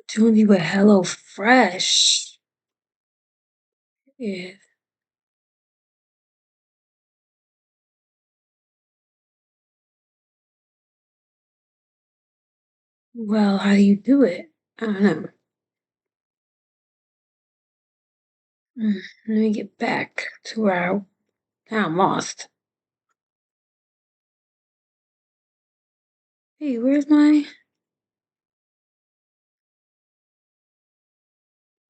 Opportunity with Hello Fresh. Yeah. Well, how do you do it? I don't know. Let me get back to where now I'm lost. Hey, where's my?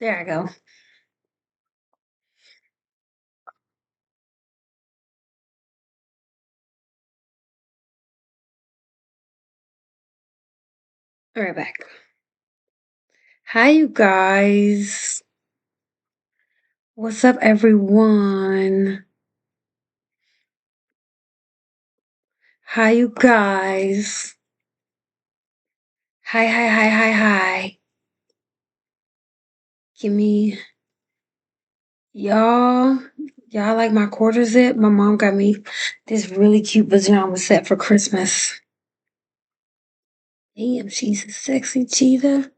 There I go. All right, back. Hi, you guys. What's up, everyone? Hi, you guys. Hi, hi, hi, hi, hi. Give me y'all. Y'all like my quarter zip? My mom got me this really cute pajama set for Christmas. Damn, she's a sexy cheetah.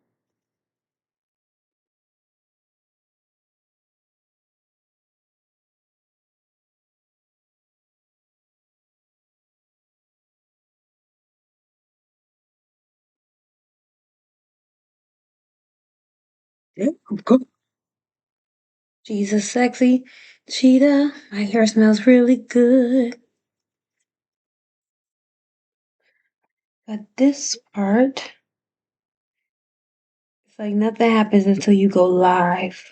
Yeah, good. She's a sexy cheetah. My hair smells really good. But this part, it's like nothing happens until you go live.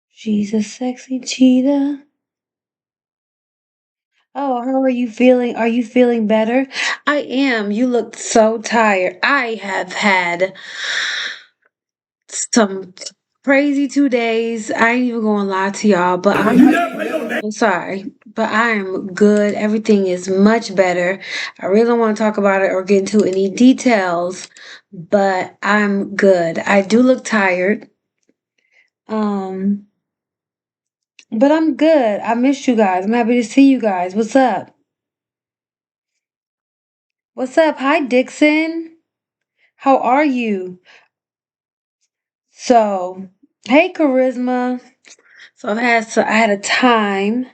She's a sexy cheetah. Oh, how are you feeling? Are you feeling better? I am. You look so tired. I have had some crazy 2 days. I ain't even gonna lie to y'all, but I'm sorry, but I am good. Everything is much better. I really don't want to talk about it or get into any details, but I'm good. I do look tired. Um, but I'm good. I missed you guys. I'm happy to see you guys. What's up? What's up? Hi, Dixon. How are you? So, hey, Charisma. I had a time.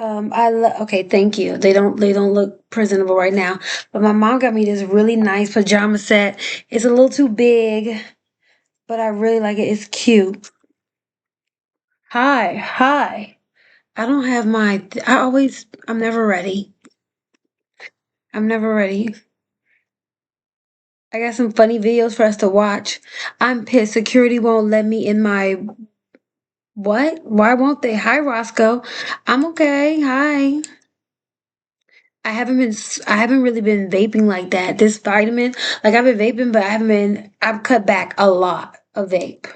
Okay, thank you. They don't look presentable right now. But my mom got me this really nice pajama set. It's a little too big, but I really like it. It's cute. Hi, hi. I don't have I'm never ready. I'm never ready. I got some funny videos for us to watch. I'm pissed. Security won't let me in my what? Why won't they? Hi, Roscoe. I'm okay. Hi. I haven't really been vaping like that. This vitamin, like I've been vaping, but I've cut back a lot of vape.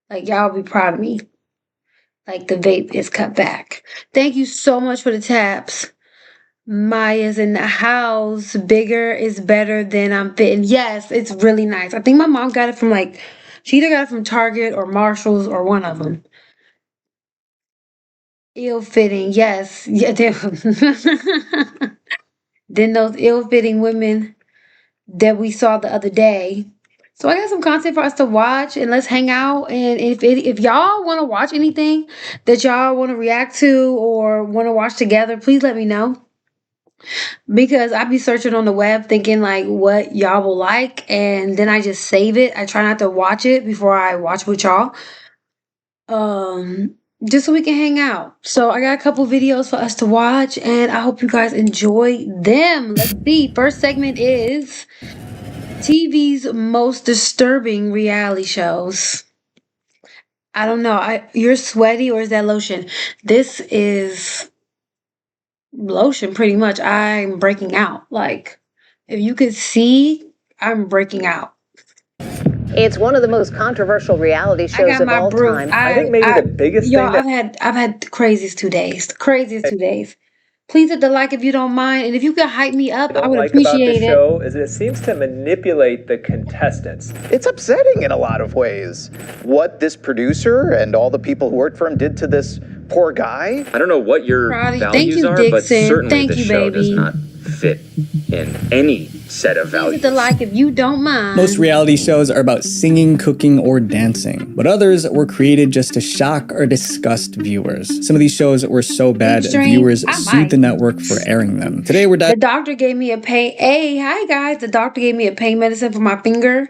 Like y'all be proud of me. Like the vape is cut back. Thank you so much for the taps. Maya's in the house. Bigger is better than I'm fitting. Yes, it's really nice. I think my mom got it from she either got it from Target or Marshalls or one of them. Ill fitting, yes. Yeah, then those ill fitting women that we saw the other day. So I got some content for us to watch and let's hang out. And if y'all want to watch anything that y'all want to react to or want to watch together, please let me know. Because I be searching on the web thinking like what y'all will like and then I just save it. I try not to watch it before I watch with y'all. Um just so we can hang out. So I got a couple videos for us to watch and I hope you guys enjoy them. Let's see. First segment is TV's most disturbing reality shows. I don't know. You're sweaty or is that lotion? This is lotion pretty much. I'm breaking out. Like if you could see, I'm breaking out. It's one of the most controversial reality I shows got of my all brew. time. I think maybe the biggest Y'all, thing that I've had the craziest 2 days. The craziest 2 days. Please hit the like if you don't mind, and if you could hype me up, I I don't would like about the appreciate it. show is that it seems to manipulate the contestants. It's upsetting in a lot of ways what this producer and all the people who worked for him did to this poor guy? I don't know what your Proud of you. values Thank you, are, but Dixon. certainly Thank the you, show does baby. not fit in any set of Leave values. it to like if you don't mind. Most reality shows are about singing, cooking, or dancing, but others were created just to shock or disgust viewers. Some of these shows were so bad, Mainstream? viewers I sued might. the network for airing them. Today we're The diving doctor gave me a pain. Hey, hi guys. The doctor gave me a pain medicine for my finger.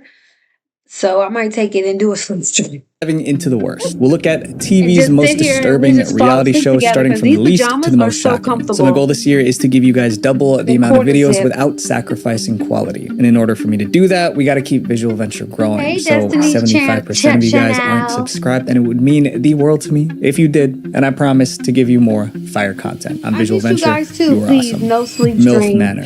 So I might take it and do a sleep stream. into the worst. We'll look at And TV's just most sit here and disturbing we just fall reality asleep shows, together, starting 'cause from the these least to pajamas the are most so shocking. So my comfortable. goal this year is to give you guys double the The amount of cord is videos zipped. without sacrificing quality. And in order for me to do that, we got to keep Visual Venture growing. Hey, So Destiny's 75% of you guys Channel. aren't subscribed, and it would mean the world to me if you did. And I promise to give you more fire content on I Visual miss you Venture. guys too. You are Please, awesome. no sleep MILF stream. Manor.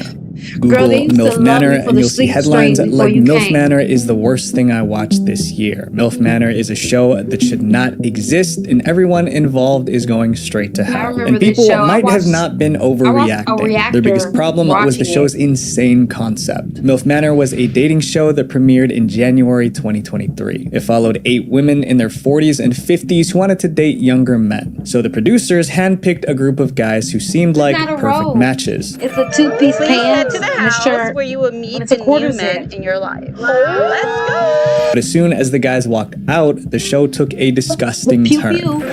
Girl, Google they used to MILF love Manor me for and the you'll see sleep headlines stream before like you MILF came. Manor is the worst thing I watched this year. MILF Manor is a show that should not exist and everyone involved is going straight to hell. remember And this people show. I might have watched- not been I watched a overreacting. Their biggest reactor problem was the watching show's it. insane concept. MILF Manor was a dating show that premiered in January 2023. It followed 8 women in their 40s and 50s who wanted to date younger men. So the producers handpicked a group of guys who seemed like not a perfect robe. matches. It's a two-piece Please head pants to the and a house shirt. where you will meet it's a the quarter new men zip. in your life. Let's go! But as soon as the guys walked out, the show took a disgusting Pew turn. pew.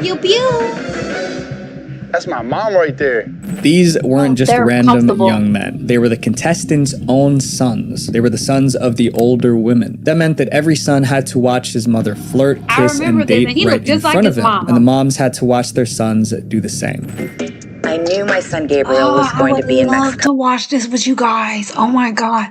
Pew pew. That's my mom right there. These weren't just they're random comfortable. young men. They were the contestants' own sons. They were the sons of the older women. That meant that every son had to watch his mother flirt, I kiss, remember and this, date and he right looked in just like front his of him. mama. And the moms had to watch their sons do the same. I knew my son Gabriel was I going would to be in love Mexico. to watch this with you guys. Oh my god,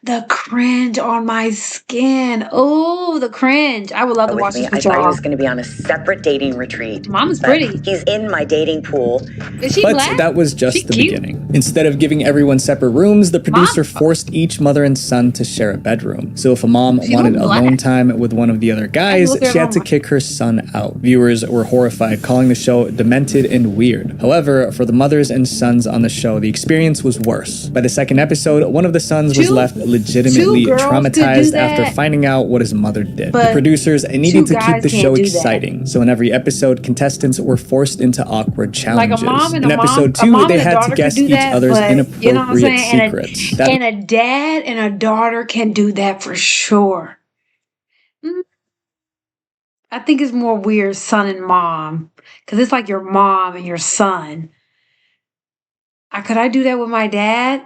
the cringe on my skin. Oh, the cringe. I would love to watch With me. this I with thought he y'all. was going to be on a separate dating retreat. Mom's But pretty. He's in my dating pool. Is she But black? that was just She the cute. beginning. Instead of giving everyone separate rooms, the producer Mom- forced each mother and son to share a bedroom. So if a mom She wanted looked black. alone time with one of the other guys, look at she her had to mom. kick her son out. Viewers were horrified, calling the show demented and weird. However, for the mothers and sons on the show, the experience was worse. By the second episode, one of the sons was Two- left legitimately two girls could do traumatized that. after finding out what his mother did. The But producers needed to two keep guys the can't show do that. exciting, so in every episode, contestants were forced into awkward challenges. mom and in a mom- episode a 2, mom they and a had to daughter guess could do each that, other's but, inappropriate you know what I'm saying? secrets. That And a dad and a daughter can do that for sure. Mm. I think it's more weird son and mom because it's like your mom and your son. Could I do that with my dad?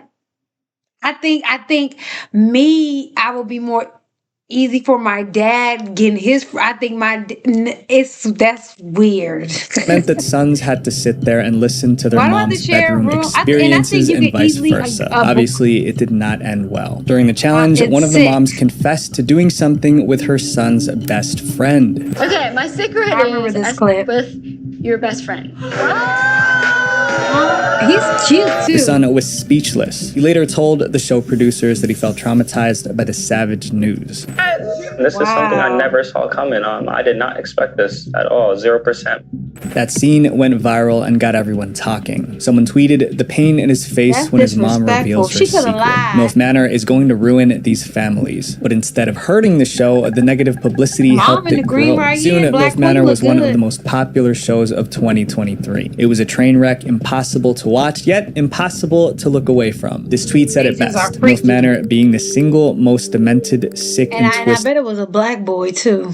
I think me, I will be more easy for my dad getting his. I think that's weird. meant that sons had to sit there and listen to their Why do I have to mom's share a bedroom room? And I think experiences you and could vice easily, versa. Obviously, it did not end well. During the challenge, it's one of the sick. moms confessed to doing something with her son's best friend. Okay, my secret I remember is this I sleep clip. with your best friend. He's cute too. The son was speechless. He later told the show producers that he felt traumatized by the savage news. This is something I never saw coming. I did not expect this at all. 0%. That scene went viral and got everyone talking. Someone tweeted the pain in his face That's when his mom disrespectful. reveals her She coulda secret. lied. MILF Manor is going to ruin these families. But instead of hurting the show, the negative publicity Mom helped in it the green grow. right Soon, here, Black MILF Manor Queen was look one of good. the most popular shows of 2023. It was a train wreck, impossible to watch, yet impossible to look away from. This tweet said it These are best. freaky. MILF Manor being the single most demented, sick, and and I twisted bet it was a black boy too.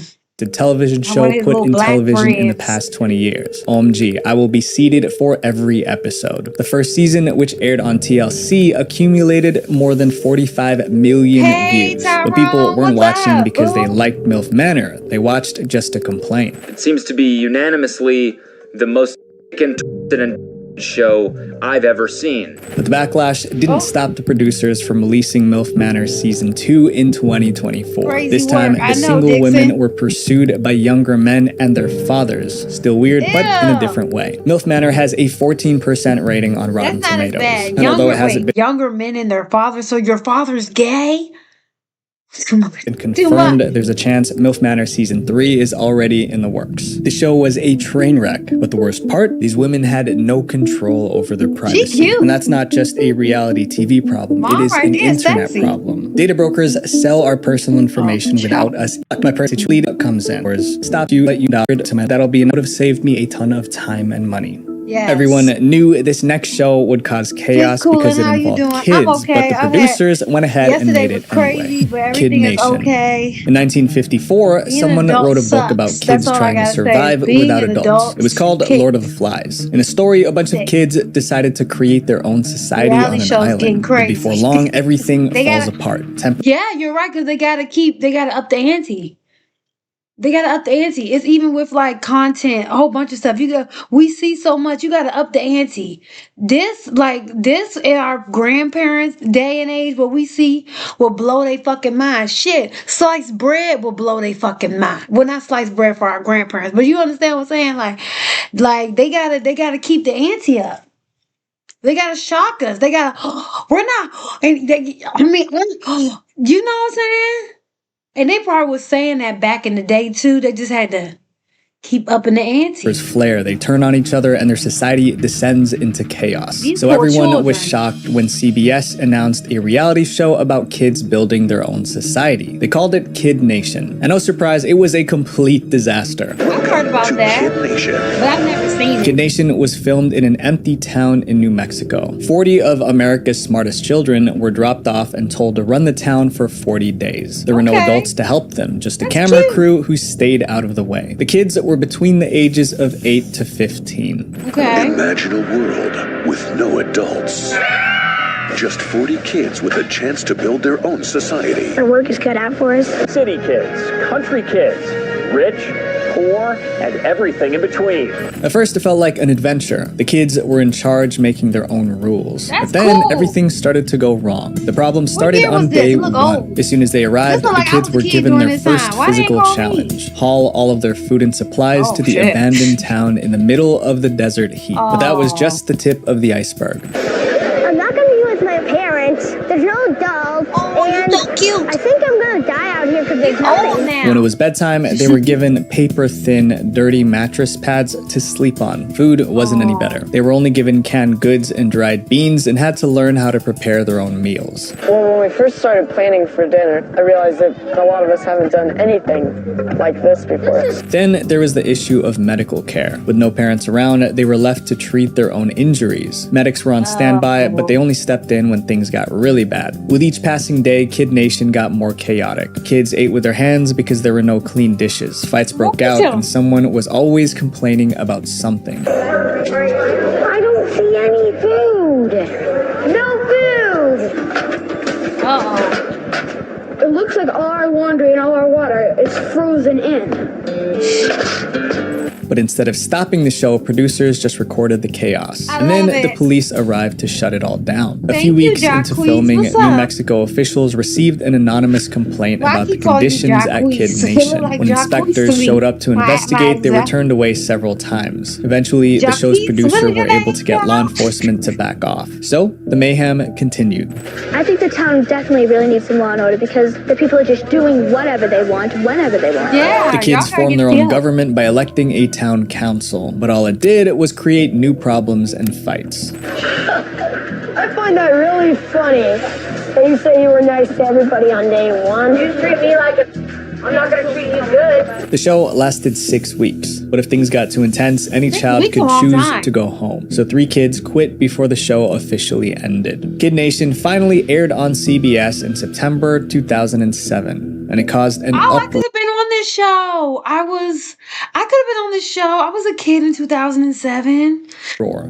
television show want his put little in black television in the friends. past 20 years. OMG, I will be seated for every episode. The first season, which aired on TLC, accumulated more than 45 million Hey, views. But people Tyrone, weren't what's watching up, because they boo? liked MILF Manor. They watched just to complain. It seems to be unanimously the most and twisted and show I've ever seen. But the backlash didn't stop the producers from releasing MILF Manor Season 2 in 2024. Crazy This time, work. I the know, single Dixon. women were pursued by younger men and their fathers. Still weird, but in a Ew. different way. MILF Manor has a 14% rating on Rotten That's not as Tomatoes. bad. And although it hasn't been Younger men and their fathers. So your father's gay? Too much. And Too confirmed much. there's a chance MILF Manor Season 3 is already in the works. The show was a train wreck, but the worst part, these women had no control over their privacy. cute. And that's not just a reality TV problem, Mom it is right an there, internet sexy. problem. Data brokers sell our personal information child. without us. My personal lead comes in, or stop you, let you down. That'll be enough to have saved me a ton of time and money. Yes. Everyone knew this next show would cause chaos Cool, because it how you involved doing? kids, I'm okay. but the I've producers went ahead and Yesterday made was it crazy, anyway. but Kid everything is Nation. okay. In 1954, Being someone an adult wrote a book about sucks. kids That's all I trying to gotta say. survive Being without an adults. adult It was called kick. Lord of the Flies. In a story, a bunch of Sick. kids decided to create their own society Reality on an show's getting island. But crazy. before long, everything They falls gotta- apart. Yeah, you're right, because they gotta up the ante. They gotta up the ante. It's even with like content, a whole bunch of stuff. We see so much, you gotta up the ante. This in our grandparents' day and age, what we see will blow their fucking mind. Shit, sliced bread will blow their fucking mind. Well, not sliced bread for our grandparents, but you understand what I'm saying? Like they gotta keep the ante up. They gotta shock us. They gotta, we're not, and you know what I'm saying? And they probably was saying that back in the day too. They just had to keep up in the ante. There's flare. They turn on each other and their society descends into chaos. These So poor everyone was children. shocked when CBS announced a reality show about kids building their own society. They called it Kid Nation. And no surprise, it was a complete disaster. I've heard about that, but I've never seen Kid it. Nation was filmed in an empty town in New Mexico. 40 of America's smartest children were dropped off and told to run the town for 40 days. There were no Okay. adults to help them, just a That's camera cute. crew who stayed out of the way. The kids were between the ages of 8 to 15. Okay. Imagine a world with no adults. Just 40 kids with a chance to build their own society. Our work is cut out for us. City kids, country kids, rich, poor, and everything in between. At first, it felt like an adventure. The kids were in charge, making their own rules. That's But then cool. everything started to go wrong. The problem started year was on this? day You look one. old. As soon as they arrived, This look the like I kids was were a kid given during their this time. first Why they ain't physical call me? challenge: haul all of their food and supplies Oh, to the shit. abandoned town in the middle of the desert heat. But that was Oh. just the tip of the iceberg. I'm not gonna be with my parents. There's no adults. And so cute. I think I'm gonna die out here because there's Old nothing. now. When it was bedtime, they were given paper-thin, dirty mattress pads to sleep on. Food wasn't any better. They were only given canned goods and dried beans and had to learn how to prepare their own meals. Well, when we first started planning for dinner, I realized that a lot of us haven't done anything like this before. Then there was the issue of medical care. With no parents around, they were left to treat their own injuries. Medics were on standby, but they only stepped in when things got really bad. With each passing day, Kid Nation got more chaotic. Kids ate with their hands because there were no clean dishes. Fights broke out, and someone was always complaining about something. I don't see any food. No food. Uh-oh. It looks like all our laundry and all our water is frozen in. But instead of stopping the show, producers just recorded the chaos. I And then love the it. police arrived to shut it all down. A Thank few you, weeks into Jacquees. filming, What's New up? Mexico officials received an anonymous complaint Why about the keep calling you conditions at Kid Jacquees? They Nation. look like When Jacquees inspectors to me. showed up to My investigate, they were exact- turned away several times. Eventually, the show's Jacquees? producer What are were your able to get names? law enforcement to back off. So, the mayhem continued. I think the town definitely really needs some law and order because the people are just doing whatever they want, whenever they want. Yeah. The kids y'all gotta formed get their own together. government by electing a town council, but all it did was create new problems and fights. I find that really funny that you say you were nice to everybody on day one. You treat me like I'm not gonna treat you good. The show lasted 6 weeks, but if things got too intense, any 6 child weeks could a long choose time. to go home. So 3 kids quit before the show officially ended. Kid Nation finally aired on CBS in September 2007, and it caused an Oh, I uproar. could have been on this show. I could have been on this show. I was a kid in 2007.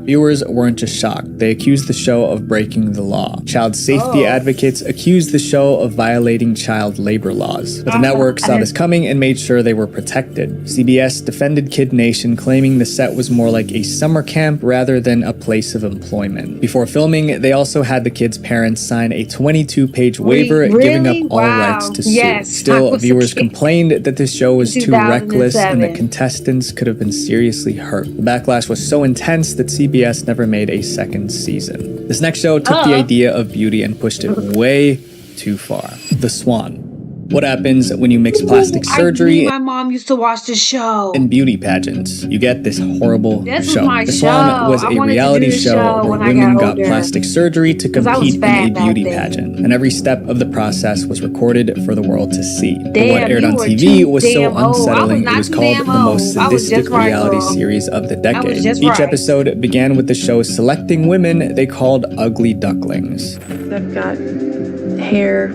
Viewers weren't just shocked. They accused the show of breaking the law. Child safety advocates accused the show of violating child labor laws. But the network saw this coming and made sure they were protected. CBS defended Kid Nation, claiming the set was more like a summer camp rather than a place of employment. Before filming, they also had the kids' parents sign a 22-page waiver giving up Really? all Wow. rights to sue. Yes, I Still, was a viewers kid. complained that this show was too reckless and that 2007. contestants could have been seriously hurt. The backlash was so intense that CBS never made a second season. This next show took the idea of beauty and pushed it way too far. The Swan. What happens when you mix plastic surgery My mom used to watch the show. and beauty pageants? You get this horrible This was show. my The Swan show. was I a wanted to do reality this show show where when I women got got older. plastic surgery to 'Cause I was compete in fat a back beauty then. pageant, and every step of the process was recorded for the world to see. But Damn, what aired you on were TV too was so damn old. I was unsettling, not it was too called damn the most old. I was sadistic just right, reality girl. series of the I was decade. just Each right. episode began with the show selecting women they called ugly ducklings. I've got hair.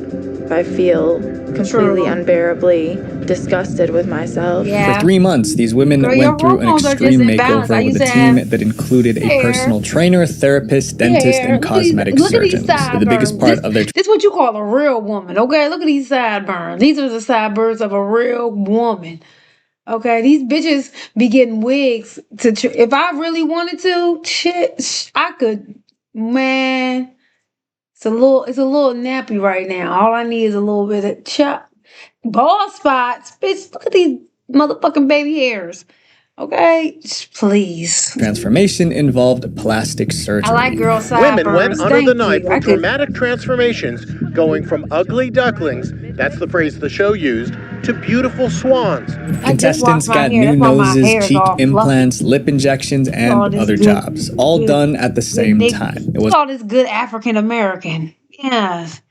I feel completely unbearably disgusted with myself. For 3 months, these women Girl, your went through an hormones are extreme just imbalanced. I makeover with used a to team have that included a hair. personal trainer, therapist, dentist, Hair. and cosmetic look at these surgeons. But the biggest sideburns. part of their This is what you call a real woman, okay? Look at these sideburns. These are the sideburns of a real woman. Okay, these bitches be getting wigs to. If I really wanted to, shit, I could. Man, it's a little nappy right now. All I need is a little bit of chop, bald spots. Bitch, look at these motherfucking baby hairs. Okay, please. transformation involved plastic surgery. I like girl sideburns. Women went under Thank the knife you. for I could- dramatic transformations, going from ugly ducklings, that's the phrase the show used, to beautiful swans. Contestants my got hair. new That's why my noses, hair is cheek all fluffy. implants, lip injections, and All this other good- jobs, all good- done at the same time. It was all this good African American. Yes.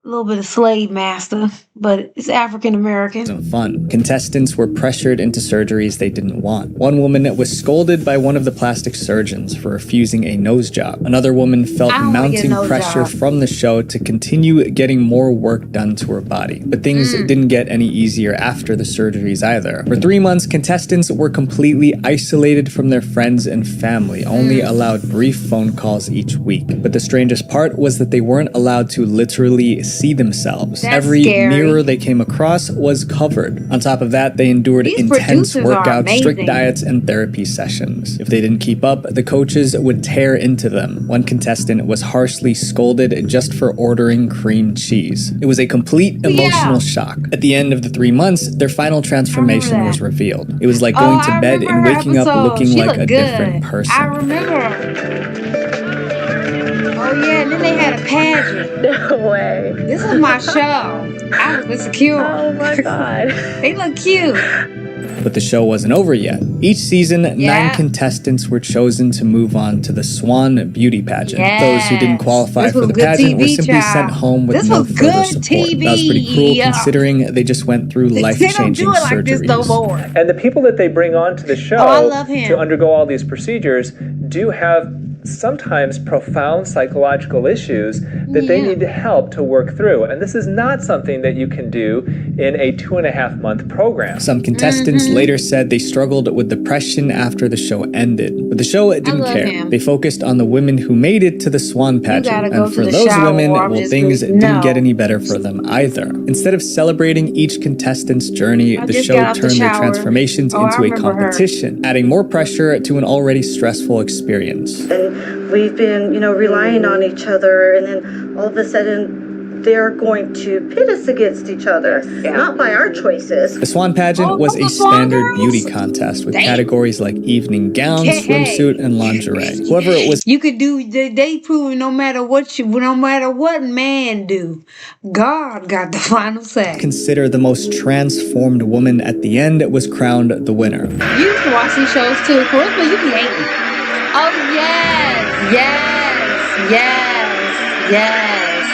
A little bit of slave master, but it's African American. wasn't fun. Contestants were pressured into surgeries they didn't want. One woman was scolded by one of the plastic surgeons for refusing a nose job. Another woman felt I don't wanna get a mounting nose pressure job. from the show to continue getting more work done to her body. But things didn't get any easier after the surgeries either. For 3 months, contestants were completely isolated from their friends and family, only allowed brief phone calls each week. But the strangest part was that they weren't allowed to literally see themselves. That's Every scary. mirror they came across was covered. On top of that, they endured These intense producers are workouts, strict amazing. diets, and therapy sessions. If they didn't keep up, the coaches would tear into them. One contestant was harshly scolded just for ordering cream cheese. It was a complete emotional shock. At the end of the 3 months, their final transformation that. was revealed. It was like going Oh, to I bed and remember her waking up episode. looking She like looked a good. different person. I remember. Oh yeah, and then they had a pageant. No way. This was my show. I was insecure. Oh my god. They look cute. But the show wasn't over yet. Each season, 9 Yeah. contestants were chosen to move on to the Swan Beauty Pageant. Those who didn't Yes. qualify This for was the good pageant were TV, simply child. sent home with This no was further good support. That was pretty cruel TV. considering they just went through They don't life-changing do it like this no surgeries. more. And the people that they bring onto the show Oh, I love him. to undergo all these procedures do have sometimes profound psychological issues that they Yeah. need help to work through. And this is not something that you can do in a 2.5-month program. Some contestants Mm-hmm. later said they struggled with depression after the show ended. But the show didn't love care. him. They focused on the women who made it to the Swan pageant. gotta go And to for the those shower women, or I'm well, just things gonna- didn't No. get any better for them either. Instead of celebrating each contestant's journey, I the just show got out the turned their shower. transformations Oh, I into a remember her. competition, adding more pressure to an already stressful experience. And we've been, relying on each other, and then all of a sudden they're going to pit us against each other, not by our choices. The Swan pageant was a standard beauty contest with categories like evening gowns, Hey. swimsuit, and lingerie. Whoever it was You could do. They proven no matter what man do, God got the final say. consider the most transformed woman at the end was crowned the winner. You used to watch these shows too. Charisma, you be hating. Oh yes, yes, yes, yes.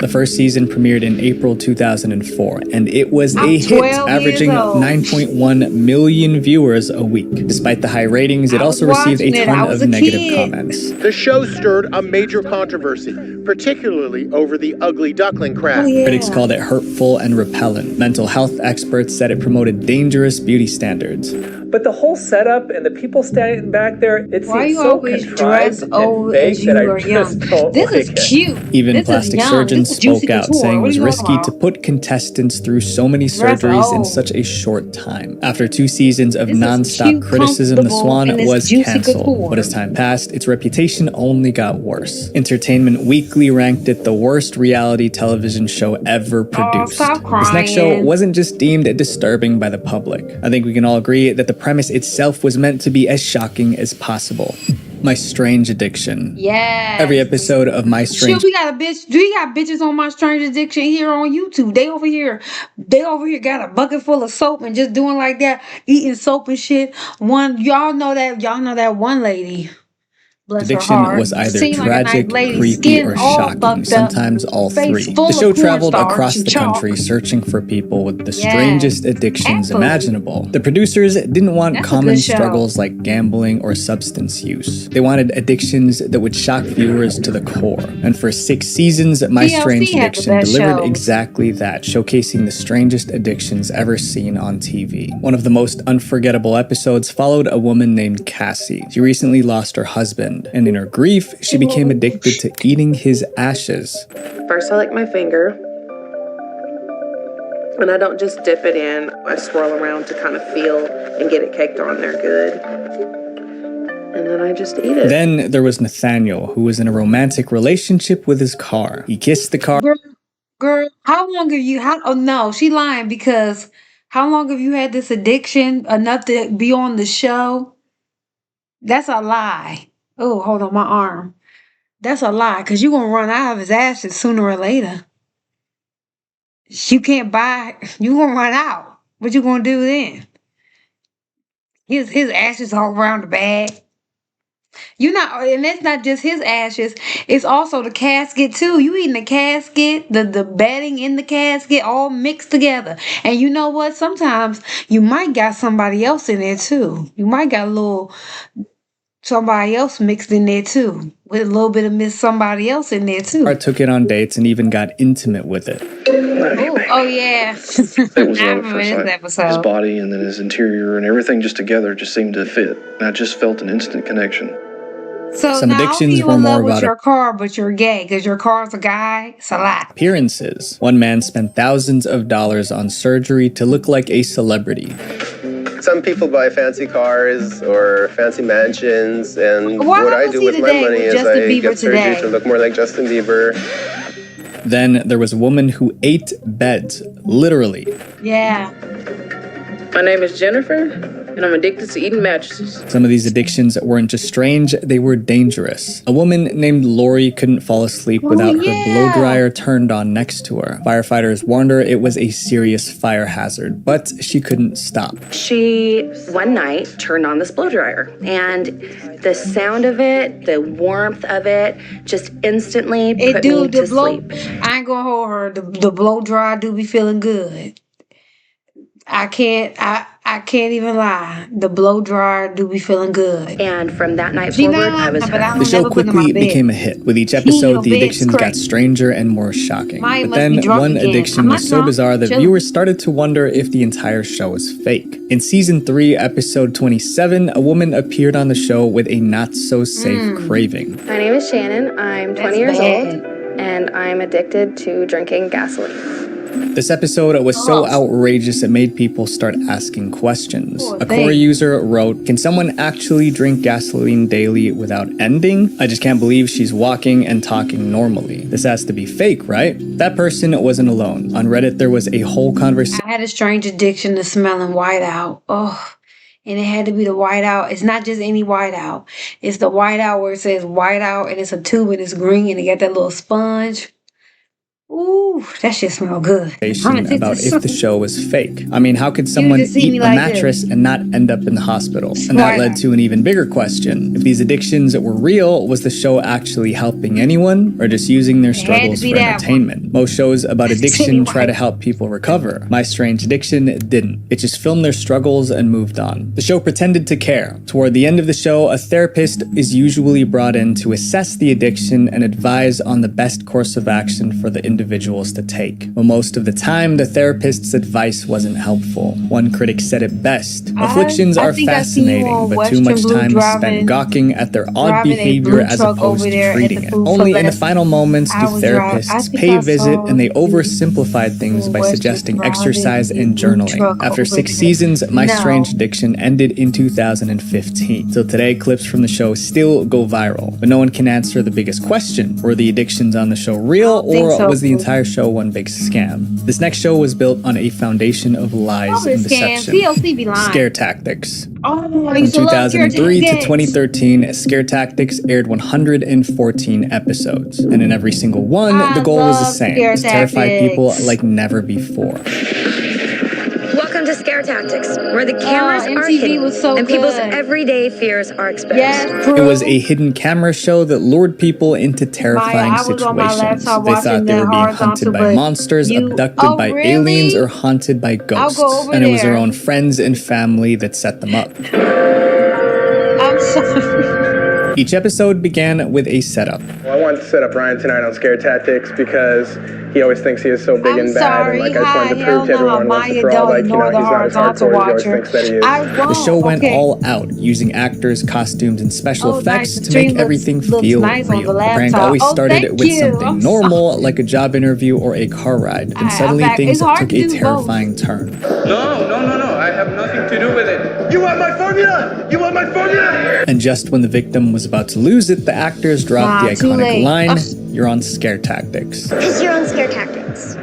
The first season premiered in April 2004, and it was I'm a hit, 12 averaging years old. 9.1 million viewers a week. Despite the high ratings, it also received a watching it. I ton was of a negative kid. comments. The show stirred a major controversy, particularly over the ugly duckling crowd. Critics called it hurtful and repellent. Mental health experts said it promoted dangerous beauty standards. But the whole setup and the people standing back there, it Why seems you so always contrived dress and old fake as you that I are just young? don't This like is it. cute. Even This is plastic young. surgeons This is Juicy spoke out, Couture. saying it What was are you risky talking to about? put contestants through so many Dress surgeries in old. such a short time. After 2 seasons of This is non-stop cute, criticism, The comfortable, Swan and it's was Juicy cancelled. Couture. But as time passed, its reputation only got worse. Entertainment Weekly ranked it the worst reality television show ever produced. stop This next show crying. wasn't just deemed disturbing by the public. I think we can all agree that the premise itself was meant to be as shocking as possible. My Strange Addiction. Yeah. Every episode of My Strange... Shit, we got a bitch. We got bitches on My Strange Addiction here on YouTube. They over here got a bucket full of soap and just doing like that, eating soap and shit. Y'all know that one lady. Addiction was either tragic, creepy, or shocking, sometimes all three. The show traveled across the country searching for people with the strangest addictions imaginable. The producers didn't want common struggles like gambling or substance use. They wanted addictions that would shock viewers to the core. And for 6 seasons, My Strange Addiction delivered exactly that, showcasing the strangest addictions ever seen on TV. One of the most unforgettable episodes followed a woman named Cassie. She recently lost her husband, and in her grief, she became addicted to eating his ashes. First, I lick my finger, and I don't just dip it in. I swirl around to kind of feel and get it caked on there good, and then I just eat it. Then there was Nathaniel, who was in a romantic relationship with his car. He kissed the car. Girl, how long have you? Oh no, she lying, because how long have you had this addiction enough to be on the show? That's a lie. Oh, hold on, my arm. That's a lie, because you're going to run out of his ashes sooner or later. You can't buy, you're going to run out. What you going to do then? His ashes all around the bag. And that's not just his ashes. It's also the casket too. You eating the casket, the bedding in the casket, all mixed together. And you know what? Sometimes you might got somebody else in there too. You might got somebody else mixed in there too, with a little bit of Miss Somebody Else in there too. I took it on dates and even got intimate with it. Oh yeah. It was love at first sight. His body and then his interior and everything just together just seemed to fit. And I just felt an instant connection. So some addictions were more about your car, but you're gay because your car's a guy. It's a lot. Appearances. One man spent thousands of dollars on surgery to look like a celebrity. Some people buy fancy cars or fancy mansions, and what I do with my money is I get surgery to look more like Justin Bieber. Then there was a woman who ate beds, literally. Yeah. My name is Jennifer, and I'm addicted to eating mattresses. Some of these addictions weren't just strange, they were dangerous. A woman named Lori couldn't fall asleep without her blow dryer turned on next to her. Firefighters warned her it was a serious fire hazard, but she couldn't stop. She, one night, turned on this blow dryer, and the sound of it, the warmth of it, just instantly put me to sleep. I ain't gonna hold her. The blow dryer do be feeling good. I can't even lie. The blow dryer do be feeling good. And from that night forward, I was hooked. The show quickly became a hit. With each episode, the addictions got stranger and more shocking. But then one addiction was so bizarre that viewers started to wonder if the entire show was fake. In season 3, episode 27, a woman appeared on the show with a not-so-safe craving. My name is Shannon. I'm 20 years old, and I'm addicted to drinking gasoline. This episode was so outrageous it made people start asking questions. A core user wrote, "Can someone actually drink gasoline daily without ending? I just can't believe she's walking and talking normally. This has to be fake, right?" That person wasn't alone. On Reddit, there was a whole conversation. I had a strange addiction to smelling whiteout. Oh, and it had to be the whiteout. It's not just any whiteout. It's the whiteout where it says whiteout and it's a tube and it's green and it got that little sponge. Ooh, that shit smell good. About if the show was fake. I mean, how could someone eat a mattress and not end up in the hospital? And that led to an even bigger question. If these addictions were real, was the show actually helping anyone or just using their struggles for entertainment? Most shows about addiction try to help people recover. My Strange Addiction didn't. It just filmed their struggles and moved on. The show pretended to care. Toward the end of the show, a therapist is usually brought in to assess the addiction and advise on the best course of action for the individuals to take. But most of the time, the therapist's advice wasn't helpful. One critic said it best. Afflictions are fascinating, but too much time is spent gawking at their odd behavior as opposed to treating it. Only in the final moments do therapists pay a visit, and they oversimplified things by suggesting exercise and journaling. After 6 seasons, My Strange Addiction ended in 2015. Till today, clips from the show still go viral. But no one can answer the biggest question. Were the addictions on the show real, or was the the entire show one big scam. This next show was built on a foundation of lies and deception. TLC be lying. Scare Tactics. Oh, From 2003 to 2013, Scare Tactics aired 114 episodes. And in every single one, the goal was the same, to terrify people like never before. Welcome to Scare Tactics, where the cameras are hidden and people's everyday fears are exposed. It was a hidden camera show that lured people into terrifying situations. They thought they were being hunted by monsters, abducted by aliens, or haunted by ghosts. And it was their own friends and family that set them up. I'm sorry. Each episode began with a setup. Well, I wanted to set up Ryan tonight on Scare Tactics because he always thinks he is so big and bad, and like I just wanted to prove to everyone once and for all, like, you know, he's not as hardcore as he always thinks that he is. The show went all out, using actors, costumes, and special effects to make everything feel real. The prank always started with something normal, like a job interview or a car ride, and suddenly things took a terrifying turn. No, I have nothing to do with it. You want my formula? You want my formula? And just when the victim was about to lose it, the actors dropped the iconic line, "You're on Scare Tactics." Because you're on Scare Tactics.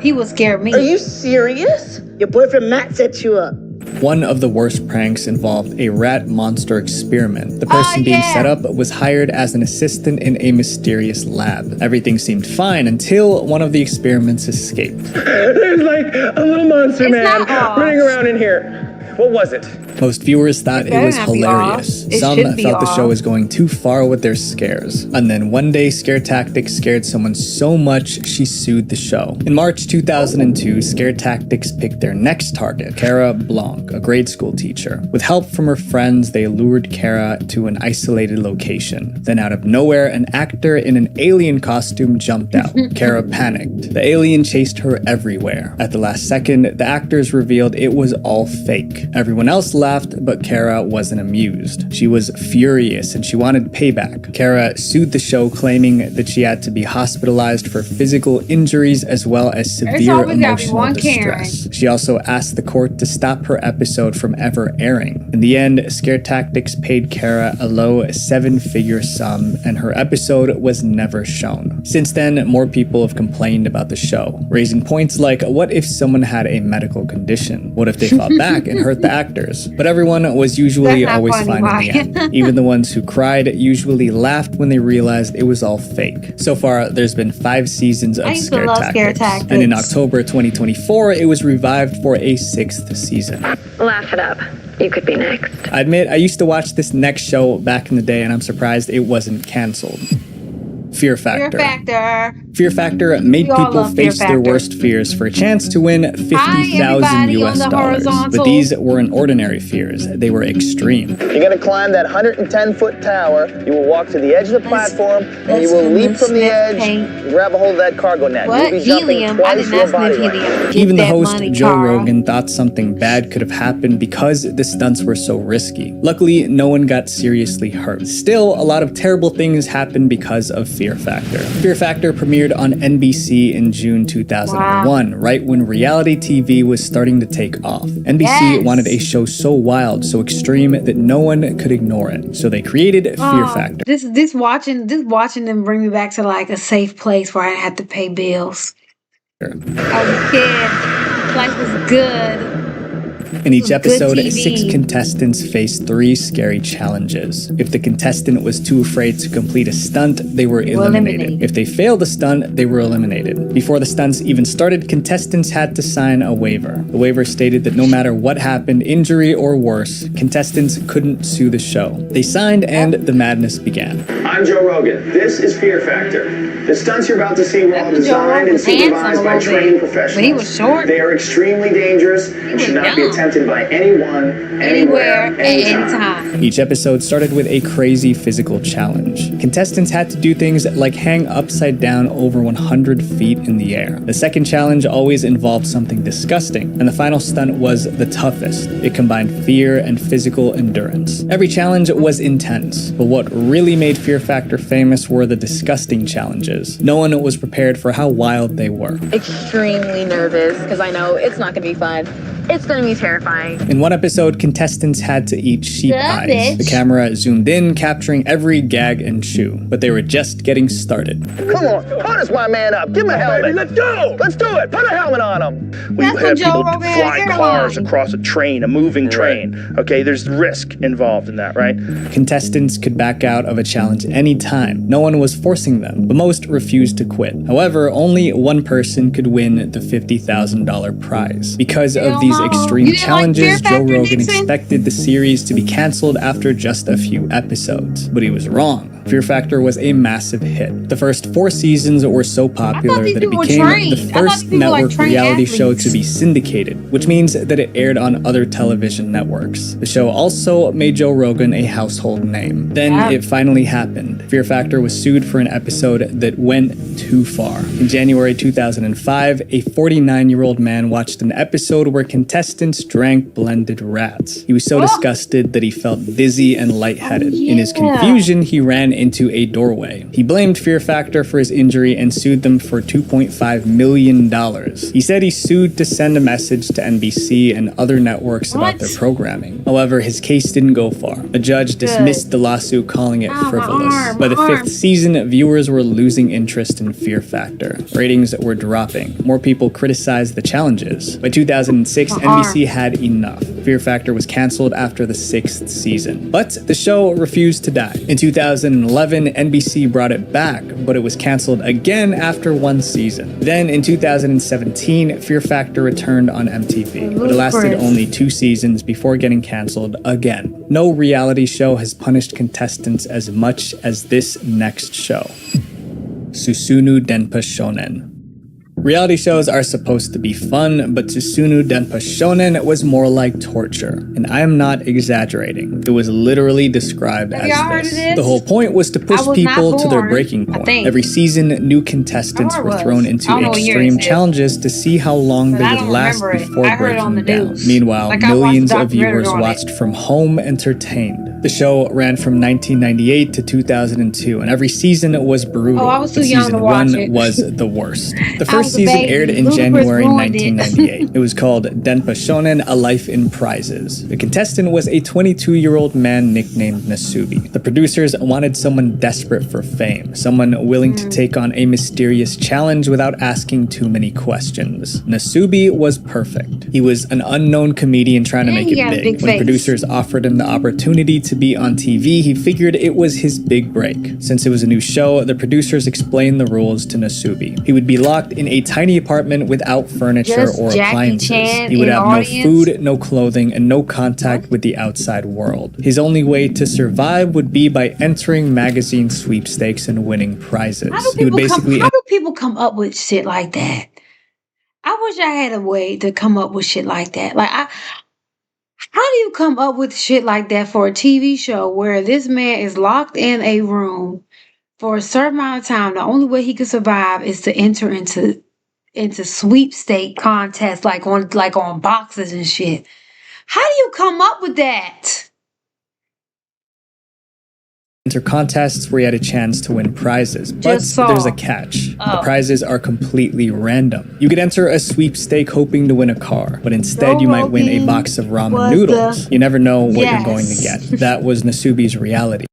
He would scare me. Are you serious? Your boyfriend Matt set you up. One of the worst pranks involved a rat monster experiment. The person being set up was hired as an assistant in a mysterious lab. Everything seemed fine until one of the experiments escaped. There's like a little monster man running around in here. What was it? Most viewers thought it was hilarious. Some felt the show was going too far with their scares. And then one day, Scare Tactics scared someone so much she sued the show. In March 2002, Scare Tactics picked their next target, Cara Blanc, a grade school teacher. With help from her friends, they lured Cara to an isolated location. Then out of nowhere, an actor in an alien costume jumped out. Cara panicked. The alien chased her everywhere. At the last second, the actors revealed it was all fake. Everyone else laughed, but Cara wasn't amused. She was furious and she wanted payback. Cara sued the show, claiming that she had to be hospitalized for physical injuries as well as severe emotional distress. She also asked the court to stop her episode from ever airing. In the end, Scare Tactics paid Cara a low 7-figure sum, and her episode was never shown. Since then, more people have complained about the show, raising points like, what if someone had a medical condition? What if they fought back and hurt the actors? But everyone was usually always fine in the end. Even the ones who cried usually laughed when they realized it was all fake. So far, there's been 5 seasons of Scare Tactics. And in October 2024, it was revived for a 6th season. Laugh it up. You could be next. I admit, I used to watch this next show back in the day, and I'm surprised it wasn't canceled. Fear Factor. Fear Factor made people face their worst fears for a chance to win $50,000 US. But these weren't ordinary fears. They were extreme. You're going to climb that 110-foot tower. You will walk to the edge of the platform, and you will leap from the edge, grab a hold of that cargo net. You'll be jumping twice your body weight. Even the host, Joe Rogan, thought something bad could have happened because the stunts were so risky. Luckily, no one got seriously hurt. Still, a lot of terrible things happened because of Fear Factor. Fear Factor premiered on NBC in June 2001, right when reality TV was starting to take off. NBC wanted a show so wild, so extreme that no one could ignore it. So they created Fear Factor. This watching them bring me back to like a safe place where I had to pay bills. I was a kid. Life was good. In each episode, 6 contestants faced 3 scary challenges. If the contestant was too afraid to complete a stunt, they were eliminated. If they failed a stunt, they were eliminated. Before the stunts even started, contestants had to sign a waiver. The waiver stated that no matter what happened, injury or worse, contestants couldn't sue the show. They signed and the madness began. I'm Joe Rogan. This is Fear Factor. The stunts you're about to see were all designed and supervised by trained professionals. When he was short. They are extremely dangerous and should not be attempted by anyone, anywhere, anytime. Each episode started with a crazy physical challenge. Contestants had to do things like hang upside down over 100 feet in the air. The second challenge always involved something disgusting, and the final stunt was the toughest. It combined fear and physical endurance. Every challenge was intense, but what really made Fear Factor famous were the disgusting challenges. No one was prepared for how wild they were. Extremely nervous because I know it's not going to be fun. It's gonna be terrifying. In one episode, contestants had to eat sheep eyes. bitch. The camera zoomed in, capturing every gag and chew, but they were just getting started. Come on, harness my man up. Give him a helmet. Let's go. Let's do it. Put a helmet on him. When you have people fly cars across a train, a moving train, okay, there's risk involved in that, right? Contestants could back out of a challenge anytime. No one was forcing them, but most refused to quit. However, only one person could win the $50,000 prize. Because of these extreme challenges, Joe Rogan expected the series to be canceled after just a few episodes. But he was wrong. Fear Factor was a massive hit. The first 4 seasons were so popular that it became the first network reality show to be syndicated, which means that it aired on other television networks. The show also made Joe Rogan a household name. Then it finally happened. Fear Factor was sued for an episode that went too far. In January 2005, a 49-year-old man watched an episode where contestants drank blended rats. He was so disgusted that he felt dizzy and lightheaded. In his confusion, he ran into a doorway. He blamed Fear Factor for his injury and sued them for $2.5 million. He said he sued to send a message to NBC and other networks about their programming. However, his case didn't go far. A judge dismissed the lawsuit, calling it frivolous. By the 5th season, viewers were losing interest in Fear Factor. Ratings were dropping. More people criticized the challenges. By 2006, NBC had enough. Fear Factor was canceled after the 6th season. But the show refused to die. In 2011, NBC brought it back, but it was canceled again after 1 season. Then in 2017, Fear Factor returned on MTV, but it lasted only 2 seasons before getting canceled again. No reality show has punished contestants as much as this next show. Susumu Denpa Shonen. Reality shows are supposed to be fun, but Susumu Denpa Shonen was more like torture. And I am not exaggerating. It was literally described as this. The whole point was to push people to their breaking point. Every season, new contestants were thrown into extreme challenges to see how long they would last before breaking down. Meanwhile, millions of viewers watched from home entertained. The show ran from 1998 to 2002, and every season was brutal. I was too young to watch Season 1 was the worst. The first season aired in January 1998. It was called Denpa Shonen: A Life in Prizes. The contestant was a 22-year-old man nicknamed Nasubi. The producers wanted someone desperate for fame, someone willing to take on a mysterious challenge without asking too many questions. Nasubi was perfect. He was an unknown comedian trying to make it big. When producers offered him the opportunity to be on TV, he figured it was his big break. Since it was a new show, the producers explained the rules to Nasubi. He would be locked in a tiny apartment without furniture or appliances. He would have no food, no clothing, and no contact with the outside world. His only way to survive would be by entering magazine sweepstakes and winning prizes. How do people come up with shit like that? I wish I had a way to come up with shit like that. How do you come up with shit like that for a TV show where this man is locked in a room for a certain amount of time? The only way he could survive is to enter into sweepstake contests like on boxes and shit. How do you come up with that? Enter contests where you had a chance to win prizes, but there's a catch. The prizes are completely random. You could enter a sweepstake hoping to win a car, but instead you might win a box of ramen noodles. You never know what you're going to get. That was Nasubi's reality.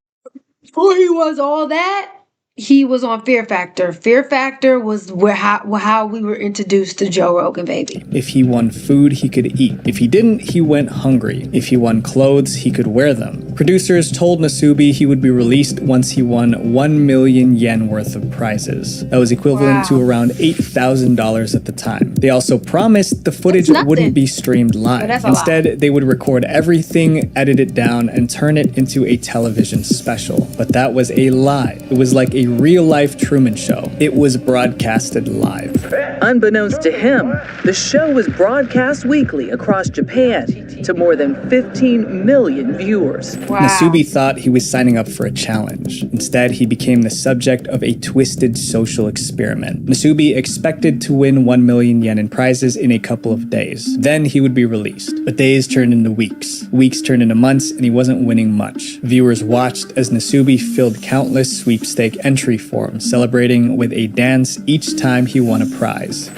Before he was all that, he was on Fear Factor. Fear Factor was how we were introduced to Joe Rogan, baby. If he won food, he could eat. If he didn't, he went hungry. If he won clothes, he could wear them. Producers told Nasubi he would be released once he won 1 million yen worth of prizes. That was equivalent to around $8,000 at the time. They also promised the footage wouldn't be streamed live. Instead, they would record everything, edit it down, and turn it into a television special. But that was a lie. It was like a real-life Truman Show. It was broadcasted live. Unbeknownst to him, the show was broadcast weekly across Japan to more than 15 million viewers. Nasubi thought he was signing up for a challenge. Instead, he became the subject of a twisted social experiment. Nasubi expected to win 1 million yen in prizes in a couple of days. Then he would be released. But days turned into weeks. Weeks turned into months, and he wasn't winning much. Viewers watched as Nasubi filled countless sweepstake entry forms, celebrating with a dance each time he won a prize.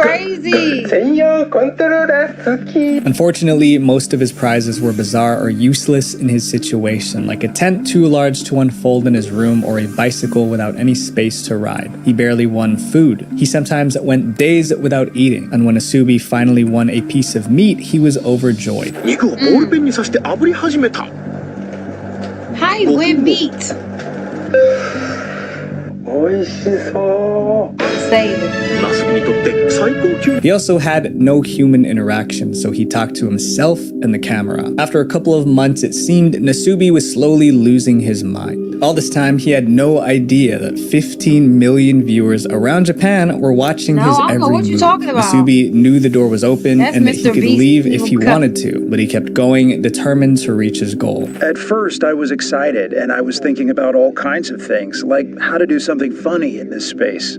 crazy. Unfortunately, most of his prizes were bizarre or useless in his situation, like a tent too large to unfold in his room or a bicycle without any space to ride. He barely won food. He sometimes went days without eating, and when Asobi finally won a piece of meat, he was overjoyed. How you win meat? Save it. He also had no human interaction, so he talked to himself and the camera. After a couple of months, it seemed Nasubi was slowly losing his mind. All this time, he had no idea that 15 million viewers around Japan were watching his every move. What you talking about? Nasubi knew the door was open and that he could leave if he wanted to, but he kept going, determined to reach his goal. At first, I was excited, and I was thinking about all kinds of things, like how to do something funny in this space.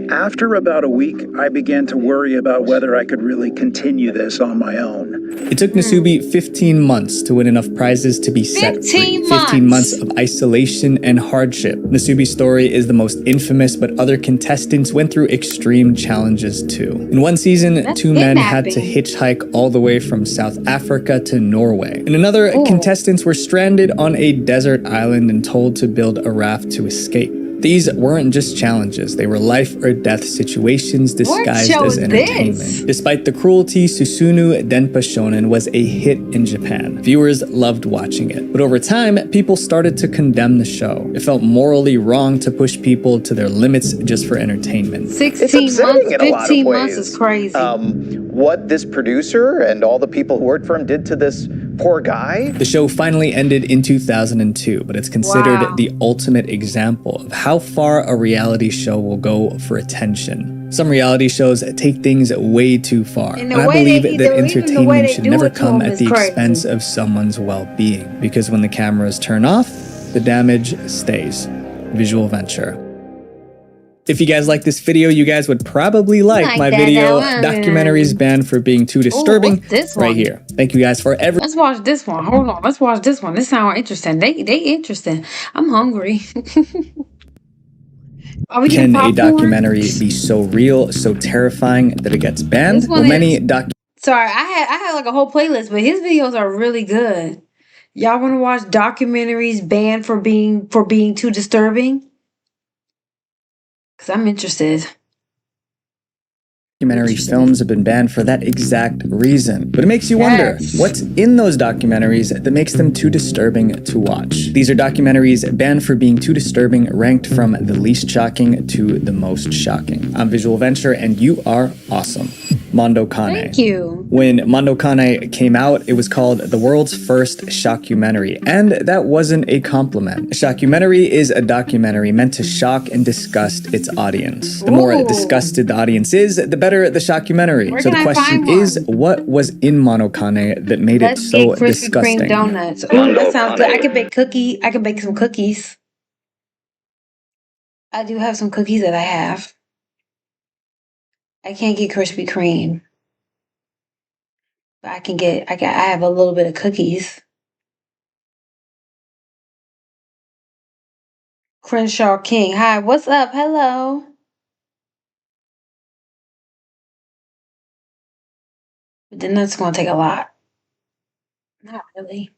After about a week, I began to worry about whether I could really continue this on my own. It took Nasubi 15 months to win enough prizes to be set free. 15 months of isolation and hardship. Nasubi's story is the most infamous, but other contestants went through extreme challenges too. In one season, two men had to hitchhike all the way from South Africa to Norway. In another, contestants were stranded on a desert island and told to build a raft to escape. These weren't just challenges, they were life or death situations disguised as entertainment. Despite the cruelty, Susumu Denpa Shonen was a hit in Japan. Viewers loved watching it. But over time, people started to condemn the show. It felt morally wrong to push people to their limits just for entertainment. 16 months, 15 months is crazy. What this producer and all the people who worked for him did to this poor guy. The show finally ended in 2002, but it's considered the ultimate example of how far a reality show will go for attention. Some reality shows take things way too far, and I believe that entertainment should never come at the expense of someone's well-being, because when the cameras turn off, the damage stays. Visual Venture. If you guys like this video, you guys would probably like my video, Documentaries Banned for Being Too Disturbing, right here. Thank you guys for every— Let's watch this one. Hold on. Let's watch this one. This sounds interesting. They interesting. I'm hungry. Can a documentary be so real, so terrifying that it gets banned? Well, many Sorry, I had like a whole playlist, but his videos are really good. Y'all want to watch documentaries banned for being too disturbing? Because I'm interested. Documentary films have been banned for that exact reason. But it makes you wonder, what's in those documentaries that makes them too disturbing to watch? These are documentaries banned for being too disturbing, ranked from the least shocking to the most shocking. I'm Visual Venture, and you are awesome. Mondo Kane. Thank you. When Mondo Kane came out, it was called the world's first shockumentary, and that wasn't a compliment. A shockumentary is a documentary meant to shock and disgust its audience. The more disgusted the audience is, the better the shockumentary. So the question is, what was in Mondo Kane that made it so disgusting? Krispy Kreme donuts. Ooh, that sounds good. I can bake some cookies. I do have some cookies that I have. I can't get Krispy Kreme. But I have a little bit of cookies. Crenshaw King. Hi, what's up? Hello. But then that's going to take a lot. Not really.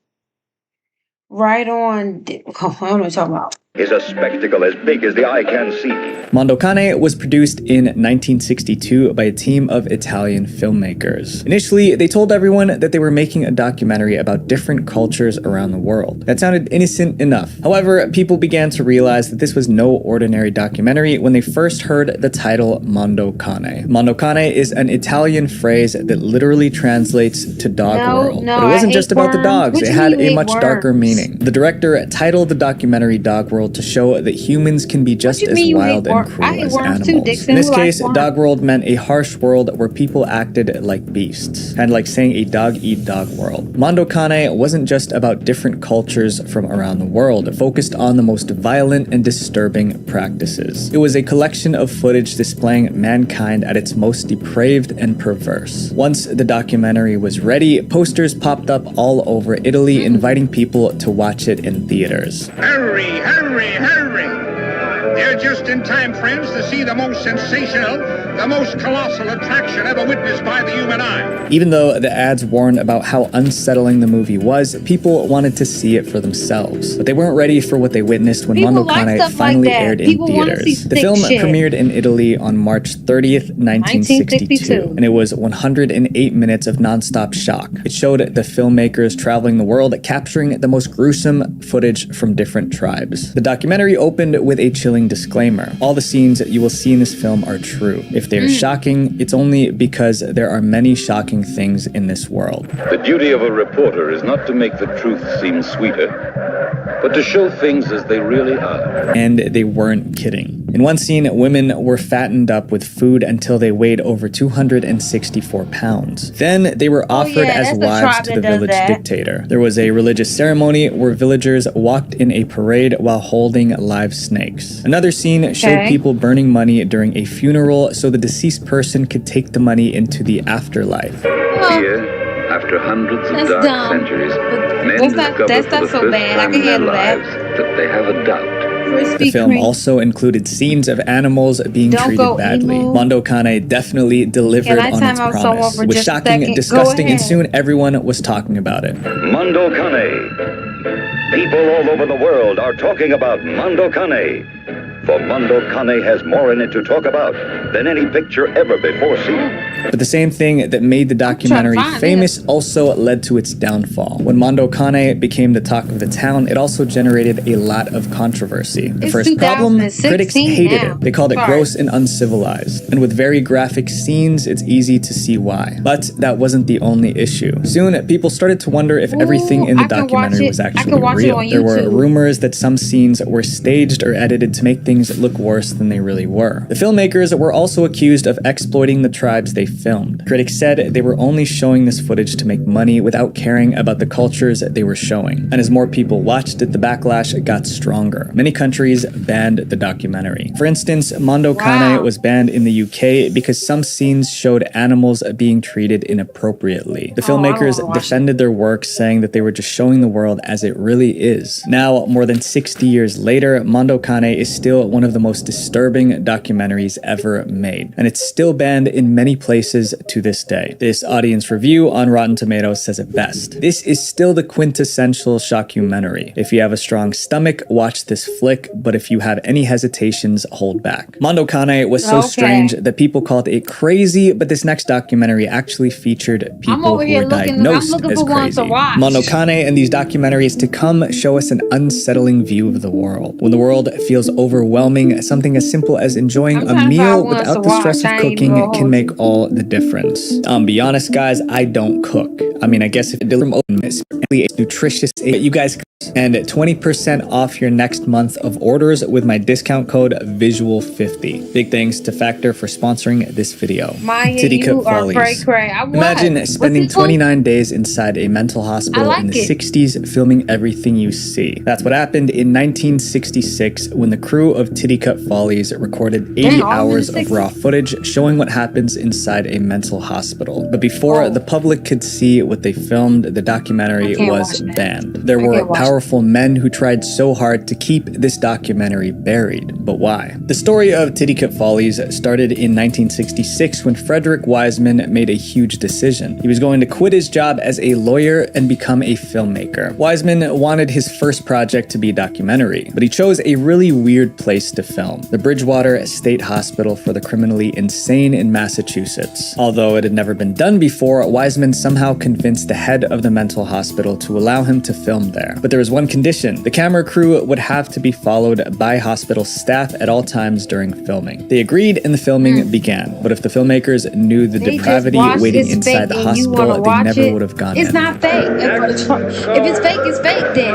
Right on. I don't know what you're talking about. Is a spectacle as big as the eye can see. Mondo Kane was produced in 1962 by a team of Italian filmmakers. Initially, they told everyone that they were making a documentary about different cultures around the world. That sounded innocent enough. However, people began to realize that this was no ordinary documentary when they first heard the title Mondo Kane. Mondo Kane is an Italian phrase that literally translates to dog world. But it wasn't just about the dogs, it had a much darker meaning. The director titled the documentary Dog World to show that humans can be just as wild and cruel as animals. In this case, dog world meant a harsh world where people acted like beasts, and like saying a dog-eat-dog world. Mondo Kane wasn't just about different cultures from around the world. It focused on the most violent and disturbing practices. It was a collection of footage displaying mankind at its most depraved and perverse. Once the documentary was ready, posters popped up all over Italy, inviting people to watch it in theaters. Hurry, hurry, hurry! They're just in time, friends, to see the most sensational, the most colossal attraction ever witnessed by the human eye. Even though the ads warned about how unsettling the movie was, people wanted to see it for themselves. But they weren't ready for what they witnessed when Mondo Cane finally aired in theaters. The film premiered in Italy on March 30th, 1962, and it was 108 minutes of non-stop shock. It showed the filmmakers traveling the world, capturing the most gruesome footage from different tribes. The documentary opened with a chilling disclaimer. All the scenes you will see in this film are true. If they are shocking, it's only because there are many shocking things in this world. The duty of a reporter is not to make the truth seem sweeter, but to show things as they really are. And they weren't kidding. In one scene, women were fattened up with food until they weighed over 264 pounds. Then they were offered as wives to the village dictator. There was a religious ceremony where villagers walked in a parade while holding live snakes. Another scene showed people burning money during a funeral so the deceased person could take the money into the afterlife. Here, after hundreds of dark centuries, men discover for the first time in their lives that they have a doubt. The film also included scenes of animals being treated badly. Mondo Cane definitely delivered on its promise. It was shocking, disgusting, and soon everyone was talking about it. Mondo Cane. People all over the world are talking about Mondo Cane. For Mondo Cane has more in it to talk about than any picture ever before seen. But the same thing that made the documentary famous also led to its downfall. When Mondo Cane became the talk of the town, it also generated a lot of controversy. The first problem, critics hated it. They called it gross and uncivilized. And with very graphic scenes, it's easy to see why. But that wasn't the only issue. Soon, people started to wonder if everything in the documentary was actually real. There were rumors that some scenes were staged or edited to make things look worse than they really were. The filmmakers were also accused of exploiting the tribes they filmed. Critics said they were only showing this footage to make money without caring about the cultures they were showing. And as more people watched it, the backlash got stronger. Many countries banned the documentary. For instance, Mondo Cane was banned in the UK because some scenes showed animals being treated inappropriately. The filmmakers defended their work, saying that they were just showing the world as it really is. Now, more than 60 years later, Mondo Cane is still one of the most disturbing documentaries ever made, and it's still banned in many places to this day. This audience review on Rotten Tomatoes says it best. This is still the quintessential shockumentary. If you have a strong stomach, watch this flick, but if you have any hesitations, hold back. Mondo Cane was so strange that people called it crazy, but this next documentary actually featured people who were diagnosed as crazy. Mondo Cane and these documentaries to come show us an unsettling view of the world. When the world feels overwhelming, something as simple as enjoying a meal without the stress of cooking can make all the difference. Be honest, guys, I don't cook. I mean, I guess if it's nutritious, you guys, and 20% off your next month of orders with my discount code VISUAL50. Big thanks to Factor for sponsoring this video. Titicut Follies. Imagine spending 29 days inside a mental hospital in the 60s filming everything you see. That's what happened in 1966 when the crew of Titicut Follies recorded 80 hours of raw footage showing what happens inside a mental hospital. But before the public could see what they filmed, the documentary was banned. There were powerful men who tried so hard to keep this documentary buried. But why? The story of Titicut Follies started in 1966 when Frederick Wiseman made a huge decision. He was going to quit his job as a lawyer and become a filmmaker. Wiseman wanted his first project to be a documentary, but he chose a really weird place to film, the Bridgewater State Hospital for the Criminally Insane in Massachusetts. Although it had never been done before, Wiseman somehow convinced the head of the mental hospital to allow him to film there. But there was one condition. The camera crew would have to be followed by hospital staff at all times during filming. They agreed and the filming began. But if the filmmakers knew the depravity waiting inside the hospital, they never would have gone in. It's not fake. If it's fake, it's fake then.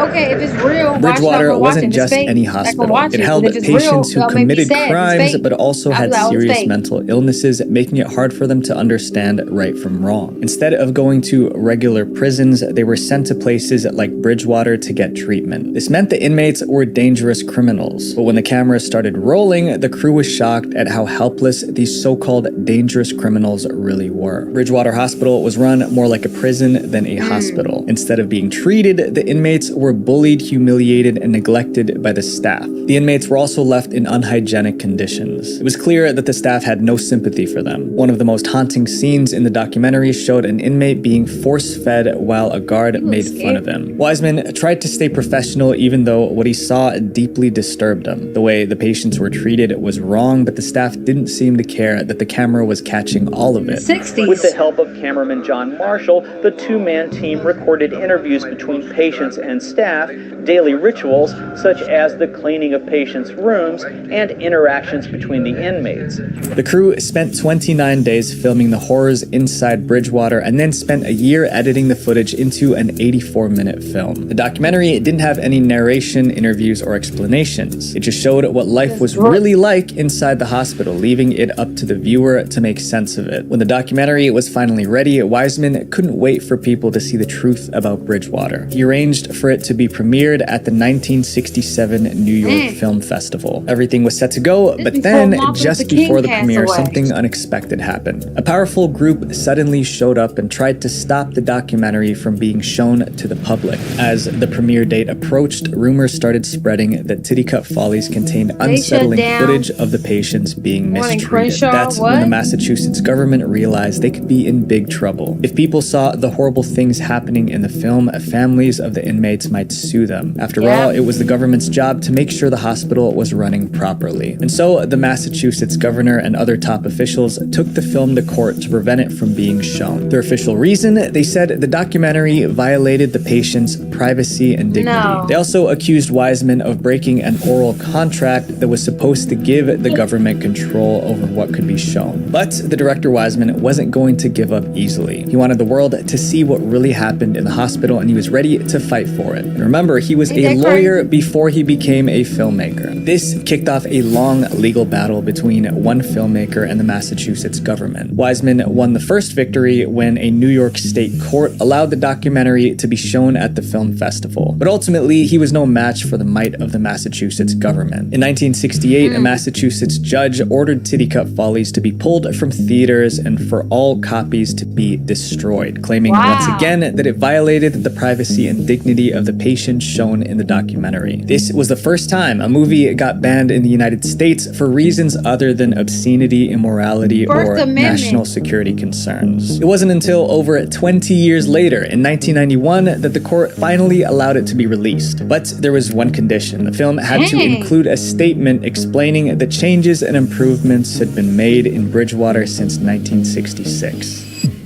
Okay, if it's real, Bridgewater wasn't just any hospital. It held patients who committed crimes but also had serious mental illnesses, making it hard for them to understand right from wrong. Instead of going to regular prisons, they were sent to places like Bridgewater to get treatment. This meant the inmates were dangerous criminals. But when the camera started rolling, the crew was shocked at how helpless these so-called dangerous criminals really were. Bridgewater Hospital was run more like a prison than a hospital. Instead of being treated, the inmates inmates were bullied, humiliated, and neglected by the staff. The inmates were also left in unhygienic conditions. It was clear that the staff had no sympathy for them. One of the most haunting scenes in the documentary showed an inmate being force-fed while a guard made fun of him. Wiseman tried to stay professional even though what he saw deeply disturbed him. The way the patients were treated was wrong, but the staff didn't seem to care that the camera was catching all of it. 60s. With the help of cameraman John Marshall, the two-man team recorded interviews between patients and staff, daily rituals such as the cleaning of patients' rooms, and interactions between the inmates. The crew spent 29 days filming the horrors inside Bridgewater and then spent a year editing the footage into an 84-minute film. The documentary didn't have any narration, interviews, or explanations. It just showed what life was really like inside the hospital, leaving it up to the viewer to make sense of it. When the documentary was finally ready, Wiseman couldn't wait for people to see the truth about Bridgewater. He arranged for it to be premiered at the 1967 New York Film Festival. Everything was set to go, but then, just before the premiere, something unexpected happened. A powerful group suddenly showed up and tried to stop the documentary from being shown to the public. As the premiere date approached, rumors started spreading that Titicut Follies contained unsettling footage of the patients being mistreated. That's when the Massachusetts government realized they could be in big trouble. If people saw the horrible things happening in the film, families of the inmates might sue them. After all, it was the government's job to make sure the hospital was running properly. And so the Massachusetts governor and other top officials took the film to court to prevent it from being shown. Their official reason, they said the documentary violated the patient's privacy and dignity. They also accused Wiseman of breaking an oral contract that was supposed to give the government control over what could be shown. But the director Wiseman wasn't going to give up easily. He wanted the world to see what really happened in the hospital, and he was ready to fight for it. And remember, he was a lawyer before he became a filmmaker. This kicked off a long legal battle between one filmmaker and the Massachusetts government. Wiseman won the first victory when a New York state court allowed the documentary to be shown at the film festival. But ultimately, he was no match for the might of the Massachusetts government. In 1968, a Massachusetts judge ordered Titicut Follies to be pulled from theaters and for all copies to be destroyed, claiming once again that it violated the privacy and dignity of the patients shown in the documentary. This was the first time a movie got banned in the United States for reasons other than obscenity, immorality, or national security concerns. It wasn't until over 20 years later, in 1991, that the court finally allowed it to be released. But there was one condition. The film had to include a statement explaining the changes and improvements had been made in Bridgewater since 1966.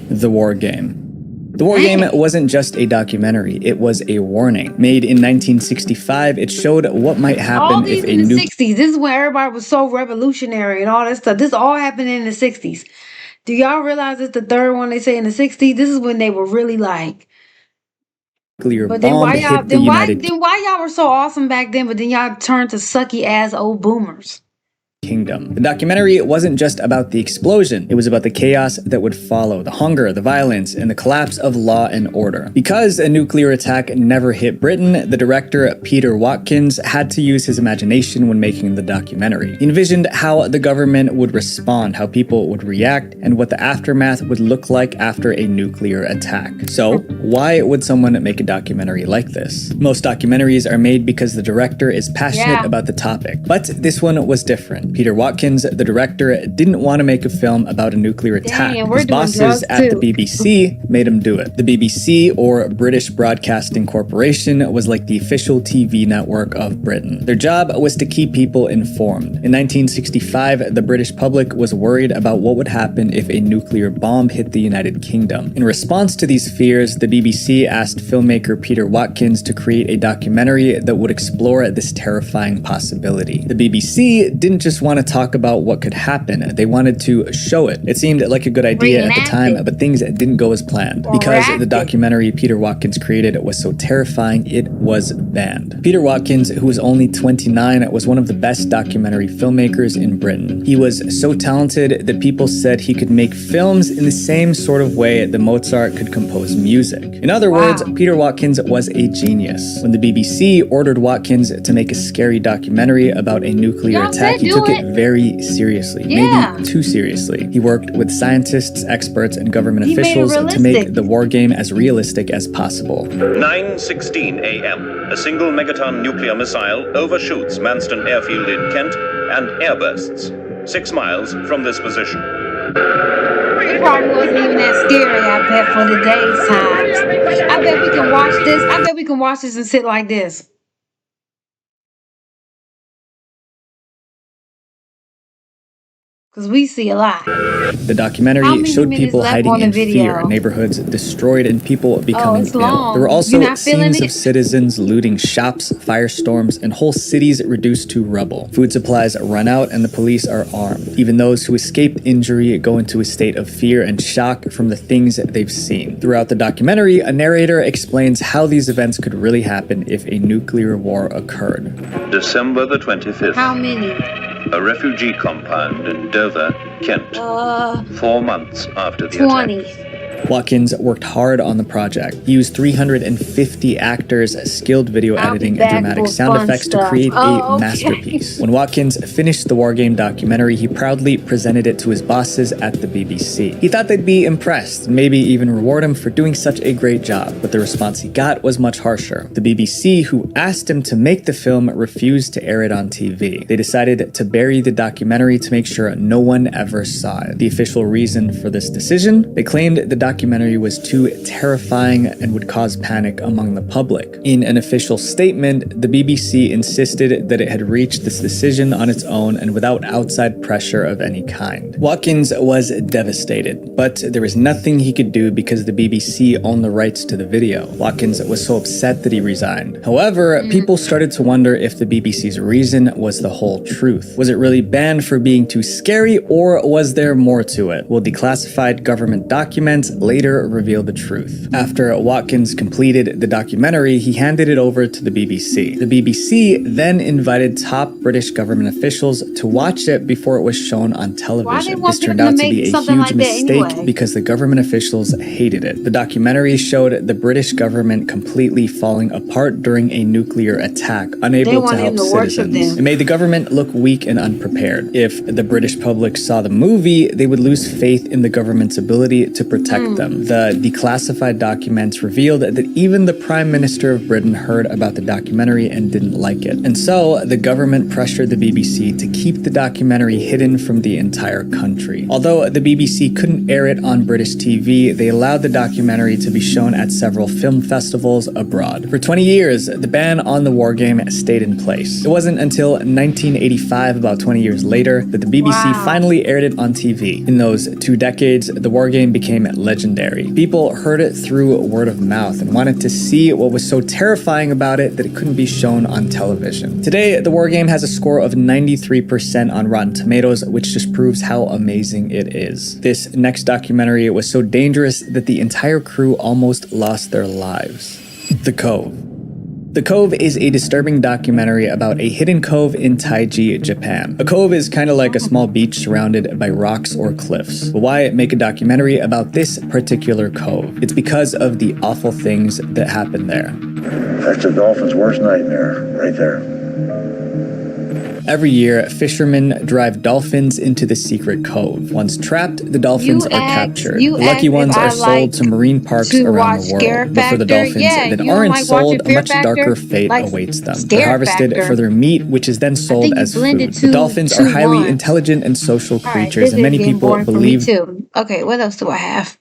The War Game. The War Game wasn't just a documentary, it was a warning. Made in 1965, it showed what might happen if a new... 60s. This is when everybody was so revolutionary and all that stuff. This all happened in the 60s. Do y'all realize it's the third one they say in the 60s? This is when they were really like... But then why y'all were so awesome back then, but then y'all turned to sucky ass old boomers? Kingdom. The documentary wasn't just about the explosion, it was about the chaos that would follow, the hunger, the violence, and the collapse of law and order. Because a nuclear attack never hit Britain, the director Peter Watkins had to use his imagination when making the documentary. He envisioned how the government would respond, how people would react, and what the aftermath would look like after a nuclear attack. So, why would someone make a documentary like this? Most documentaries are made because the director is passionate about the topic, but this one was different. Peter Watkins, the director, didn't want to make a film about a nuclear attack. His bosses at the BBC made him do it. The BBC, or British Broadcasting Corporation, was like the official TV network of Britain. Their job was to keep people informed. In 1965, the British public was worried about what would happen if a nuclear bomb hit the United Kingdom. In response to these fears, the BBC asked filmmaker Peter Watkins to create a documentary that would explore this terrifying possibility. The BBC didn't just want to talk about what could happen, they wanted to show it. It seemed like a good idea at the time, but things didn't go as planned. Because the documentary Peter Watkins created was so terrifying, it was banned. Peter Watkins, who was only 29, was one of the best documentary filmmakers in Britain. He was so talented that people said he could make films in the same sort of way that Mozart could compose music. In other words, Peter Watkins was a genius. When the BBC ordered Watkins to make a scary documentary about a nuclear attack, he took it very seriously, maybe too seriously. He worked with scientists, experts, and government officials to make the war game as realistic as possible. 9:16 a.m. A single megaton nuclear missile overshoots Manston Airfield in Kent and airbursts 6 miles from this position. It probably wasn't even that scary, I bet, for today's times. I bet we can watch this. I bet we can watch this and sit like this. Because we see a lot. The documentary showed people hiding in fear, neighborhoods destroyed, and people becoming ill. There were also scenes of citizens looting shops, firestorms, and whole cities reduced to rubble. Food supplies run out, and the police are armed. Even those who escaped injury go into a state of fear and shock from the things they've seen. Throughout the documentary, a narrator explains how these events could really happen if a nuclear war occurred. December the 25th. How many? A refugee compound in Dover, Kent. 4 months after the 20. attack. Watkins worked hard on the project. He used 350 actors, skilled video editing, and dramatic sound effects to create a masterpiece. When Watkins finished the war game documentary, he proudly presented it to his bosses at the BBC. He thought they'd be impressed, maybe even reward him for doing such a great job, but the response he got was much harsher. The BBC, who asked him to make the film, refused to air it on TV. They decided to bury the documentary to make sure no one ever saw it. The official reason for this decision? They claimed the documentary was too terrifying and would cause panic among the public. In an official statement, the BBC insisted that it had reached this decision on its own and without outside pressure of any kind. Watkins was devastated, but there was nothing he could do because the BBC owned the rights to the video. Watkins was so upset that he resigned. However, people started to wonder if the BBC's reason was the whole truth. Was it really banned for being too scary, or was there more to it? Will declassified government documents later reveal the truth? After Watkins completed the documentary, he handed it over to the BBC. The BBC then invited top British government officials to watch it before it was shown on television. This turned out to be a huge mistake because the government officials hated it. The documentary showed the British government completely falling apart during a nuclear attack, unable to help citizens. It made the government look weak and unprepared. If the British public saw the movie, they would lose faith in the government's ability to protect them. The declassified documents revealed that even the Prime Minister of Britain heard about the documentary and didn't like it. And so, the government pressured the BBC to keep the documentary hidden from the entire country. Although the BBC couldn't air it on British TV, they allowed the documentary to be shown at several film festivals abroad. For 20 years, the ban on the war game stayed in place. It wasn't until 1985, about 20 years later, that the BBC finally aired it on TV. In those 2 decades, the war game became legendary. People heard it through word of mouth and wanted to see what was so terrifying about it that it couldn't be shown on television. Today, the war game has a score of 93% on Rotten Tomatoes, which just proves how amazing it is. This next documentary was so dangerous that the entire crew almost lost their lives. The Cove. The Cove is a disturbing documentary about a hidden cove in Taiji, Japan. A cove is kind of like a small beach surrounded by rocks or cliffs. But why make a documentary about this particular cove? It's because of the awful things that happen there. That's a dolphin's worst nightmare, right there. Every year, fishermen drive dolphins into the secret cove. Once trapped, the dolphins are captured. The lucky ones are sold to marine parks around the world. But for the dolphins that aren't sold, a much darker fate awaits them. They're harvested for their meat, which is then sold as food. The dolphins are highly intelligent and social creatures, and many people believe... Okay, what else do I have?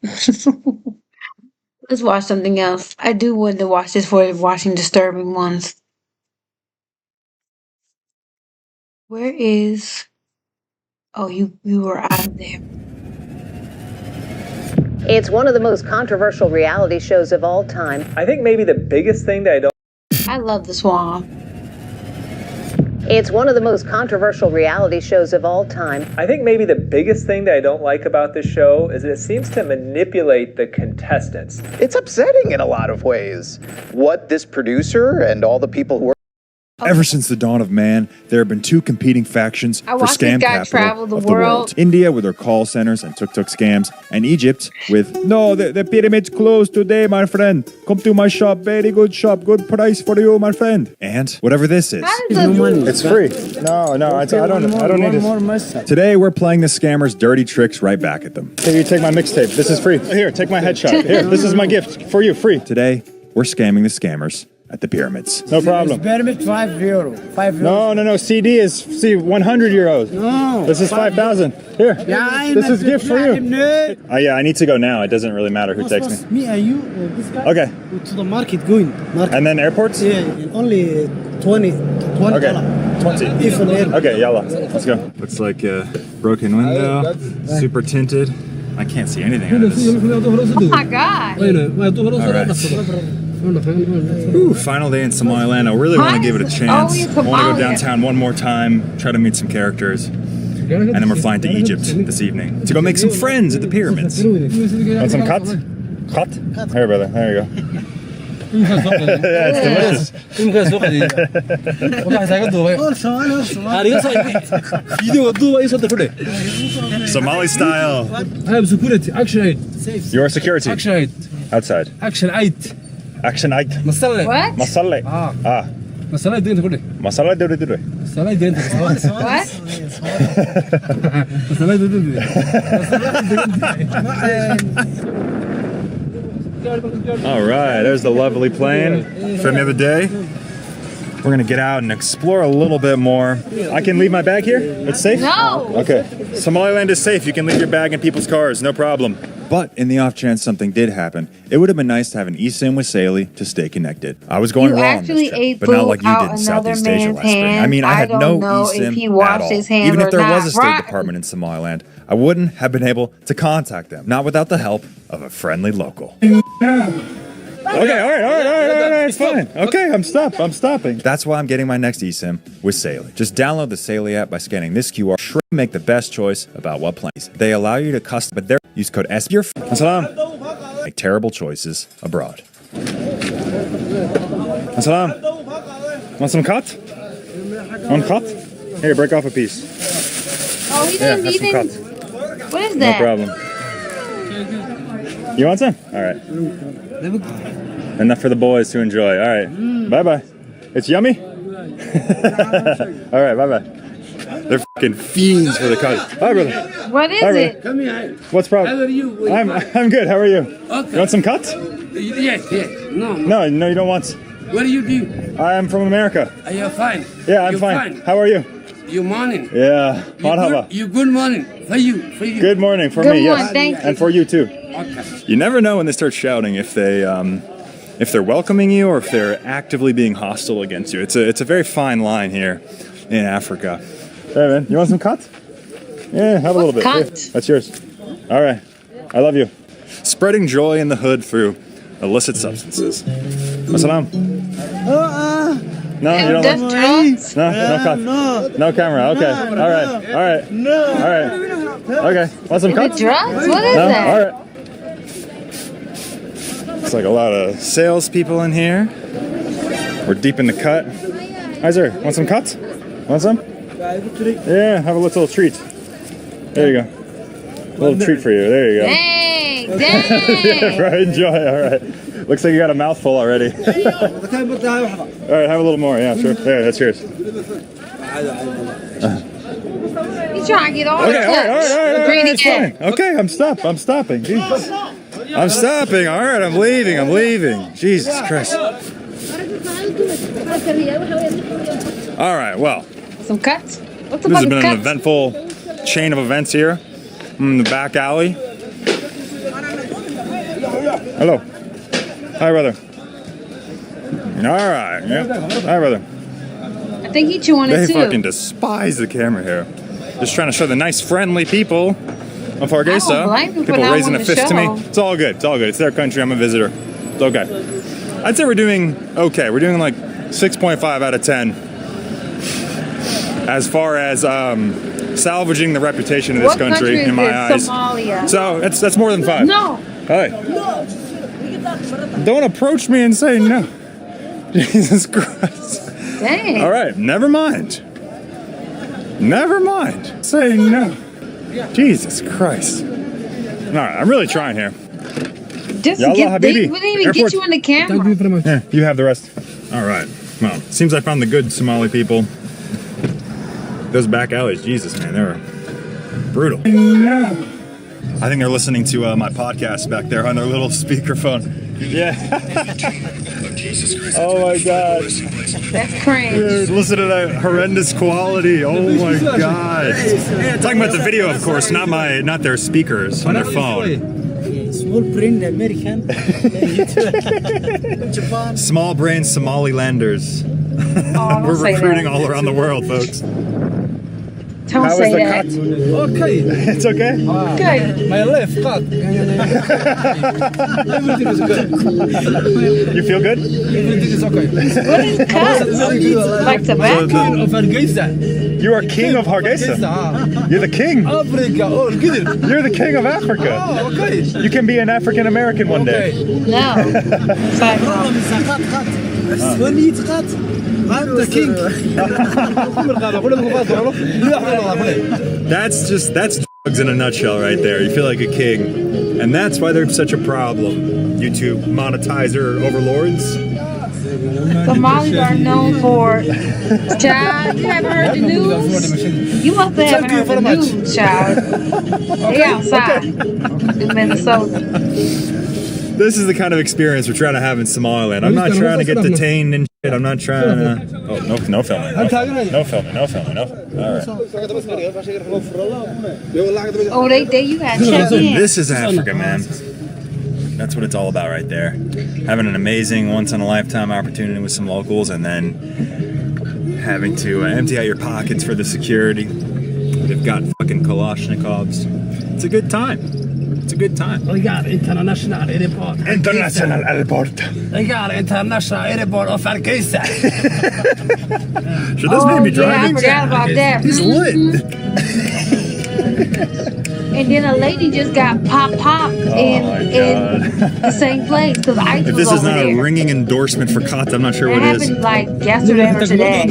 Let's watch something else. I do want to watch this for watching disturbing ones. Where is... Oh, you were out there. It's one of the most controversial reality shows of all time. I think maybe the biggest thing that I don't... I love The Swamp. It's one of the most controversial reality shows of all time. I think maybe the biggest thing that I don't like about this show is that it seems to manipulate the contestants. It's upsetting in a lot of ways. What this producer and all the people who are Ever since the dawn of man, there have been two competing factions I for watched this scam guy capital travel the of the world. world. India with their call centers and tuk-tuk scams, and Egypt with, no, the pyramid's closed today, my friend. Come to my shop, very good shop, good price for you, my friend. And whatever this is. It's free. No, I don't need this. Today, we're playing the scammers' dirty tricks right back at them. Here, you take my mixtape. This is free. Here, take my headshot. Here, this is my gift for you, free. Today, we're scamming the scammers at the pyramids. No problem. Pyramid €5. €5. No. CD is 100 euros. No. This is 5,000. Here. This is a gift for you. Yeah, I need to go now. It doesn't really matter who takes me. Me and you, this guy. Okay. To the market going. And then airports? Yeah, only 20. Okay. 20. If an airport. Okay, yalla. Let's go. Looks like a broken window. Super tinted. I can't see anything out of this. Oh my God. All right. Ooh, final day in Somaliland. I really want to give it a chance. I want to go downtown one more time, try to meet some characters. And then we're flying to Egypt this evening to go make some friends at the pyramids. Want some cut? Cut? Here, brother. There you go. Yeah, it's delicious. Somali style. I have security. Action 8. Your security. Action 8. Outside. Action 8. Action 8. Masala. What? Masala. Ah. Masala دين تقولي. Masala dure dure. Masala دين تقولي. What? Masala دين تقولي. All right, there's the lovely plane from the other day. We're gonna get out and explore a little bit more. I can leave my bag here? It's safe? No. Okay. Somaliland is safe. You can leave your bag in people's cars, no problem. But in the off chance something did happen, it would have been nice to have an eSIM with Saley to stay connected. I was going You wrong actually this trip, ate but not food like you out did in Southeast another Asia man's last spring. I hand. mean, I had I no don't know if eSIM he at washed all. his hands Even if or there was not. a State Right. Department in Somaliland, I wouldn't have been able to contact them, not without the help of a friendly local. Okay, all right, it's fine. Okay, I'm stopping. That's why I'm getting my next eSIM with Saley. Just download the Saley app by scanning this QR. Make the best choice about what plans. They allow you to custom, but use code S. Your Assalam. Make terrible choices abroad. Assalam. Want some cut? One cut? Here, break off a piece. Oh, he didn't have some even. cut. What is No that? problem. You want some? All right. Enough for the boys to enjoy. All right. Bye-bye. It's yummy? All right, bye-bye. They're fucking fiends for the cut. Hi, brother. What is Hi, brother. it? Come here. What's the problem? How are you? I'm good. How are you? Okay. You want some cuts? Yes. No. No, you don't want. What do you do? I'm from America. Are you fine? Yeah, I'm You're fine. How are you? You morning. Yeah. Marhaba. You good morning. For you. Good morning for Good me. morning, Yes. thank you. And for you too. Okay. You never know when they start shouting if they're welcoming you or if they're actively being hostile against you. It's a very fine line here in Africa. Hey man, you want some cut? Yeah, have a little bit. cut? Here, that's yours. All right. I love you. Spreading joy in the hood through illicit substances. Assalam. No, you don't That's want. drugs? No cut. No camera. Okay. All right. Okay. Want some Is cut? it drugs? What is No? that? All right. Looks like a lot of salespeople in here. We're deep in the cut. Hi, sir. Want some cuts? Want some? Yeah, have a little treat. There you go. A little treat for you. There you go. Dang. Right, enjoy. All right. Looks like you got a mouthful already. All right, have a little more. Yeah, sure. There, that's yours. You trying to get all Okay, the all right. greedy It's cat. fine. Okay, I'm stopping. Jesus. I'm stopping. All right, I'm leaving. Jesus Christ. All right, well. Some cuts? What's This about has been the an cuts? eventful chain of events here in the back alley. Hello. Hi, brother. All right. Yeah. Hi, brother. I think he chewing They it too. fucking despise the camera here. Just trying to show the nice, friendly people of Hargeisa. blame you for People not raising a wanting to fist to me. show. It's all good. It's their country. I'm a visitor. It's okay. I'd say we're doing okay. We're doing like 6.5 out of 10 as far as salvaging the reputation of this What country is in my it? eyes. Somalia. So that's more than 5. No. Hey. Don't approach me and say no. Jesus Christ. Dang. All right, never mind. Never mind. Say no. Jesus Christ. All right, I'm really trying here. Just Yalla, get, they Habibi. wouldn't even Airport. get you in the camera. Yeah, you have the rest. All right. Well, seems I found the good Somali people. Those back alleys, Jesus, man, they were brutal. I think they're listening to my podcast back there on their little speakerphone. Yeah. Oh my God. That's cringe. Dude, listen to that horrendous quality. Oh my God. Talking about the video, of course, not their speakers on their phone. Small brain American. Small brain Somalilanders. Oh, We're recruiting all around the world, folks. Don't How say was the that. cut? Okay. It's okay? Okay. My left cut. Everything is good. You feel good? Everything is okay. What is cut? Like tobacco? Of Hargeisa. You are king of Hargeisa. You're the king. Africa. Oh, good. You're the king of Africa. Oh, okay. You can be an African American one day. No. When you eat cut, I'm the king. That's drugs in a nutshell right there. You feel like a king. And that's why they're such a problem. YouTube monetizer overlords. Somalis are known for, child, you haven't heard the news? You must have heard the news, child. They outside in Minnesota. This is the kind of experience we're trying to have in Somaliland. I'm not trying to get detained and shit. I'm not trying to... Oh, no filming. No filming. All right. Oh, they you gotta check in. This is Africa, man. That's what it's all about right there. Having an amazing once-in-a-lifetime opportunity with some locals and then having to empty out your pockets for the security. They've got fucking Kalashnikovs. It's a good time. It's a good time. We got international airport. International airport. We got international airport of Hargeisa. Should this man be driving? I forgot about that. He's lit. And then a lady just got popped in the same place because ICE If was this is over not there. a ringing endorsement for Kant, I'm not sure what That it is. happened like yesterday or today.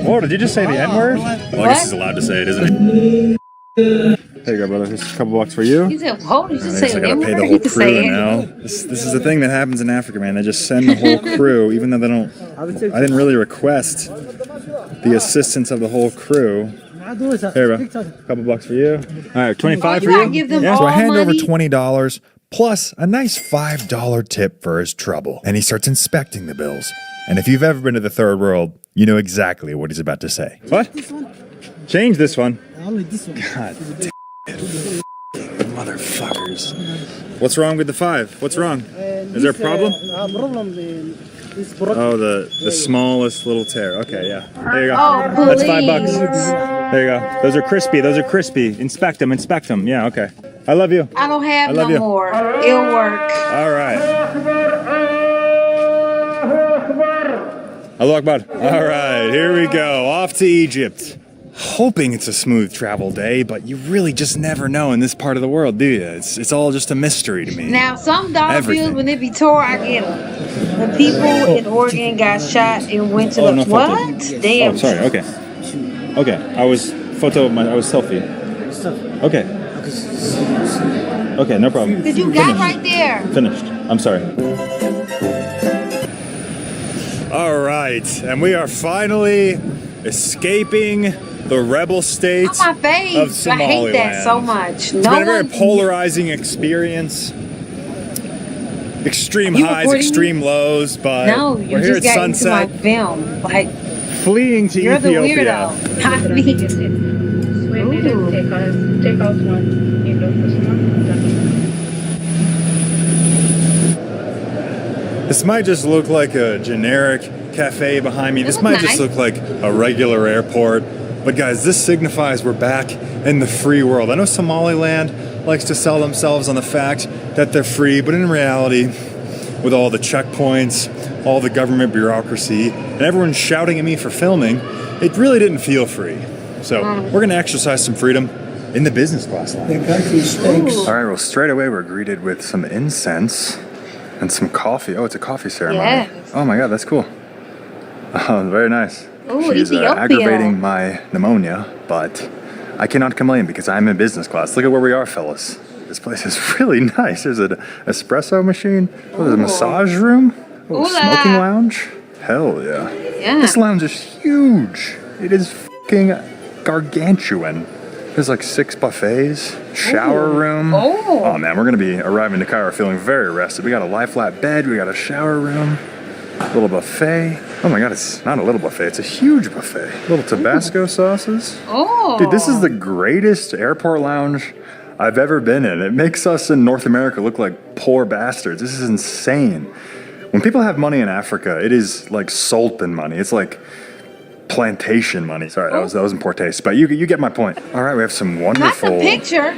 Whoa, did you just say the N-word? Well, I guess he's allowed to say it, isn't it? There you go, brother. Here's a couple bucks for you. You said, "Whoa, you I just guess say I gotta pay the you whole can say crew it." now. This is the thing that happens in Africa, man. They just send the whole crew, even though they don't. I didn't really request the assistance of the whole crew. Here, bro. A couple bucks for you. All right, 25 for you you. gotta give them So I all hand over money? $20 plus a nice $5 tip for his trouble, and he starts inspecting the bills. And if you've ever been to the third world, you know exactly what he's about to say. What? Change this one. Only this one. God damn it. Motherfuckers. What's wrong with the 5? What's wrong? Is there a problem? Oh, the smallest little tear. Okay, yeah. There you go. Oh, That's $5. please. There you go. Those are crispy. Inspect them. Yeah, okay. I love you. I don't have I love no you. more. It'll work. All right. Allah Akbar. All right, here we go. Off to Egypt. Hoping it's a smooth travel day, but you really just never know in this part of the world, do you? It's all just a mystery to me. Now, some dollar Everything. bills, when they be tore, I get them. When people in Oregon got shot and went to Oh, the... no what? photo. Damn. Oh, sorry. Okay. I was selfie. Okay. Okay, no problem. Did you got right there? Finished. I'm sorry. All right, and we are finally escaping the rebel state On my face. of I Somaliland. hate that so much. It's been a very one... polarizing experience. Extreme You highs, recording extreme lows, but No, you we're here just at got into sunset, my film. Like, fleeing to you're the Ethiopia. weirdo. Not me. Ooh. Take out one. You look for This might just look like a generic cafe behind me. This might just look like a regular airport. But guys, this signifies we're back in the free world. I know Somaliland likes to sell themselves on the fact that they're free, but in reality, with all the checkpoints, all the government bureaucracy, and everyone shouting at me for filming, it really didn't feel free. So we're gonna exercise some freedom in the business class line. All right, well, straight away we're greeted with some incense and some coffee. Oh, it's a coffee ceremony. Yes. Oh my God, that's cool. Very nice. Ooh, She's Ethiopia. aggravating my pneumonia, but I cannot complain because I'm in business class. Look at where we are, fellas. This place is really nice. There's an espresso machine. Oh, there's a massage room. Oh, smoking lounge. Hell yeah. Yeah. This lounge is huge. It is fucking gargantuan. There's like 6 buffets, shower room. Oh man, we're gonna be arriving to Cairo feeling very rested. We got a lie flat bed, we got a shower room, a little buffet. Oh my god, it's not a little buffet, it's a huge buffet. Little Tabasco sauces. Oh. Dude, this is the greatest airport lounge I've ever been in. It makes us in North America look like poor bastards. This is insane. When people have money in Africa, it is like sultan money. It's like plantation money. Sorry, that was in poor taste, but you get my point. All right, we have some wonderful That's a picture.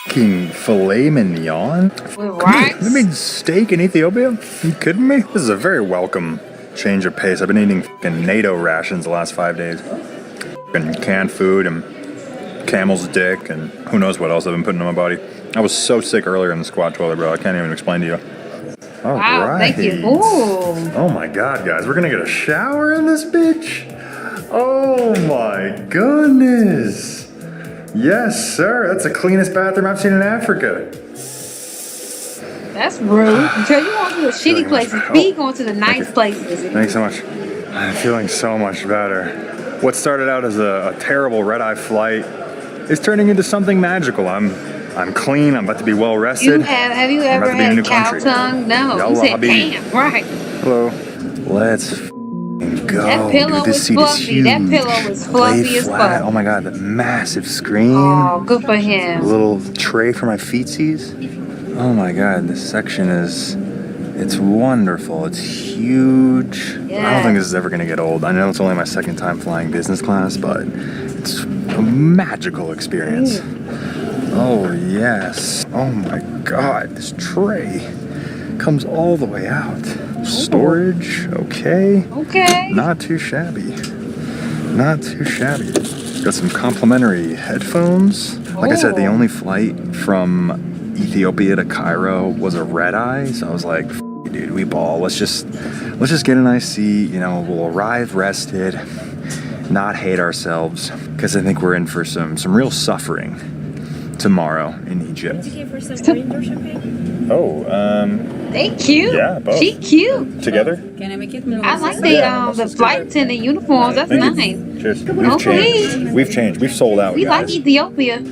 fucking filet mignon. With rice. They made steak in Ethiopia? Are you kidding me? This is a very welcome change of pace. I've been eating fucking NATO rations the last 5 days. Fucking canned food and camel's dick and who knows what else I've been putting in my body. I was so sick earlier in the squat toilet, bro. I can't even explain to you. All Wow, right. thank you. Ooh. Oh my god, guys, we're gonna get a shower in this bitch? Oh my goodness. Yes, sir. That's the cleanest bathroom I've seen in Africa. That's rude. Until you want to the shitty places, be going to the nice places. Thanks so much. I'm feeling so much better. What started out as a terrible red-eye flight is turning into something magical. I'm clean. I'm about to be well rested. Have you ever had a cow tongue? No. Yalla, You said, Habib. damn, right. Hello. Let's go. That pillow Dude, this was seat is fluffy. huge. That pillow was Lay fluffy as flat. fuck. Oh my god, the massive screen. Oh, good for him. A little tray for my feetsies. Oh my god, this section it's wonderful. It's huge. I don't think this is ever gonna get old. I know it's only my second time flying business class, but it's a magical experience. Oh yes. Oh my god, this tray comes all the way out. Storage, okay. Okay. Not too shabby. Not too shabby. Got some complimentary headphones. Like I said, the only flight from Ethiopia to Cairo was a red eye, so I was like, F it, dude, we ball. Let's just get a nice seat. You know, we'll arrive rested, not hate ourselves, because I think we're in for some real suffering tomorrow in Egypt. Did you get for some drink or champagne? Oh, They cute. Yeah, both. She cute. Together? Can I make it? I like the flight attendant uniforms. That's Thank nice. you. Cheers. Okay. We've changed. We've sold out, We like guys. Ethiopia.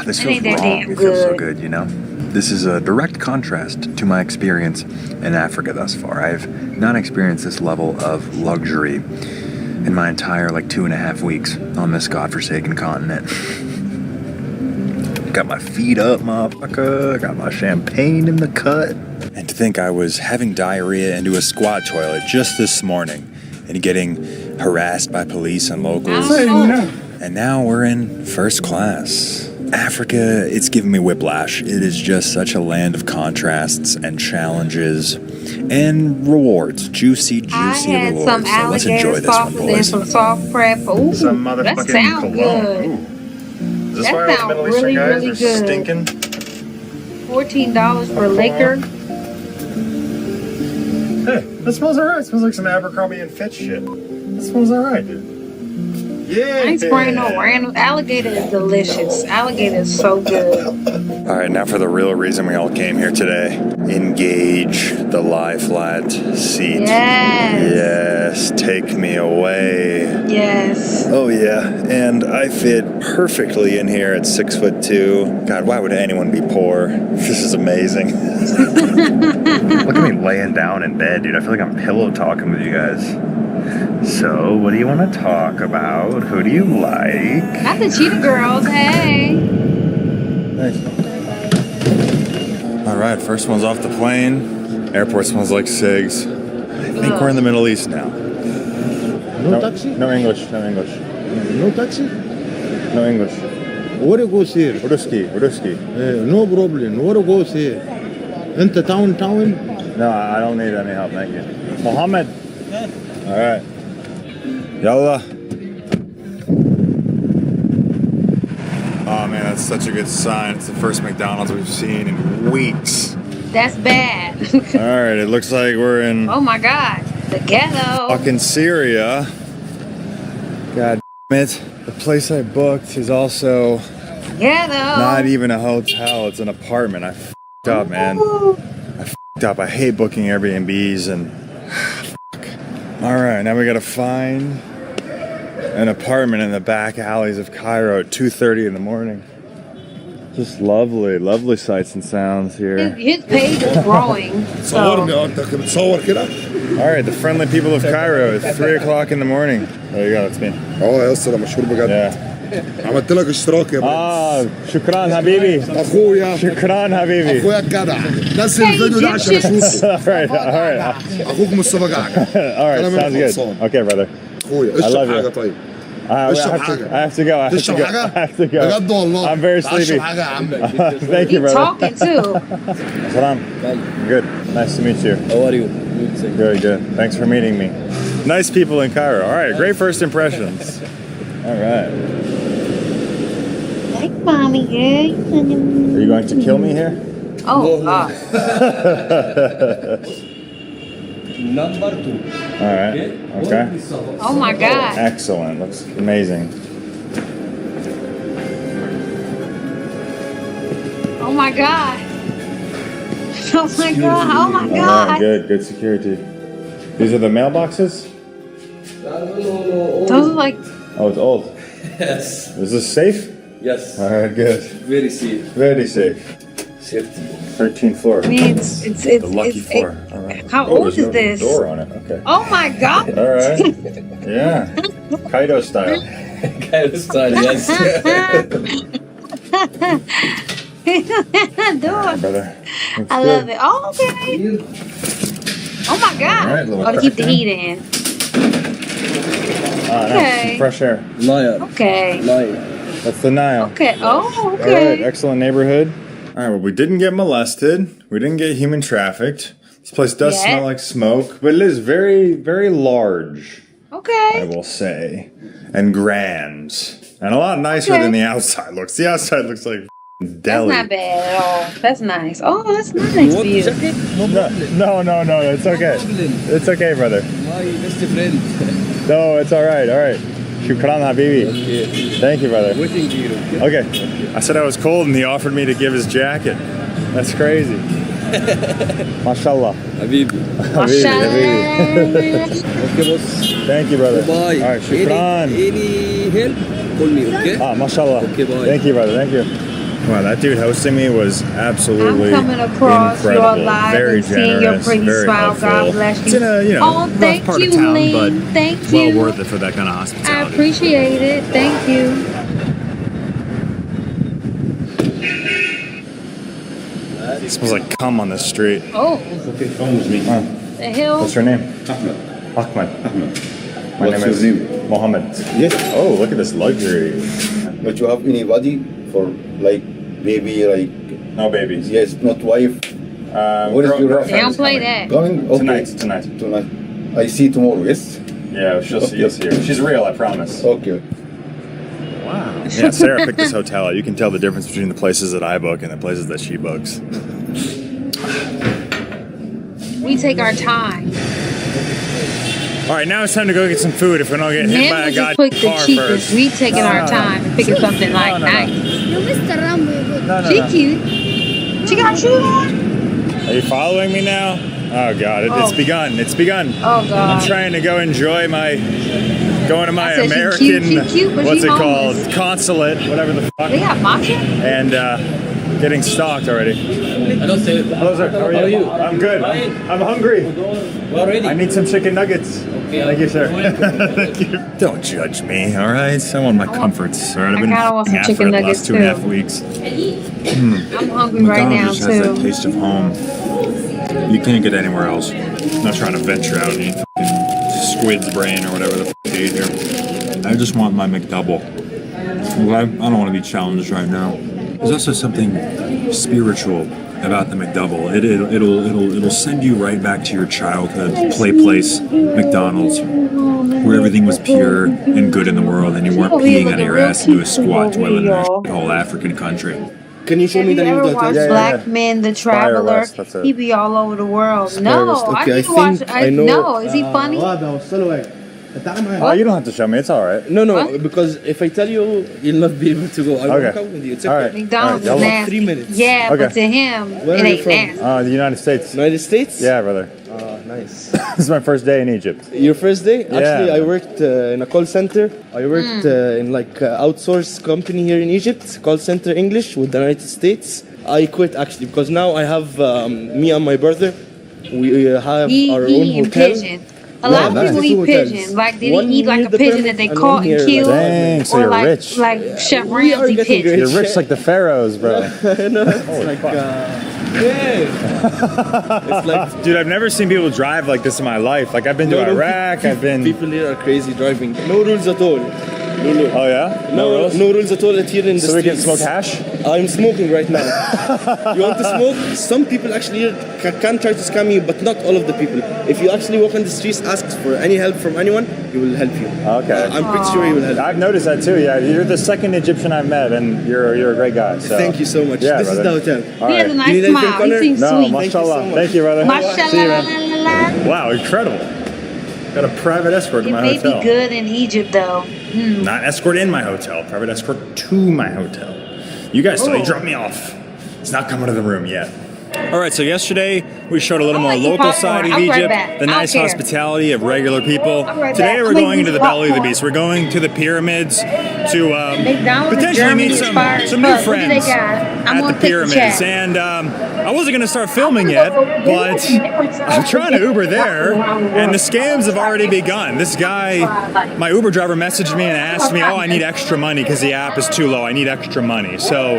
This It feels ain't that wrong. damn It feels so good. good, you know? This is a direct contrast to my experience in Africa thus far. I've not experienced this level of luxury in my entire 2.5 weeks on this godforsaken continent. Got my feet up, motherfucker. Got my champagne in the cut. And to think I was having diarrhea into a squat toilet just this morning and getting harassed by police and locals. And now we're in first class. Africa, it's giving me whiplash. It is just such a land of contrasts and challenges and rewards. Juicy I had rewards. some So let's enjoy alligator this one, sauce and boys. some soft prep. Ooh, Some that motherfucking sounds cologne. good. Ooh. Is this That why all the sounds Middle Eastern really, guys really are good. stinking? $14 for liquor. Hey, that smells alright. It smells like some Abercrombie and Fitch shit. That smells alright, dude. Yeah. I ain't spraying no random. Alligator is delicious. Alligator is so good. Alright, now for the real reason we all came here today. Engage the lie flat seat. Yes. Yes, take me away. Yes. Oh yeah, and I fit perfectly in here at 6'2". God, why would anyone be poor? This is amazing. Look at me laying down in bed, dude. I feel like I'm pillow talking with you guys. So, what do you want to talk about? Who do you like? Not the cheetah girls. Hey. Alright, first one's off the plane. Airport smells like cigs. I think we're in the Middle East now. No taxi? No English, no English. No taxi? No English. Where to go here? Ruski. No problem. Where to go here? Into town? No, I don't need any help, thank you. Mohammed. Alright. Yalla. Oh man, that's such a good sign. It's the first McDonald's we've seen in weeks. That's bad. All right, it looks like we're in Oh my God. The ghetto. fucking Syria. God damn it. The place I booked is also Ghetto. not even a hotel. It's an apartment. I f***ed up, man. I f***ed up. I hate booking Airbnbs and... Fuck. All right, now we gotta find an apartment in the back alleys of Cairo at 2:30 in the morning. Just lovely, lovely sights and sounds here. His page is growing. So. All right, the friendly people of Cairo at 3 o'clock in the morning. There you go, that's me. يا اسطى مشهور بجد. عملت لك اشتراك يا برنس. شكرا حبيبي. اخويا. شكرا حبيبي. اخويا الجدع. نزل الفيديو ده عشان اشوفه. All right. اخوك مصطفى جعجع. All right, sounds good. Okay, brother. اخويا I love اشرب حاجه you. طيب. I have to go. تشرب حاجه؟ I have to go. بجد والله. I'm very sleepy. اشرب حاجه يا عم. Thank you, brother. Talking too. Salam. Good. Nice to meet you. How are you? Very good. Thanks for meeting me. Nice people in Cairo. All right, great first impressions. All right. Hey, mommy. Are you going to kill me here? Oh, God. Number 2. All right. Okay. Oh my God. Excellent. Looks amazing. Oh my God. Oh my God. Oh my All God. right, good. Good security. These are the mailboxes? Those are like. Oh, it's old. Yes. Is this safe? Yes. All right, good. Very safe. Very safe. Safety. 13th floor. I mean, it's The lucky it's- floor. All right. How Oh, old there's is no this? door on it. Okay. Oh my God. All right. Yeah. Kaido style. Kaido style, yes. Brother. I love it. Oh, okay. Oh my God. All right, little Oh, to keep the cracker. heat in. Nice. Okay. Some fresh air. Liar. Okay. Liar. That's the Nile. Okay. Oh, All right. okay. Excellent neighborhood. All right. Well, we didn't get molested. We didn't get human trafficked. This place does Yeah. smell like smoke, but it is very, very large. Okay. I will say, and grand, and a lot nicer Okay. than the outside looks. The outside looks like That's deli. not bad at all. That's nice. Oh, that's nice for you. No, it's okay. It's okay, brother. My best friend. No, it's all right. All right. Shukran, habibi. Thank you, brother. Waiting here. Okay. I said I was cold, and he offered me to give his jacket. That's crazy. Mashallah. Habibi. Habibi. Okay, boss. Thank you, brother. Bye. All right, shukran. Any help? Call me, okay? Mashallah. Okay, bye. Thank you, brother. Thank you. Wow, that dude hosting me was absolutely I'm coming across incredible. your live Very and seeing your generous, pretty very smile. helpful. God bless you. It's in a Oh, rough thank part you, of town, Lynn. but Thank well you. worth it for that kind of I hospitality. appreciate it. Thank you. It smells like cum on the street. Oh, Okay, come with me. the hell? What's your name? Ahmed. My What's name your is name? Mohammed. Yes. Oh, look at this luxury. But you have anybody for like maybe like No babies. yes, not wife. What is your Downplay that. Going okay. Tonight. Tonight. I see tomorrow. Yes. Yeah, you'll see her. She's real, I promise. Okay. Wow. Yeah, Sarah picked this hotel out. You can tell the difference between the places that I book and the places that she books. We take our time. All right, now it's time to go get some food if we don't get hit Men by a will just goddamn pick the car cheapest. first. We taking our No. time and picking something like nice. Mr. Rambo. She cute. She got shoes on. Are you following me now? Oh God, it's Oh. begun. It's begun. Oh, God. I'm trying to go enjoy going to my I said she American, cute, she cute, but what's she it called? homeless. Consulate, whatever the fuck. They got matcha? And getting stalked already. Hello, sir. Hello, sir. How are you? I'm good. I'm hungry. We're ready. I need some chicken nuggets. Thank you, sir. Thank you. Don't judge me, all right? I want my comforts. All right, I've been I kinda want some half chicken for the nuggets, last 2.5 too. weeks. I'm hungry right now, McDonald's just has that too. taste of home. You can't get anywhere else. I'm not trying to venture out and eat fucking squid's brain or whatever the fuck they eat here. I just want my McDouble. Okay? I don't want to be challenged right now. There's also something spiritual about the McDouble. It'll send you right back to your childhood play place, McDonald's, where everything was pure and good in the world, and you weren't peeing out of your ass into a squat toilet in a whole African country. Can you show Have me you the name of ever the hotel? watched Black Men, the Traveler? West, that's it. He be all over the world. Spire No, West. I Okay, need to I watch. think I know. No, is he funny? Oh, you don't have to show me. It's all right. No, because if I tell you, you'll not be able to go. I won't Okay. come with you. It's All okay. right. McDonald's All is right, nasty. 3 minutes. Yeah, Okay. but to him, Where it are you ain't from? nasty. The United States. United States? Yeah, brother. Nice. This is my first day in Egypt. Your first day? Actually, Yeah. I worked in a call center. I worked in like outsourced company here in Egypt, call center English with the United States. I quit actually because now I have me and my brother. We have our own He and hotel. pigeon. A lot of people eat pigeon. Like, did One he eat like near a the pigeon pyramid that they and caught one here, and killed? Dang, so or you're like, rich. Like Chef We are Ramsay getting pigeon. rich. You're rich like the pharaohs, bro. No, it's like it's like Dude, I've never seen people drive like this in my life. Like, I've been to Iraq, I've been... People here are crazy driving. No rules at all. Oh, yeah? No rules? No rules at all here in the So we can streets. smoke hash? I'm smoking right now. You want to smoke? Some people actually here can try to scam you, but not all of the people. If you actually walk on the streets, ask for any help from anyone, he will help you. Okay. I'm pretty sure he will help. I've noticed that too, yeah. You're the second Egyptian I've met, and you're a great guy. So. Thank you so much. Yeah, This brother. is the hotel. All He has a right. nice You need anything, smile. He Connor? seems No, sweet. mashallah. so much. Thank you, brother. See you, man. Mashallah. Wow, incredible. Got a private escort to It my may hotel. be good in Egypt though. Not escort in my hotel, private escort to my hotel. You guys still drop me off. It's not coming to the room yet. All right, so yesterday we showed a little more like the local popcorn. side of I'll be right Egypt, back. the I don't nice care. hospitality of regular people. I'll be right Today back. we're I'll going make to the this belly of the popcorn. beast. We're going to the pyramids to McDonald's potentially Germany meet inspired some new bus. What do they friends got? I'm at gonna the take the pyramids. chat. And I wasn't going to start filming yet, but I'm trying to Uber there, and the scams have already begun. This guy, my Uber driver, messaged me and asked me, "Oh, I need extra money because the app is too low. I need extra money." So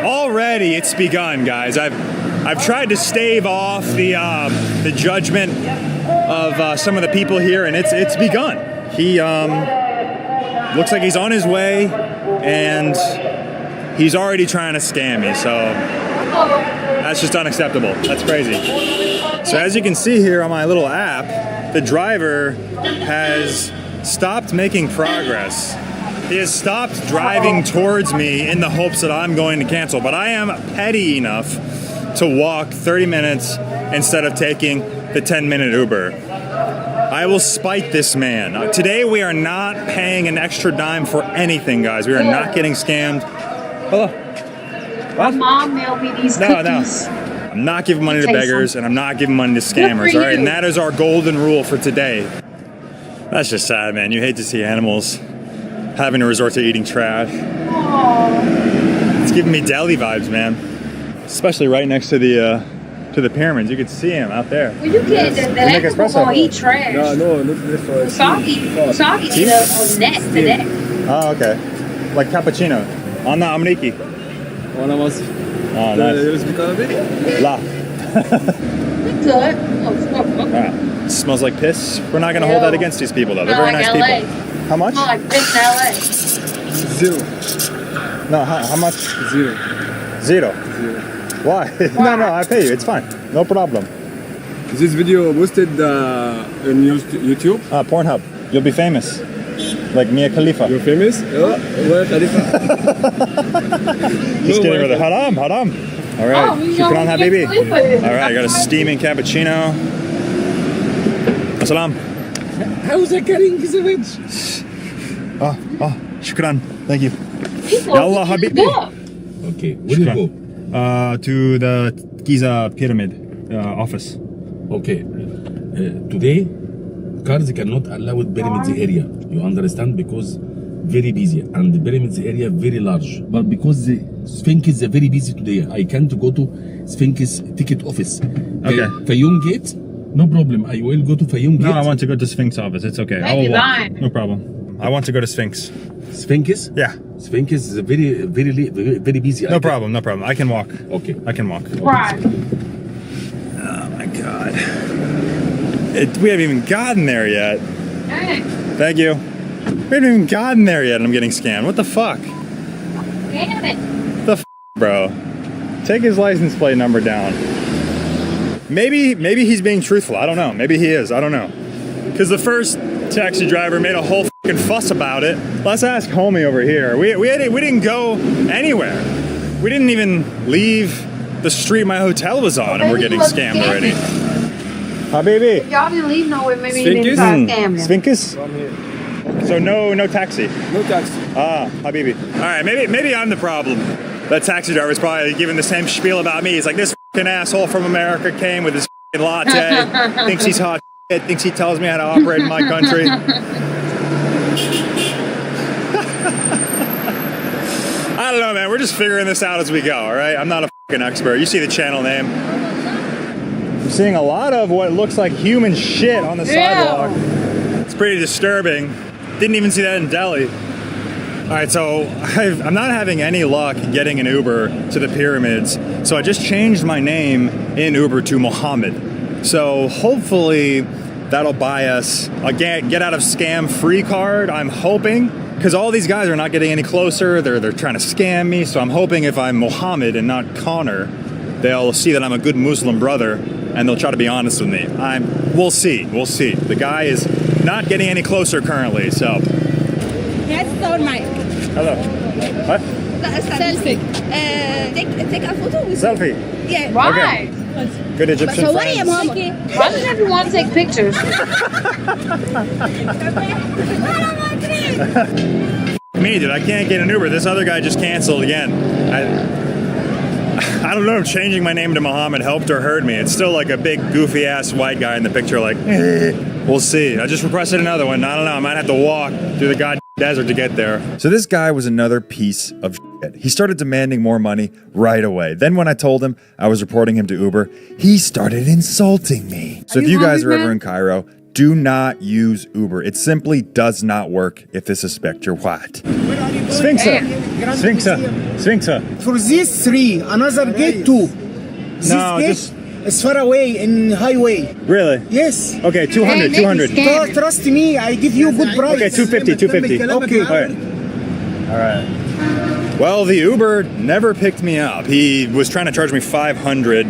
already it's begun, guys. I've tried to stave off the judgment of some of the people here, and it's begun. He looks like he's on his way, and he's already trying to scam me. So that's just unacceptable. That's crazy. So as you can see here on my little app, the driver has stopped making progress. He has stopped driving towards me in the hopes that I'm going to cancel, but I am petty enough to walk 30 minutes instead of taking the 10-minute Uber. I will spite this man. Today we are not paying an extra dime for anything, guys. We are not getting scammed. Hello. My mom mailed me these cookies. No. I'm not giving money to Taste beggars, them. and I'm not giving money to scammers, for all right? you. And that is our golden rule for today. That's just sad, man. You hate to see animals having to resort to eating trash. It's giving me Delhi vibes, man. Especially right next to the pyramids. You can see him out there. Well, you can't. The make animals espresso. gonna eat trash. No, not this one. Soggy eat a net today. Oh, okay. Like cappuccino. Anna Amriki. One of us. Oh, nice. La. Good. Oh, okay. Ah, smells like piss. We're not gonna hold that against these people, though. They're very Like nice LA. people. How much? Smell like piss in LA. Zero. No, how much? Zero. Why? No, I pay you. It's fine. No problem. This video posted on YouTube? Pornhub. You'll be famous. Like Mia Khalifa. You're famous? Where Khalifa? Just kidding with it. Haram. All right. Oh, you know Shukran, who Mia habibi. Khalifa is. All right, I got a steaming cappuccino. Assalam. How's that getting Kizovich? Oh, shukran. Thank you. People Yallah, think it's habibi. good. Okay, where do you go? To the Giza Pyramid office. Okay, today cars cannot allow pyramids area. You understand? Because very busy and the pyramids area very large. But because the Sphinx is very busy today, I can't go to Sphinx ticket office. Okay. Fayum Gate, no problem. I will go to Fayum Gate. No, I want to go to Sphinx office. It's okay. I will Maybe walk. lying. No problem. I want to go to Sphinx. Sphinx? Yeah. Sphinx is very busy. No problem. I can walk. Okay. I can walk. Right. Oh my god. We haven't even gotten there yet. Hey, Thank you. We haven't even gotten there yet and I'm getting scammed. What the fuck? damn it. The f, bro. Take his license plate number down. Maybe he's being truthful. I don't know. Maybe he is. I don't know. Because the first taxi driver made a whole fucking fuss about it. Let's ask homie over here. We didn't go anywhere. We didn't even leave the street my hotel was on, and we're getting scammed already. Habibi. If y'all didn't leave nowhere, maybe you didn't try scamming. Svinkus? So no taxi. No taxi. Ah, Habibi. All right, maybe I'm the problem. That taxi driver's probably giving the same spiel about me. He's like, this fucking asshole from America came with his fucking latte, thinks he's hot shit, thinks he tells me how to operate in my country. I don't know, man. We're just figuring this out as we go, all right? I'm not a fucking expert. You see the channel name. I'm seeing a lot of what looks like human shit on the sidewalk. It's pretty disturbing. Didn't even see that in Delhi. All right, so I'm not having any luck getting an Uber to the pyramids, so I just changed my name in Uber to Mohammed. So hopefully that'll buy us a get out of scam free card, I'm hoping, because all these guys are not getting any closer. They're trying to scam me, so I'm hoping if I'm Mohammed and not Connor, they'll see that I'm a good Muslim brother and they'll try to be honest with me. We'll see. The guy is not getting any closer currently, so. Yes, so Mike. Hello. What? Selfie. Take a photo with Selfie. Yeah. Why? Okay. Good Egyptian So friends. Why does everyone take pictures? Me, dude, I can't get an Uber. This other guy just canceled again. I don't know if changing my name to Mohammed helped or hurt me. It's still like a big goofy ass white guy in the picture, like, we'll see. I just requested another one. I don't know. I might have to walk through the goddamn desert to get there. So this guy was another piece of shit. He started demanding more money right away. Then when I told him I was reporting him to Uber, he started insulting me. So if you guys are ever in Cairo, do not use Uber. It simply does not work if they suspect you're white. Sphinxa. For these three, another gate two. This gate is far away in highway. Really? Yes. Okay, 200. Trust me, I give you good price. Okay, 250. Okay. All right. Well, the Uber never picked me up. He was trying to charge me 500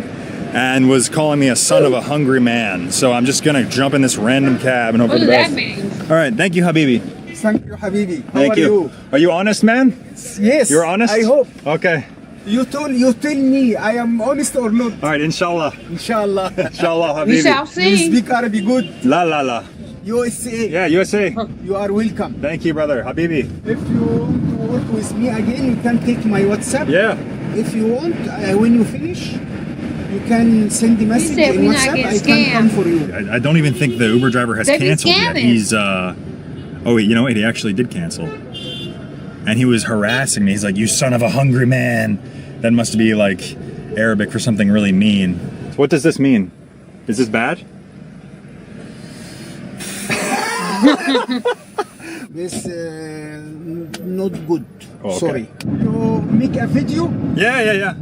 and was calling me a son of a hungry man. So I'm just gonna jump in this random cab and hope for the best. What does that mean? All right, thank you, Habibi. Thank you, Habibi. Thank you. Are you honest, man? Yes. You're honest? I hope. Okay. You tell me I am honest or not. All right, inshallah. Inshallah. Inshallah, Habibi. We shall see. You speak Arabic good. La. USA. Yeah, USA. You are welcome. Thank you, brother. Habibi. If you want to work with me again, you can take my WhatsApp. Yeah. If you want, when you finish, you can send the message said in we not WhatsApp. getting I can come for you. I don't even think the Uber driver has They be canceled yet. scamming. He's oh wait, you know what? He actually did cancel. And he was harassing me. He's like, "You son of a hungry man." That must be like Arabic for something really mean. What does this mean? Is this bad? This not good. Oh, okay. Sorry. You make a video? Yeah.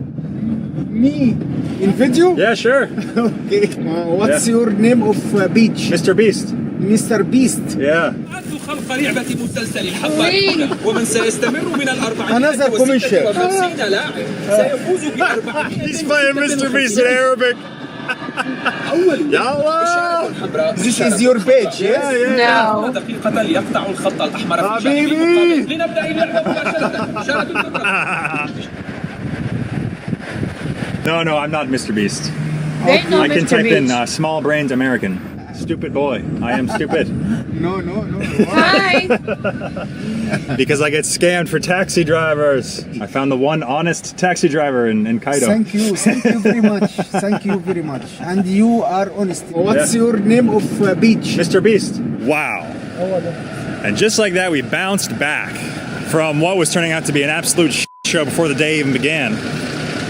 Me in video? Yeah, sure. Okay. What's your name of beach? Mr. Beast. Mr. Beast. Yeah. خلق لعبة مسلسل الحبة الحلة ومن سيستمر من Another commercial. 56 لاعب سيفوز ب400. He's playing Mr. Beast in Arabic. Yalla! This is your page, yes? No. دقيقة يقطع الخط الأحمر في شكل مقابل لنبدأ اللعبة مباشرة. شارك الكرة. No, I'm not Mr. Beast. They know I can Mr. type in Beast. small brains American. Stupid boy. I am stupid. No. Hi. Because I get scammed for taxi drivers. I found the one honest taxi driver in Cairo. Thank you very much. Thank you very much. And you are honest. What's your name of beach? Mr. Beast. Wow. And just like that, we bounced back from what was turning out to be an absolute show before the day even began.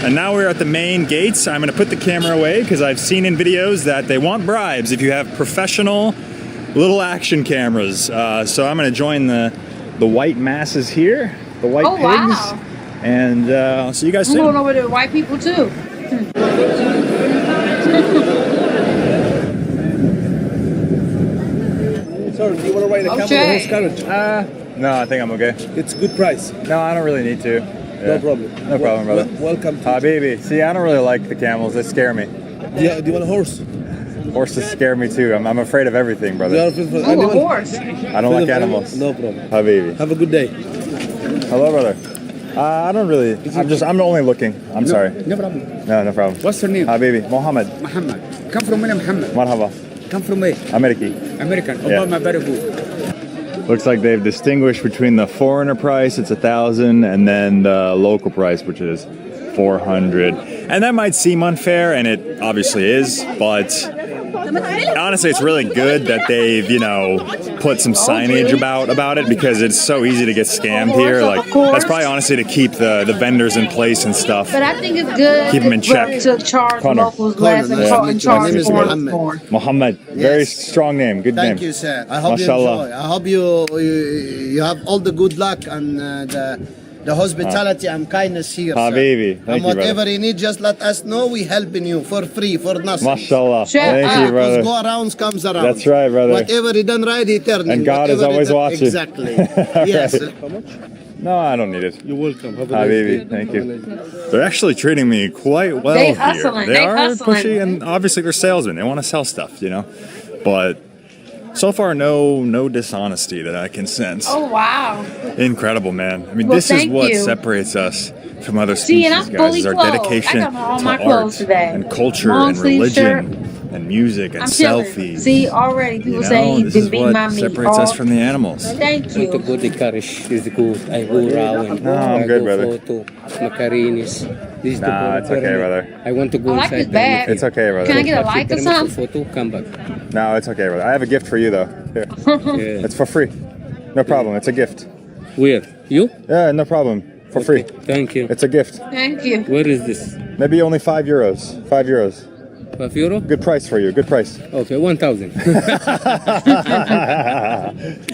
And now we're at the main gates. I'm going to put the camera away because I've seen in videos that they want bribes if you have professional little action cameras. So I'm going to join the white masses here, the white pigs. Wow. And I'll see you guys I'm soon. going over to white people too. Sorry, do you want to ride a camel or horse carriage? No, I think I'm okay. It's good price. No, I don't really need to. No problem. No problem, brother. Welcome to Habibi. See, I don't really like the camels. They scare me. Yeah, do you want a horse? Horses scare me too. I'm afraid of everything, brother. You are Oh, a horse. I don't like animals. No problem. Habibi. Have a good day. Hello, brother. I don't really. I'm only looking. I'm sorry. No problem. No problem. What's your name? Habibi. Mohammed. Muhammad. Come from where, Muhammad? Marhaba. Come from where? American. American. Yeah. Obama, very good. Looks like they've distinguished between the foreigner price, it's 1,000, and then the local price, which is 400. And that might seem unfair, and it obviously is, but honestly, it's really good that they've, put some signage about it, because it's so easy to get scammed here. Like, that's probably honestly to keep the vendors in place and stuff. But I think it's good. Keep them in check. To charge locals less and charge foreigners more. Mohammed. Very strong name. Good name. Thank you, sir. I hope Mashallah. you enjoy. I hope you have all the good luck and the hospitality and kindness here, Habibi. sir. Thank And you, whatever brother. you need, just let us know. We helping you for free, for nothing. Mashallah. Thank you, brother. What go around comes around. That's right, brother. Whatever he done right, he turning. And God is Whatever he always done- watching. Exactly. Yes. No, I don't need it. You're welcome. Habibi, thank you. They're actually treating me quite well They here. hustling, They they are hustling. pushy, and obviously they're salesmen. They want to sell stuff, But so far, no dishonesty that I can sense. Oh, wow. Incredible, man. I mean, Well, this is thank what you. separates us from other See, species, and I'm guys. fully Is our clothed. dedication I got all to my art clothes today. and culture Long and sleeve religion and music and I'm chilling. selfies. See, already people saying he's this been is beating my what meat. separates us from the animals. Thank you. To go to Karish is good. I go around. No, I'm I good, go brother. Photo, Macarinis. This is the Nah, it's okay, brother. I want to go I like inside. his bag. It's okay, brother. Can I get a like or something? Photo, come back. No, it's okay, brother. I have a gift for you, though. Here. Yeah. It's for free. No problem. It's a gift. Where? You? Yeah, no problem. For free. Thank you. It's a gift. Thank you. Where is this? Maybe only €5. €5. €5? Good price for you. Good price. Okay, 1,000.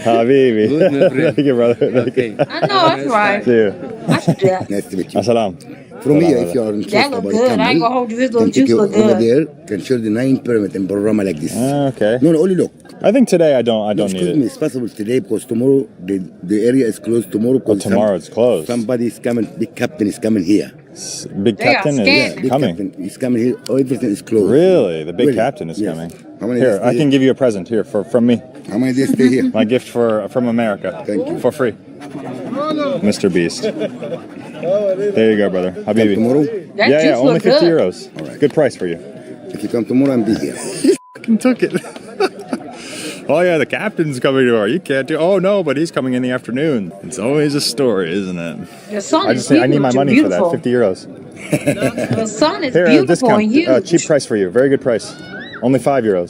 Habibi. Good, my friend. Thank you, brother. Thank you. I know, that's right. See you. I should do that. Nice to meet you. Assalam. From here, Salam, if you are That interested look about good. I ain't camel, gonna hold you. His can little take juice you look over good. there, can show the 9 pyramid in panorama like this. Okay. No, only look. I think today I don't need Excuse it. me, it's possible today because tomorrow the area is closed tomorrow. Well, tomorrow it's closed. Somebody is coming, big captain is coming here. Big They are captain scared. is Big coming. captain is coming here. Everything is closed. Really? The big Really? captain is Yes. coming. How many Here, days I stay can here? give you a present here from me. How many days stay here? My gift from America. Thank you. For free. Mr. Beast. There you go, brother. Habibi. Tomorrow? That Yeah, juice only look €50. good. All right. Good price for you. If you come tomorrow, I'm busy. Fucking took it. Oh yeah, the captain's coming tomorrow. You can't do. Oh no, but he's coming in the afternoon. It's always a story, isn't it? The sun I is just I need my money for that. beautiful. €50. The sun is Here, a beautiful and discount. huge. Cheap price for you. Very good price. Only €5.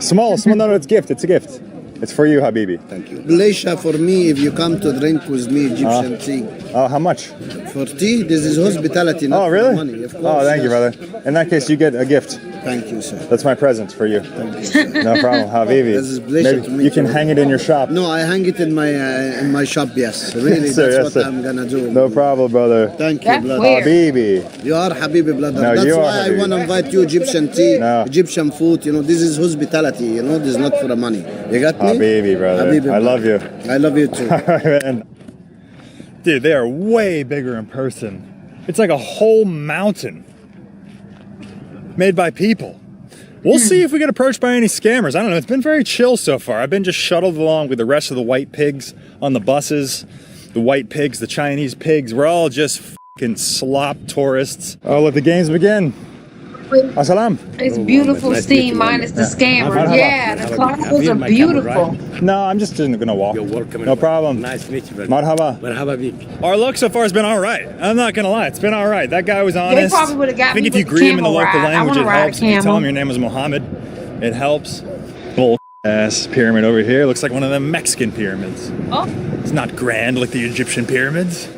Small. No, it's a gift. It's a gift. It's for you, Habibi. Thank you. Malaysia, for me, if you come to drink with me, Egyptian tea. Oh, how much? For tea, this is hospitality, not Oh, really? for money. Of course, Oh, thank you, yes. brother. In that case, you get a gift. Thank you, sir. That's my present for you. Thank you, sir. No problem, Habibi. This is a pleasure Maybe to meet you can you. hang it in your shop. No, I hang it in my shop. Yes, really, Yes, sir, that's yes, what sir. I'm gonna do. No problem, brother. Thank you, That's brother. weird. Habibi. You are Habibi, brother. No, That's you are why I Habibi. want to invite you Egyptian tea, No. Egyptian food. This is hospitality. This is not for the money. You got me? Habibi, brother. Habibi, I love you. I love you too. And dude, they are way bigger in person. It's like a whole mountain made by people. We'll see if we get approached by any scammers. I don't know. It's been very chill so far. I've been just shuttled along with the rest of the white pigs on the buses. The white pigs, the Chinese pigs. We're all just fucking slop tourists. Oh, let the games begin. Assalam. It's beautiful steam minus the scammers. Yeah, the clocks are beautiful. No, I'm just gonna walk. You're welcome. No problem. Nice to meet you, brother. Marhaba. Marhaba bik. Our luck so far has been all right. I'm not gonna lie, it's been all right. That guy was They honest. probably would have got I think me if you with the greet him in the camel local ride. I language, wanna it ride a helps. If you tell camel. him your name is Mohammed, it helps. Bull ass pyramid over here looks like one of the Mexican pyramids. Oh. It's not grand like the Egyptian pyramids.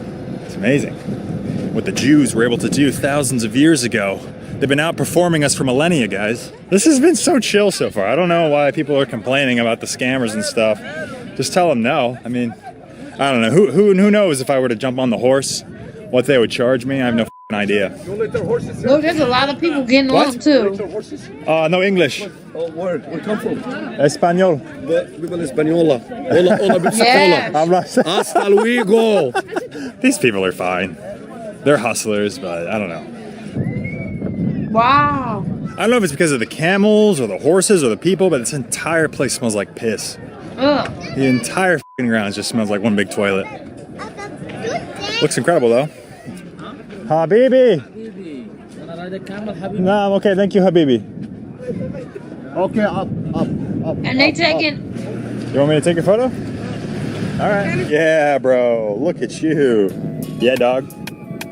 It's amazing. What the Jews were able to do thousands of years ago. They've been outperforming us for millennia, guys. This has been so chill so far. I don't know why people are complaining about the scammers and stuff. Just tell them no. I mean, I don't know. Who knows if I were to jump on the horse, what they would charge me? I have no f***ing idea. Look, there's a lot of people getting on them too. No English. Oh, word. Where come from? Español. Viva la Española. Hola, hola, Yes. Hasta luego. These people are fine. They're hustlers, but I don't know. Wow. I don't know if it's because of the camels or the horses or the people, but this entire place smells like piss. Ugh. The entire f***ing ground just smells like one big toilet. Looks incredible though. Habibi. No, I'm okay. Thank you, Habibi. Okay, up. And they taking. You want me to take a photo? All right. Yeah, bro. Look at you. Yeah, dog.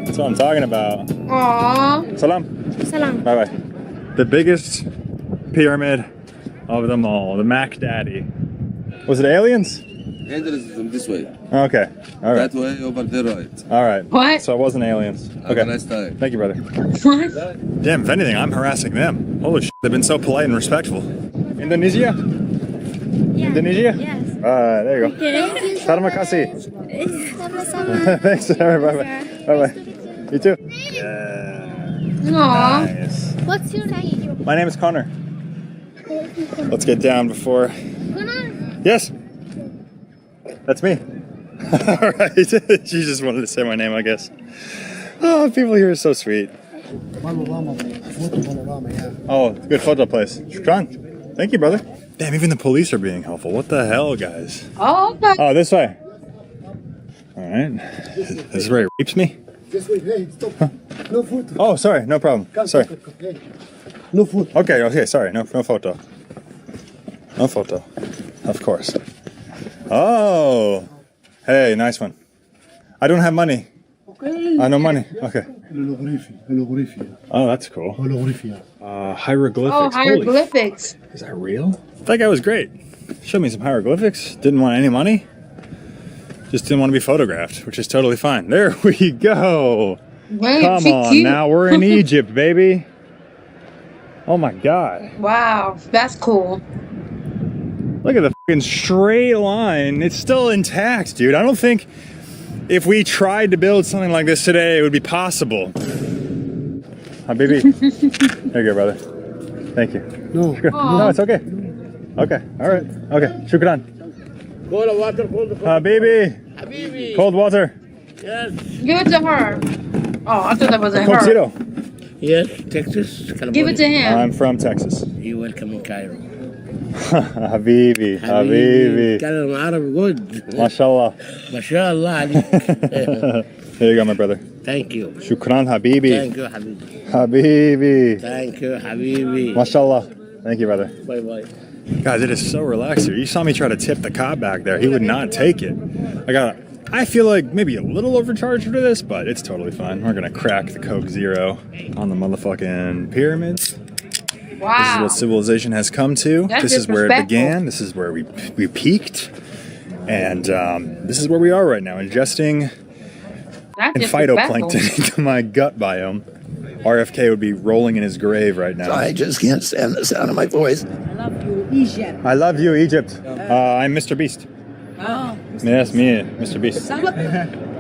That's what I'm talking about. Aww. Salam. Salam. Bye bye. The biggest pyramid of them all, the Mac Daddy. Was it aliens? Aliens from this way. Okay. All right. That way, over there, right. All right. What? So it wasn't aliens. Have a nice time. Thank you, brother. What? Damn, if anything, I'm harassing them. Holy shit, they've been so polite and respectful. Indonesia? Yeah. Indonesia? Yes. There you go. Thank you. Terima kasih. Sama-sama. Thanks. All right, bye-bye. Bye-bye. You too. Yeah. Aww. Nice. What's your name? My name is Connor. Let's get down before... Yes. That's me. All right. You just wanted to say my name, I guess. Oh, people here are so sweet. Oh, good photo place. Shukran. Thank you, brother. Damn, even the police are being helpful. What the hell, guys? Oh, okay. Oh, this way. All right. This is where he rapes me? This way, hey, stop. No photo. Oh, sorry. No problem. Sorry. Okay. No photo. Okay, sorry. No photo. No photo. Of course. Oh. Hey, nice one. I don't have money. Okay. No money. Okay. Hieroglyphy. Oh, that's cool. Hieroglyphy. Hieroglyphics. Oh, hieroglyphics. Holy. Is that real? That guy was great. Showed me some hieroglyphics. Didn't want any money. Just didn't want to be photographed, which is totally fine. There we go. Man, Come on, cute. now we're in Egypt, baby. Oh my God. Wow, that's cool. Look at the fucking straight line. It's still intact, dude. I don't think if we tried to build something like this today, it would be possible. Habibi. There you go, brother. Thank you. No. No, it's okay. Okay, all right. Okay, shukran. Cold water, Habibi. Habibi. Cold water. Yes. Give it to her. Oh, I thought that was a Coke her. Zero. Yes, Texas, California. Give it to him. I'm from Texas. You're welcome in Cairo. Habibi. Habibi. كلام عربي good. MashaAllah. ما شاء الله عليك. There you go, my brother. Thank you. Shukran, Habibi. Thank you, Habibi. Habibi. Thank you, Habibi. MashaAllah. Thank you, brother. Bye bye. Guys, it is so relaxed here. You saw me try to tip the cop back there. He would not take it. I feel like maybe a little overcharged for this, but it's totally fine. We're gonna crack the Coke Zero on the motherfucking pyramids. Wow. This is what civilization has come to. That's this is where it began. This is where we peaked. And this is where we are right now, ingesting phytoplankton into my gut biome. RFK would be rolling in his grave right now. I just can't stand the sound of my voice. I love you, Egypt. I love you, Egypt. I'm Mr. Beast. Oh. Yes, me, Mr. Beast.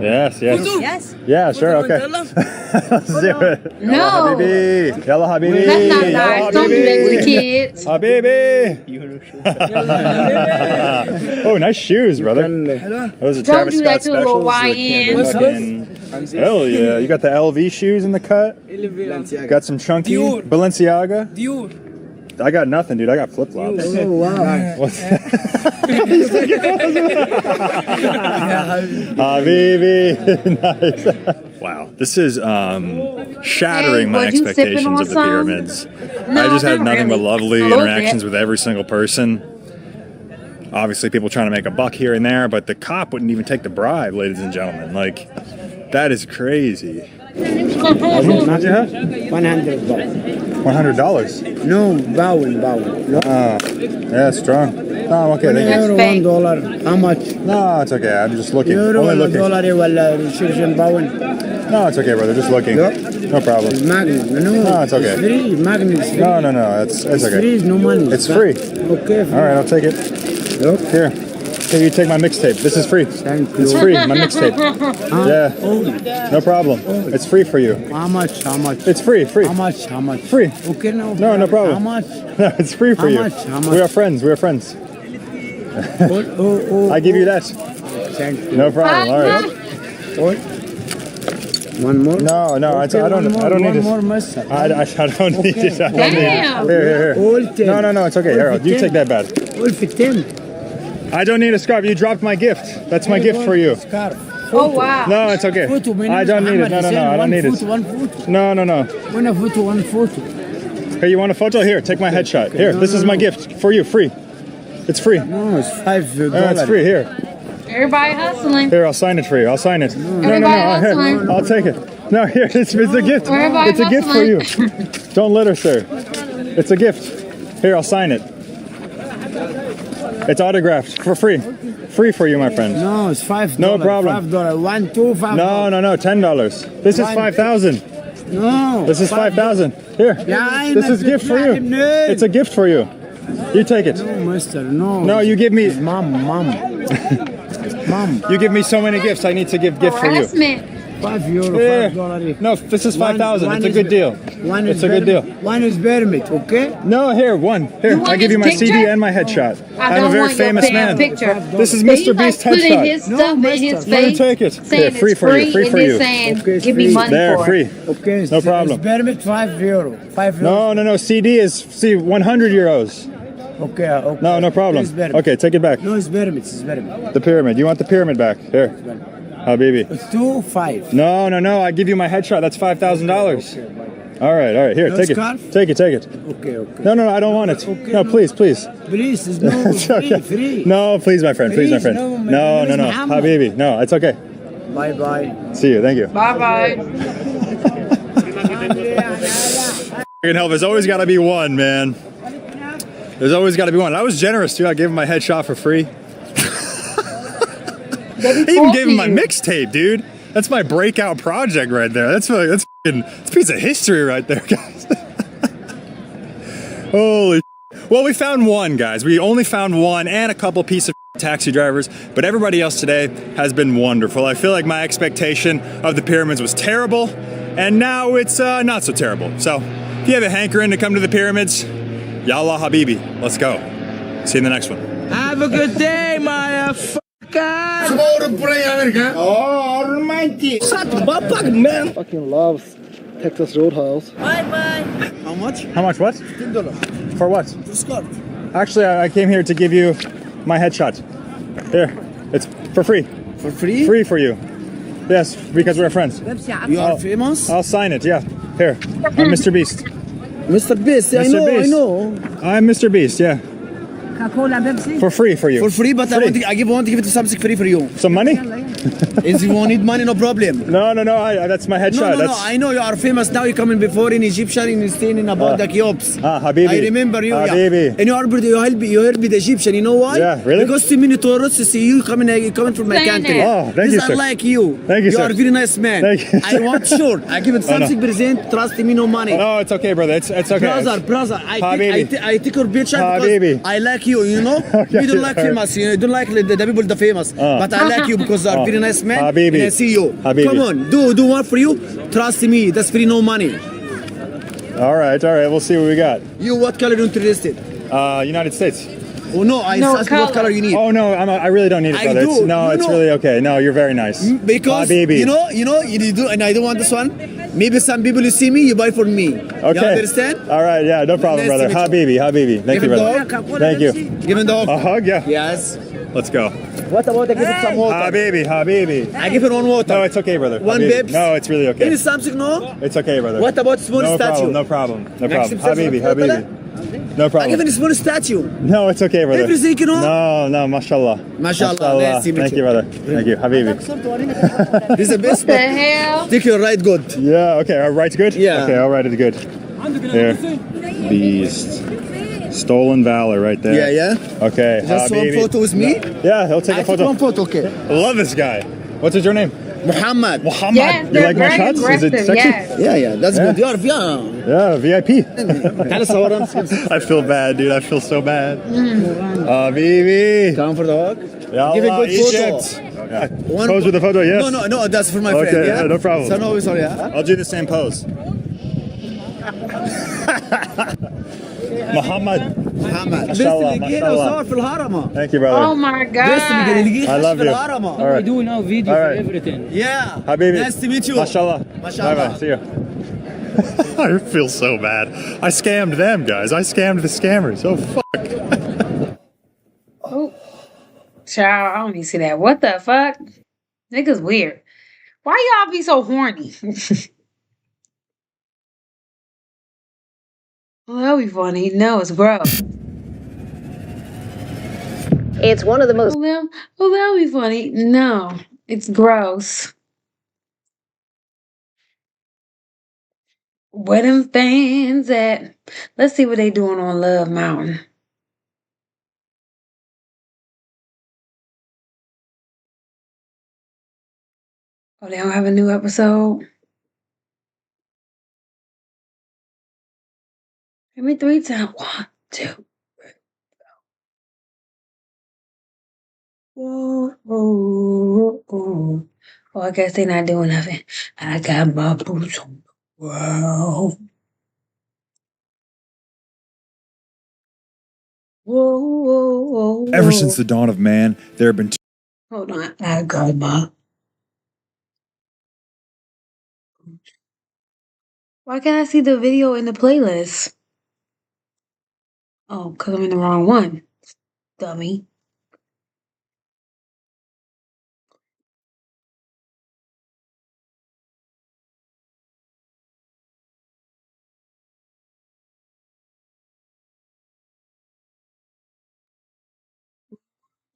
Yes. Yes. Yeah, sure, okay. Let's do it. No. Yalla habibi. Yalla habibi. That's not nice. Don't do that to the kids. Habibi. Oh, nice shoes, brother. Those are Don't Travis do Scott that to a little specials. YN. Hell yeah. You got the LV shoes in the cut. Got some chunky Balenciaga. Dior. I got nothing, dude. I got flip-flops. Oh, wow. What's Habibi. Nice. Wow. This is shattering my expectations of the pyramids. I just had nothing but lovely interactions with every single person. Obviously, people trying to make a buck here and there, but the cop wouldn't even take the bribe, ladies and gentlemen. Like, that is crazy. $100. $100? No, bowing. No. Yeah, strong. No, I'm okay. Thank Euro, you. $1. How much? No, it's okay. I'm just looking. Euro Only ولا looking. دولار ولا ريشيرشن باون؟ No, it's okay, brother. Just looking. No problem. Magnet. No, it's okay. It's free. Magnet is free. No. It's okay. Free, no money. It's free. Okay. All right, I'll take it. Here. Here, you take my mixtape. This is free. Thank you. It's free, my mixtape. Yeah. No problem. It's free for you. How much? It's free. How much? Free. Okay, no. No problem. How much? No, it's free for How you. much? We are friends. I give you that. Thank you. No problem. All right. One more? No, I don't need it. One more mustard. I don't need it. I don't need it. Damn. Here. All 10. No, it's okay. Here, you take that bag. All for 10. I don't need a scarf. You dropped my gift. That's my gift for you. Scarf. Oh, wow. No, it's okay. Photo, my name I is don't need it. Muhammad No, Hussein. I don't need it. One photo. No. One photo, one photo. Hey, you want a photo? Here, take my headshot. Here, this is my gift for you, free. It's free. No, it's $5. It's free. Here. Everybody hustling. Here, I'll sign it for you. I'll sign it. No. Everybody Here, I'll take it. No, here, it's a gift. Everybody It's a gift for you. Don't litter, sir. It's a gift. Here, I'll sign it. It's autographed for free. Free for you, my friend. No, it's $5. No problem. $5. 1, 2, $5. No, $10. This is 5,000. No. This is 5,000. Here. This is a gift for you. It's a gift for you. You take it. No, mister, no. No, you give me. Mom. You give me so many gifts. I need to give gift for you. Harassment. €5. Yeah. $5. No, this is 5,000. It's a good deal. It's a good deal. One is permit, okay? No, here, one. Here, You I want give you my his CD picture? and my headshot. I I'm a don't very want your famous damn man. picture. This is Then Mr. you like Beast's putting headshot. his stuff in his Let me face. take it. Saying Here, free it's for you. Free and for then you. saying, Okay, it's give me free. money There, for free. it. Okay, No problem. It's permit €5. €5. No. CD is 100 euros. Okay. No problem. It's permit. Okay, take it back. No, it's permit. It's permit. The pyramid. You want the pyramid back? Here. Habibi. It's 2, 5. No. I give you my headshot. That's $5,000. All right. Here, No take it. scarf? Take it. Okay. No, I don't want it. No, please. Please, it's no It's okay. free. No, please, my friend. Please, my friend. Please, No. Muhammad. Habibi. No, it's okay. Bye. See you. Thank you. Bye-bye. Fucking hell, there's always got to be one, man. There's always got to be one. I was generous, too. I gave him my headshot for free. I even gave him my mixtape, dude. That's my breakout project right there. That's a piece of history right there, guys. Holy shit. Well, we found one, guys. We only found one and a couple piece of taxi drivers, but everybody else today has been wonderful. I feel like my expectation of the pyramids was terrible, and now it's not so terrible. So, if you have a hankering to come to the pyramids, Yallah Habibi, let's go. See you in the next one. Have a good day, motherfucker. Oh, almighty. Shut up, man. Fucking loves Texas Roadhouse. Bye. How much? How much? What? $10. For what? For scarf. Actually, I came here to give you my headshot. Here, it's for free. For free? Free for you. Yes, because we're friends. You are famous? I'll sign it, yeah. Here, I'm Mr. Beast. Mr. Beast, I know. I'm Mr. Beast, yeah. Coca-Cola, Pepsi? For free for you. For free, but I want to give it to something free for you. Some money? If you want need money, no problem. No, that's my headshot. No, I know you are famous now. You coming before in Egyptian and staying in about the Kiops. Habibi. I remember you. Habibi. Yeah. And you help the Egyptian. You know why? Yeah, really? Because too many tourists see you coming from my country. Oh, thank you, sir. I like you. Thank you, sir. You are a very nice man. Thank you, I want sure. I give it something present. Trust me, no money. No, it's okay, brother. It's okay. Brother. I take your picture Habibi. because I like you. You know. We don't like famous. You don't like the people the famous. But I like you because you are a very nice man. Habibi. And I see you. Habibi. Come on, do one for you. Trust me, that's free, no money. All right. We'll see what we got. You, what color you interested? United States. Oh no, I asked what color you need. Oh no, I really don't need it, brother. It's really okay. No, you're very nice. Because Habibi. you do, and I don't want this one. Maybe some people you see me, you buy for me. Okay. You understand? All right. Yeah. No problem, Nice to brother. meet you. Habibi. Thank you, brother. Thank you. Give him the hug. A hug, yeah. Yes. Let's go. What about I give it some water? Habibi. I give it one water. No, it's okay, brother. One Habibi. babes? No, it's really okay. Give me something, no? It's okay, brother. What about small statue? No problem. Habibi. Habibi. No problem. I give it a small statue. No, it's okay, brother. Everything, you know? No, mashallah. Mashallah. Nice to meet Thank you, brother. Thank you, Habibi. This is the best. What the hell? Take your right good. Yeah, okay. Our right's good? Yeah. Okay, all right is good. Here. Beast. Stolen valor right there. Yeah. Okay, Just Habibi. one photo with me? Yeah, he'll take a photo. One photo, okay. I love this guy. What's your name? Muhammad. Yes, You like my very shots? Is it aggressive, sexy? yes. Yeah, that's good. You're Yeah, VIP. I feel bad, dude. I feel so bad. Habibi. Come for the hug. Yallah, Give a good Egypt. photo. Yeah. One Pose with the photo, yes? No, that's for my Okay, friend. Yeah? no problem. So no, sorry. Yeah? I'll do the same pose. Muhammad. Mashallah, mashallah. Thank you, brother. Oh my God. I love you. All right. do now video for everything. Yeah. Habibi. Nice to meet you. Mashallah. Mashallah. Bye-bye. See you. I feel so bad. I scammed them, guys. I scammed the scammers. Oh, fuck. Oh, child, I don't even see that. What the fuck? Niggas weird. Why y'all be so horny? Well, that'll be funny. No, it's gross. It's one of the most. Well, that'll be funny. No, it's gross. Where them fans at? Let's see what they doing on Love Mountain. Oh, they don't have a new episode? Give me 3 times. 1, 2, 3, go. Whoa. Oh, I guess they're not doing nothing. I got my boots on the ground. Whoa. Ever since the dawn of man, there have been Hold on. I got my. Why can't I see the video in the playlist? Oh, because I'm in the wrong one. Dummy.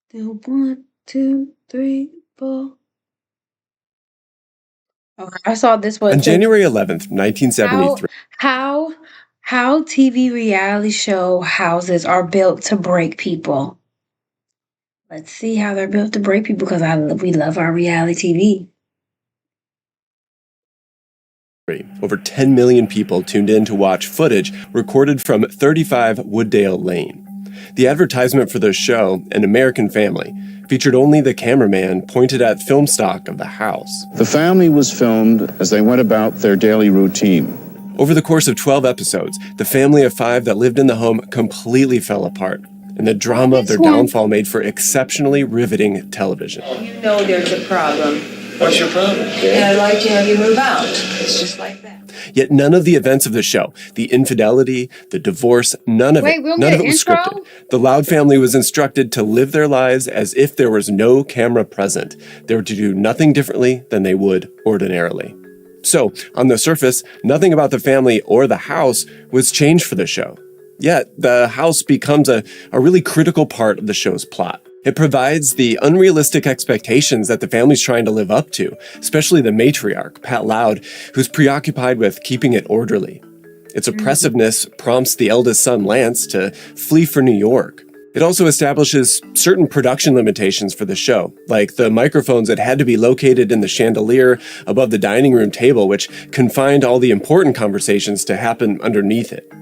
Still 1, 2, 3, 4. Okay, I saw this one. On January 11th, 1973. How TV reality show houses are built to break people. Let's see how they're built to break people because we love our reality TV. Over 10 million people tuned in to watch footage recorded from 35 Wooddale Lane. The advertisement for the show, An American Family, featured only the cameraman pointed at film stock of the house. The family was filmed as they went about their daily routine. Over the course of 12 episodes, the family of 5 that lived in the home completely fell apart, and the drama of their downfall made for exceptionally riveting television. You know there's a problem. What's your problem? And I'd like to have you move out. It's just like that. Yet none of the events of the show, the infidelity, the divorce, none of it was scripted. The Loud family was instructed to live their lives as if there was no camera present. They were to do nothing differently than they would ordinarily. So, on the surface, nothing about the family or the house was changed for the show. Yet, the house becomes a really critical part of the show's plot. It provides the unrealistic expectations that the family's trying to live up to, especially the matriarch, Pat Loud, who's preoccupied with keeping it orderly. Its oppressiveness prompts the eldest son, Lance, to flee for New York. It also establishes certain production limitations for the show, like the microphones that had to be located in the chandelier above the dining room table, which confined all the important conversations to happen underneath it.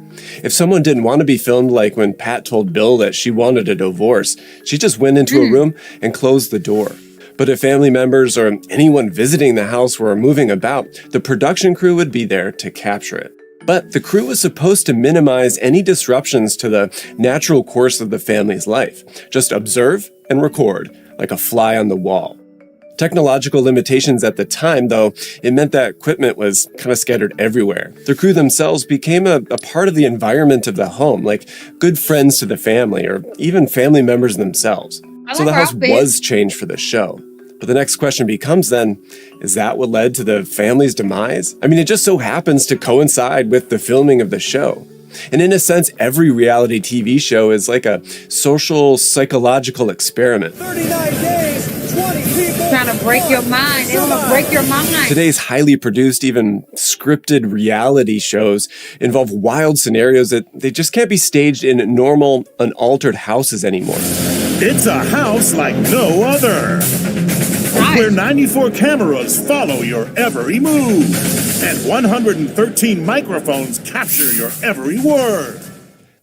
If someone didn't want to be filmed, like when Pat told Bill that she wanted a divorce, she just went into a room and closed the door. But if family members or anyone visiting the house were moving about, the production crew would be there to capture it. But the crew was supposed to minimize any disruptions to the natural course of the family's life. Just observe and record, like a fly on the wall. Technological limitations at the time, though, it meant that equipment was kind of scattered everywhere. The crew themselves became a part of the environment of the home, like good friends to the family, or even family members themselves. So the house was changed for the show. But the next question becomes then, is that what led to the family's demise? I mean, it just so happens to coincide with the filming of the show. And in a sense, every reality TV show is like a social, psychological experiment. 39 days, 20 people. Trying to break your mind. They want to break your mind. Today's highly produced, even scripted reality shows involve wild scenarios that they just can't be staged in normal, unaltered houses anymore. It's a house like no other. Where 94 cameras follow your every move. And 113 microphones capture your every word.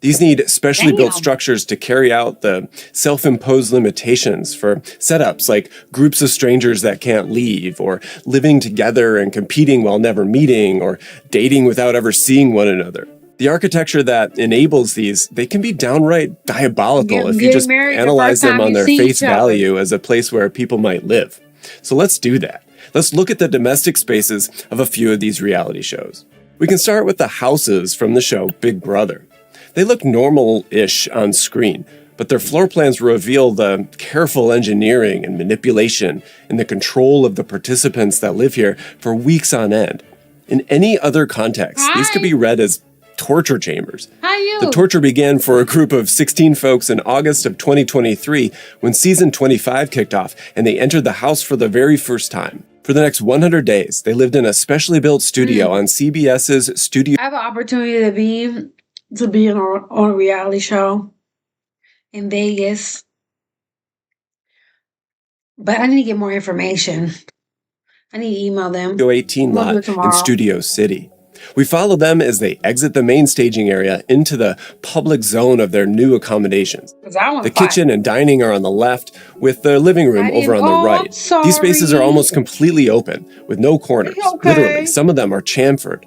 These need specially built structures to carry out the self-imposed limitations for setups like groups of strangers that can't leave, or living together and competing while never meeting, or dating without ever seeing one another. The architecture that enables these, they can be downright diabolical if you just analyze them on their face value as a place where people might live. So let's do that. Let's look at the domestic spaces of a few of these reality shows. We can start with the houses from the show Big Brother. They look normal-ish on screen, But their floor plans reveal the careful engineering and manipulation and the control of the participants that live here for weeks on end. In any other context, these could be read as torture chambers. The torture began for a group of 16 folks in August of 2023 when season 25 kicked off and they entered the house for the very first time. For the next 100 days, they lived in a specially built studio on CBS's Studio. I have an opportunity to be on a reality show in Vegas, but I need to get more information. I need to email them. Studio 18 lot in Studio City. We follow them as they exit the main staging area into the public zone of their new accommodations. The kitchen and dining are on the left, with the living room over on the right. These spaces are almost completely open, with no corners. Literally, some of them are chamfered.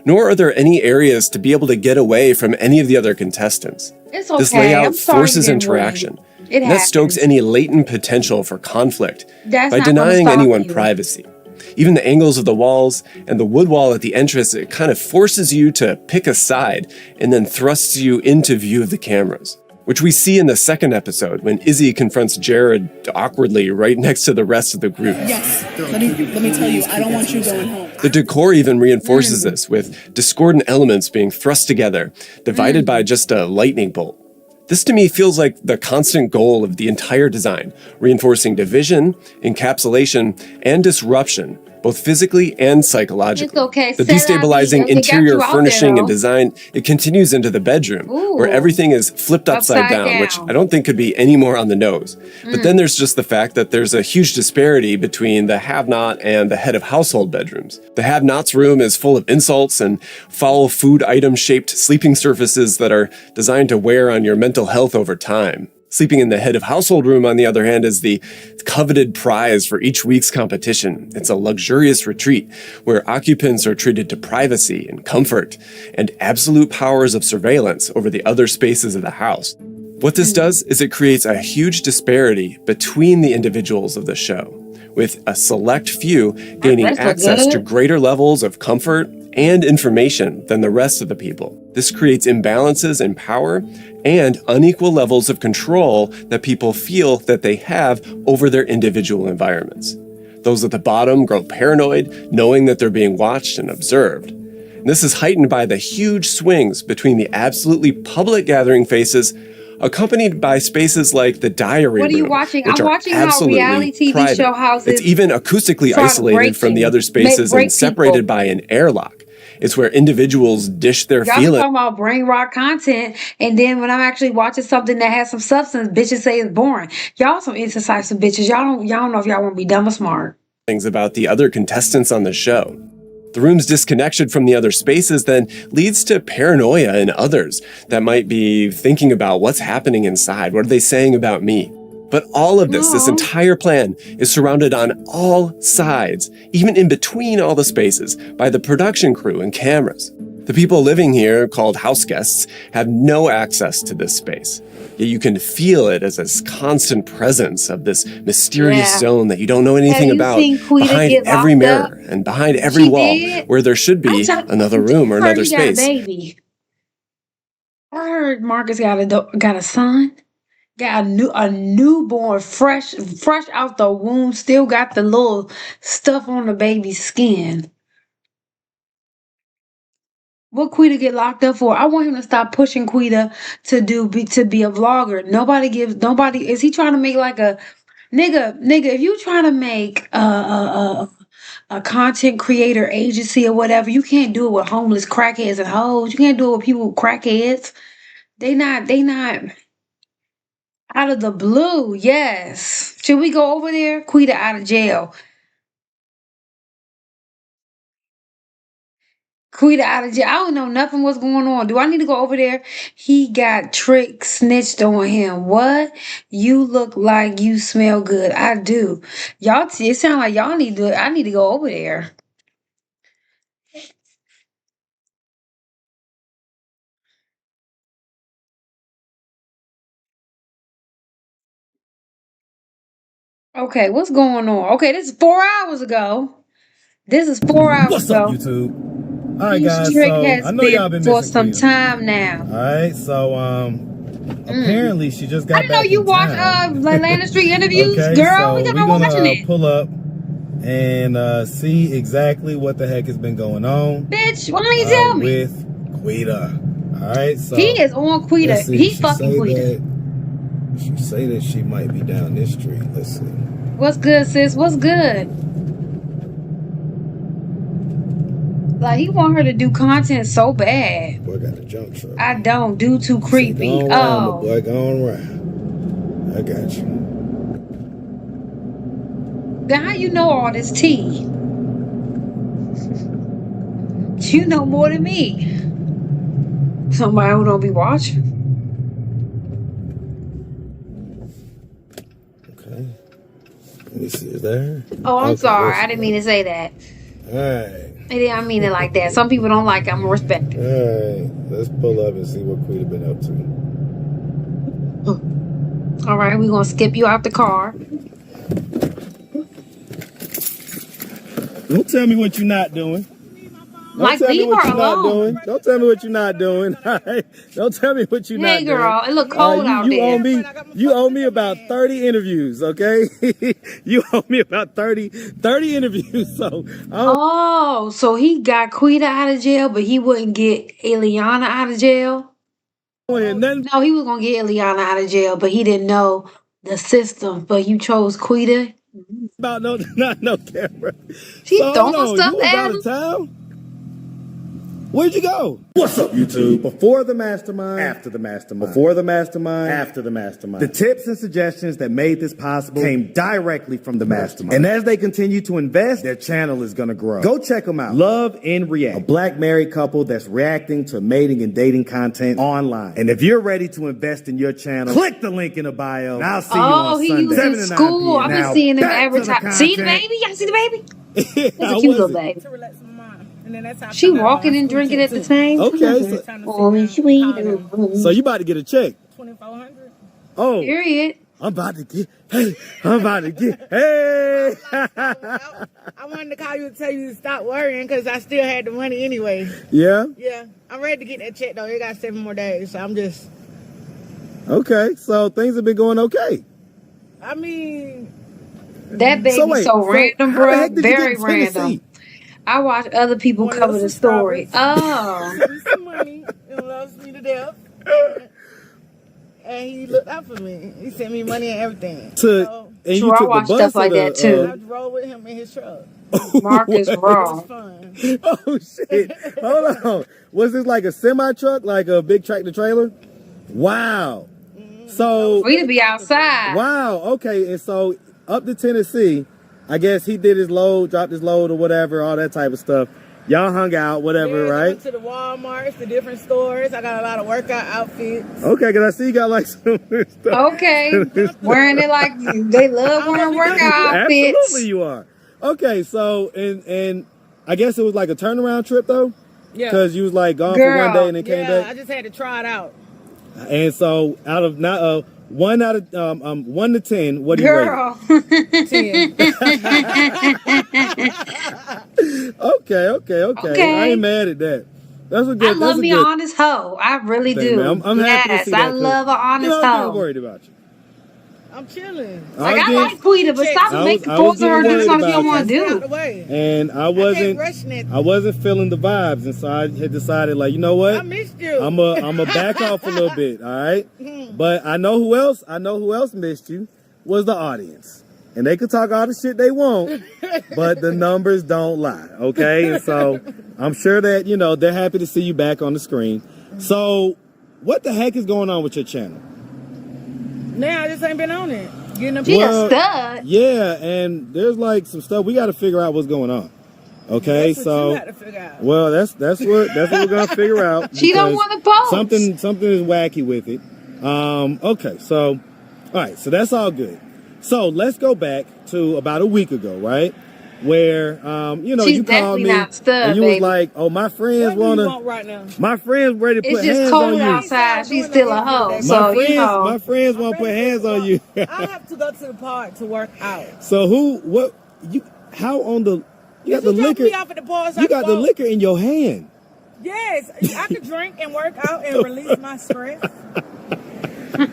Nor are there any areas to be able to get away from any of the other contestants. It's okay. This layout forces interaction. And that stokes any latent potential for conflict by denying anyone privacy. Even the angles of the walls and the wood wall at the entrance, it kind of forces you to pick a side and then thrusts you into view of the cameras, which we see in the second episode when Izzy confronts Jared awkwardly right next to the rest of the group. Yes, let me tell you, I don't want you going home. The decor even reinforces this, with discordant elements being thrust together, divided by just a lightning bolt. This to me feels like the constant goal of the entire design, reinforcing division, encapsulation, and disruption, both physically and psychologically. It's okay. The destabilizing interior furnishing and design, it continues into the bedroom, where everything is flipped upside down, which I don't think could be any more on the nose. But then there's just the fact that there's a huge disparity between the have-not and the head of household bedrooms. The have-not's room is full of insults and foul food item-shaped sleeping surfaces that are designed to wear on your mental health over time. Sleeping in the head of household room, on the other hand, is the coveted prize for each week's competition. It's a luxurious retreat where occupants are treated to privacy and comfort and absolute powers of surveillance over the other spaces of the house. What this does is it creates a huge disparity between the individuals of the show, with a select few gaining access to greater levels of comfort and information than the rest of the people. This creates imbalances in power and unequal levels of control that people feel that they have over their individual environments. Those at the bottom grow paranoid, knowing that they're being watched and observed. And this is heightened by the huge swings between the absolutely public gathering faces accompanied by spaces like the diary room. What are you watching? I'm watching how reality TV show houses. It's even acoustically isolated from the other spaces and separated by an airlock. It's where individuals dish their feelings. Y'all talking about brain rot content, and then when I'm actually watching something that has some substance, bitches say it's boring. Y'all some indecisive bitches. Y'all don't know if y'all want to be dumb or smart. Things about the other contestants on the show. The room's disconnection from the other spaces then leads to paranoia in others that might be thinking about what's happening inside. What are they saying about me? But all of this entire plan is surrounded on all sides, even in between all the spaces, by the production crew and cameras. The people living here, called house guests, have no access to this space. Yet you can feel it as this constant presence of this mysterious zone that you don't know anything about behind every mirror and behind every wall where there should be another room or another space. Baby. I heard Marcus got a son. Got a newborn, fresh out the womb, still got the little stuff on the baby's skin. What Quita get locked up for? I want him to stop pushing Quita to be a vlogger. Nobody is he trying to make like a nigga, if you trying to make a content creator agency or whatever, you can't do it with homeless crackheads and hoes. You can't do it with people with crackheads. They not out of the blue, yes. Should we go over there? Quita out of jail. Quita out of jail. I don't know nothing what's going on. Do I need to go over there? He got tricked, snitched on him. What? You look like you smell good. I do. Y'all, it sound like y'all need to, I need to go over there. Okay, what's going on? Okay, this is 4 hours ago. What's up, YouTube? All right, guys. So I know y'all been for missing some Quita. time now. All right, so Apparently, she just got I didn't know back you in watch town. Landon Street interviews, Okay, girl. so We got we're to watching it. pull up and see exactly what the heck has been going on. Bitch, why don't you tell me? With Quita. All right, so He is on Quita. let's see, He she fucking say Quita. She say that she might be down this street. Let's see. What's good, sis? What's good? Like, he want her to do content so bad. Boy got a junk truck. I don't do too creepy. Go on round, Oh, boy, go on round. I got you. then how you know all this tea? You know more than me. Somebody who don't be watching. Okay. Let me see. Is there? Oh, I'm Okay, sorry. I didn't mean to say that. All right. I didn't mean it like that. Some people don't like it. I'm gonna respect it. All right. Let's pull up and see what Quita been up to. All right, we're gonna skip you out the car. Don't tell me what you're not doing. Don't Like, tell me leave what her you're not alone. doing. Don't tell me what you're not doing. All right? Don't tell me what you're not Hey, doing. girl, it look cold out you there. You owe me about 30 interviews, okay? You owe me about 30 interviews. So Oh, so he got Quita out of jail, but he wouldn't get Ileana out of jail? No, he was gonna get Ileana out of jail, but he didn't know the system. But you chose Quita. about no camera. She So, throwing hold on, stuff you was at out him. of town? Where'd you go? What's up, YouTube? Before the mastermind, after the mastermind. Before the mastermind, after the mastermind. The tips and suggestions that made this possible came directly from the mastermind. And as they continue to invest, their channel is gonna grow. Go check them out. Love and React, a black married couple that's reacting to mating and dating content online. And if you're ready to invest in your channel, click the link in the bio. And I'll see you on He Sunday. used 7 in to 9 school. p.m. I've been Now, seeing him back to the advertise. See the content. baby? Y'all see the baby? That's How a cute was little it? baby. She walking and drinking at the same time. Okay, Oh, sweet. So you about to get a check? Oh, Period. I'm about to get. Hey, Hey. I wanted to call you and tell you to stop worrying because I still had the money anyway. Yeah. Yeah, I'm ready to get that check though. It got 7 more days, so I'm just. Okay, so things have been going okay. I mean, That baby wait, so random, how the bro. heck did you Very get Tennessee? random. I watch other people cover the story. Oh. sent me some money and loves me to death. And he looked out for me. He sent me money and everything. And True, you I took watch the bus stuff or like the, that, too. I drove with him in his truck. Marcus Raw. Fun. Oh shit! Hold on. Was this like a semi truck, like a big tractor trailer? Wow. So We to be outside. wow. Okay, and so up to Tennessee, I guess he did his load, dropped his load or whatever, all that type of stuff. Y'all hung out, whatever, I right? went to the Walmarts, the different stores. I got a lot of workout outfits. Okay, cause I see you got like some stuff. Okay. Wearing it like they love wearing workout outfits. Absolutely, you are. Okay, so and I guess it was like a turnaround trip though, Yeah. because you was like gone for one day and then came Yeah, back. I just had to try it out. And so out of not 1 out of 1 to 10, what do you rate? Girl. 10. Okay. I ain't mad at that. That's a good. I love that's a me good an honest hoe. I really thing, do. man. I'm happy to Yes, see that. I love an honest I'm hoe. worried about you. I'm chilling. Like, I like Quita, but stop making forcing her to do something you don't want to do. And I rush wasn't feeling the vibes, and so I had decided, like, you know what? I missed you. I'm a back off a little bit, all right? But I know who else missed you was the audience. And they could talk all the shit they want, but the numbers don't lie, okay? And so I'm sure that, you know, they're happy to see you back on the screen. So what the heck is going on with your channel? Now I just ain't been on it. Getting a She a stud. Yeah, and there's like some stuff we got to figure out what's going on. Okay, That's what so you got to figure out. well, that's what we're gonna figure out. She don't because want to post. something is wacky with it. Okay, so all right, so that's all good. So let's go back to about a week ago, right? Where you know, She's you called definitely me not stud, and you baby. was like, "Oh, my friends What do you wanna, want right now? my friends ready to It's put just hands cold on you." outside. She's still a hoe. My So, friends, you know. my friends want to put hands on you. I have to go to the park to work out. So how on the, you got the You drop liquor, me off at the bar so I you can got the walk. liquor in your hand. Yes, I can drink and work out and release my stress. I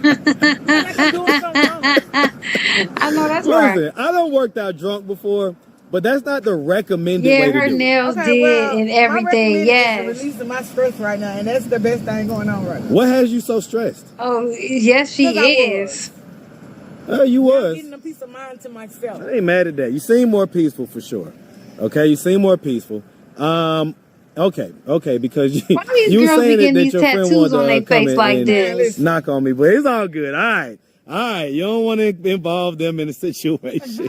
know that's Listen, right. I done worked out drunk before, but that's not the recommended Yeah, way to her do it. nails did and everything. Yes. Releasing my stress right now, and that's the best thing going on right now. What has you so stressed? Oh, yes, she is. You was. I'm getting a peace of mind to myself. I ain't mad at that. You seem more peaceful for sure. Okay, you seem more peaceful. Okay, because you girls be saying getting that these your friend tattoos wanted on to their come face in like and this? knock on me, but it's all good. All right. You don't want to involve them in a situation.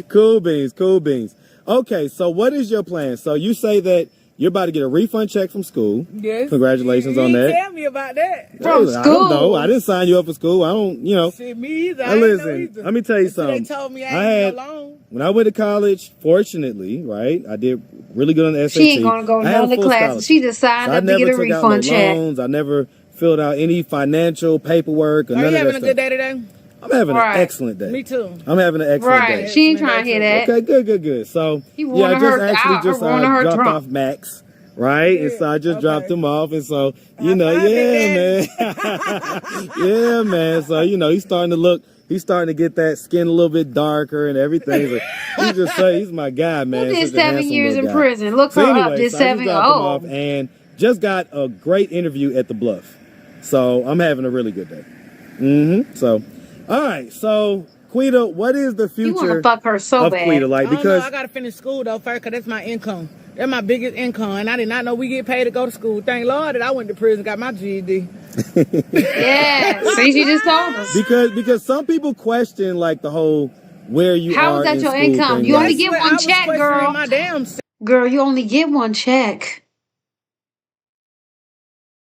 Cool beans. Okay, so what is your plan? So you say that you're about to get a refund check from school. Yes. Congratulations on that. Tell me about that. From I don't school? know. I didn't sign you up for school. I don't, Shit, me either. Now listen, let me tell you something. They told me I had alone. When I went to college, fortunately, right, I did really good on the SAT. She ain't gonna go I had none a of the full classes. scholarship. She just signed So up to get a refund check. Loans. I never filled out any financial paperwork or Are none you of that having a stuff. good day today? I'm having Right. an excellent day. Me too. I'm having an excellent day. Right. She ain't trying to hear that. Okay, good. So He I wanted just her actually out, just wanted her dropped drunk. off Max, right? And so I just dropped him off, and so man, yeah, man. So he's starting to get that skin a little bit darker and everything. But he's my guy, man. Who did Such a 7 handsome years little in guy. prison? Look So her anyway, up. Did so I just 7? dropped him Oh. off and just got a great interview at the Bluff. So I'm having a really good day. So, all right. So, Quita, what is the You want future to fuck her so of bad. Quita? Like, I don't know. because I gotta finish school though first, cause that's my income. That's my biggest income, and I did not know we get paid to go to school. Thank Lord that I went to prison, got my GED. Yeah. See, she just told us. because some people question like the whole where you How are was that in your school income? thing. You only Like, get I one was check, questioning girl. my damn Girl, you only get one check.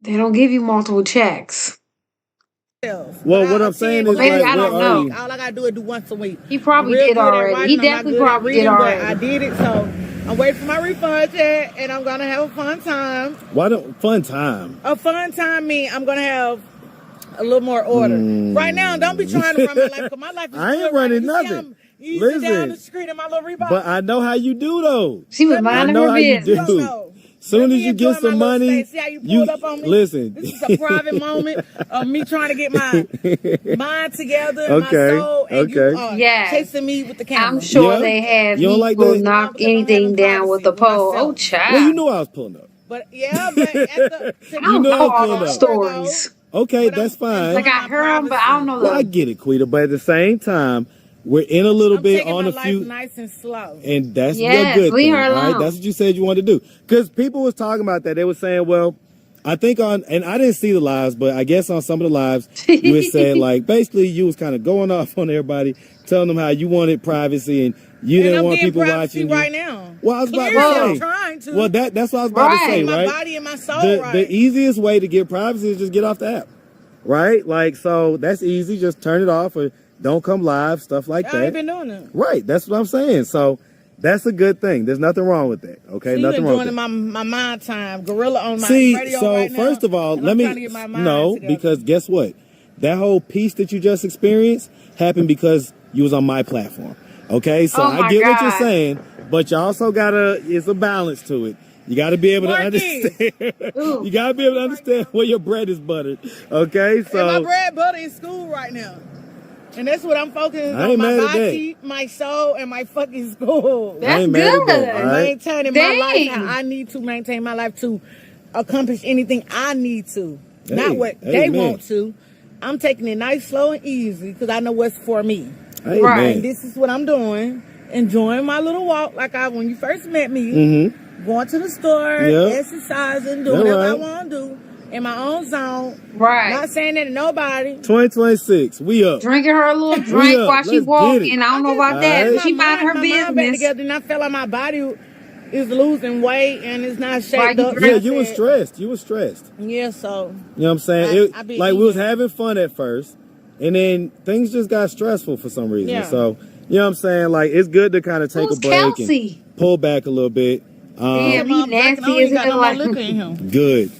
They don't give you multiple checks. self. Well, But what I- I'm saying Well, is maybe like, I don't where are know. you? All I gotta do is do once a week. He probably I'm real did good at already. writing, He I'm not definitely good at probably reading, did but already. I did it, so I'm waiting for my refund check, and I'm gonna have a fun time. Why don't fun time? A fun time means I'm gonna have a little more order. Right now, don't be trying to run my life, because my life is I ain't good right running now. You see, nothing. I'm easy down the Listen, street in my little Reebok. but I know how you do though. She was I minding know her how you business. do. Soon as you get some money, See how you pulled up on me? listen. This is a private moment of me trying to get my mind together, and Okay, my soul, and okay. you are Yes. chasing me with the camera. I'm sure Yeah? they have You don't like people that? knock Because I'm anything having down with a privacy with pole. Oh, myself. child. Well, you knew I was pulling up. But yeah, but at the, I don't know know I'm all pulling those up. stories. Okay, But I'm that's fine. Like I heard them, but I don't know Well, I them. get it, Quita, but at the same time, we're in a little I'm bit taking on my a life few, nice and slow. and that's Yes, your good leave thing, her all right? alone. That's what you said you wanted to do. Because people was talking about that. They were saying, well, I think and I didn't see the lives, but I guess on some of the lives, you had said, like, basically you was kind of going off on everybody, telling them how you wanted privacy and you And didn't I'm want getting people privacy watching you. right now. Well, I was about Clearly, to I'm say. trying to. Well, that's what I was about to say, my right? body and my soul right. The easiest way to get privacy is just get off the app, right? Like, so that's easy. Just turn it off or don't come live, stuff like I that. ain't been doing it. Right. That's what I'm saying. So that's a good thing. There's nothing wrong with that. Okay. So you nothing been wrong with doing that. my mind time, gorilla on my See, radio so right now, first of all, and let I'm me trying to get my mind no, together. because guess what? That whole piece that you just experienced happened because you was on my platform. Okay, so Oh I my get what you're God. saying, but you also it's a balance to it. You got to be able to Marky. understand. You got to be able to understand where your bread is buttered. Okay, and my so bread butter in school right now. And that's what I'm focusing I on, ain't my mad at body, my soul, and my fucking school. I ain't mad at that, all right? Maintaining my life Dang. how I need to maintain my life to accomplish anything I need to. Hey, Not what they amen. want to. I'm taking it nice, slow, and easy because I know what's for me. Amen. Right. And this is what I'm doing. Enjoying my little walk like when you first met me. Mm-hmm. Going to the store, Yep. exercising, doing All whatever I right. want to do in my own zone. Right. Not saying that to nobody. 2026, we up. Drinking her a little drink up. while she Let's get walking. it. I don't know about All that. right. But she minding her my mind back business. together, and I felt like my body is losing weight and it's not shaped Right, you up. Yeah, you was stressed. You was stressed. Yeah, so You know what I'm saying? I be Like we was eating. having fun at first, and then things just got stressful for some reason. Yeah. So you know what I'm saying? Like it's good to kind of take Who's a break Kelsey? and pull back a little bit. Yeah, be nasty as got no hell. more Like, liquor in him. Good.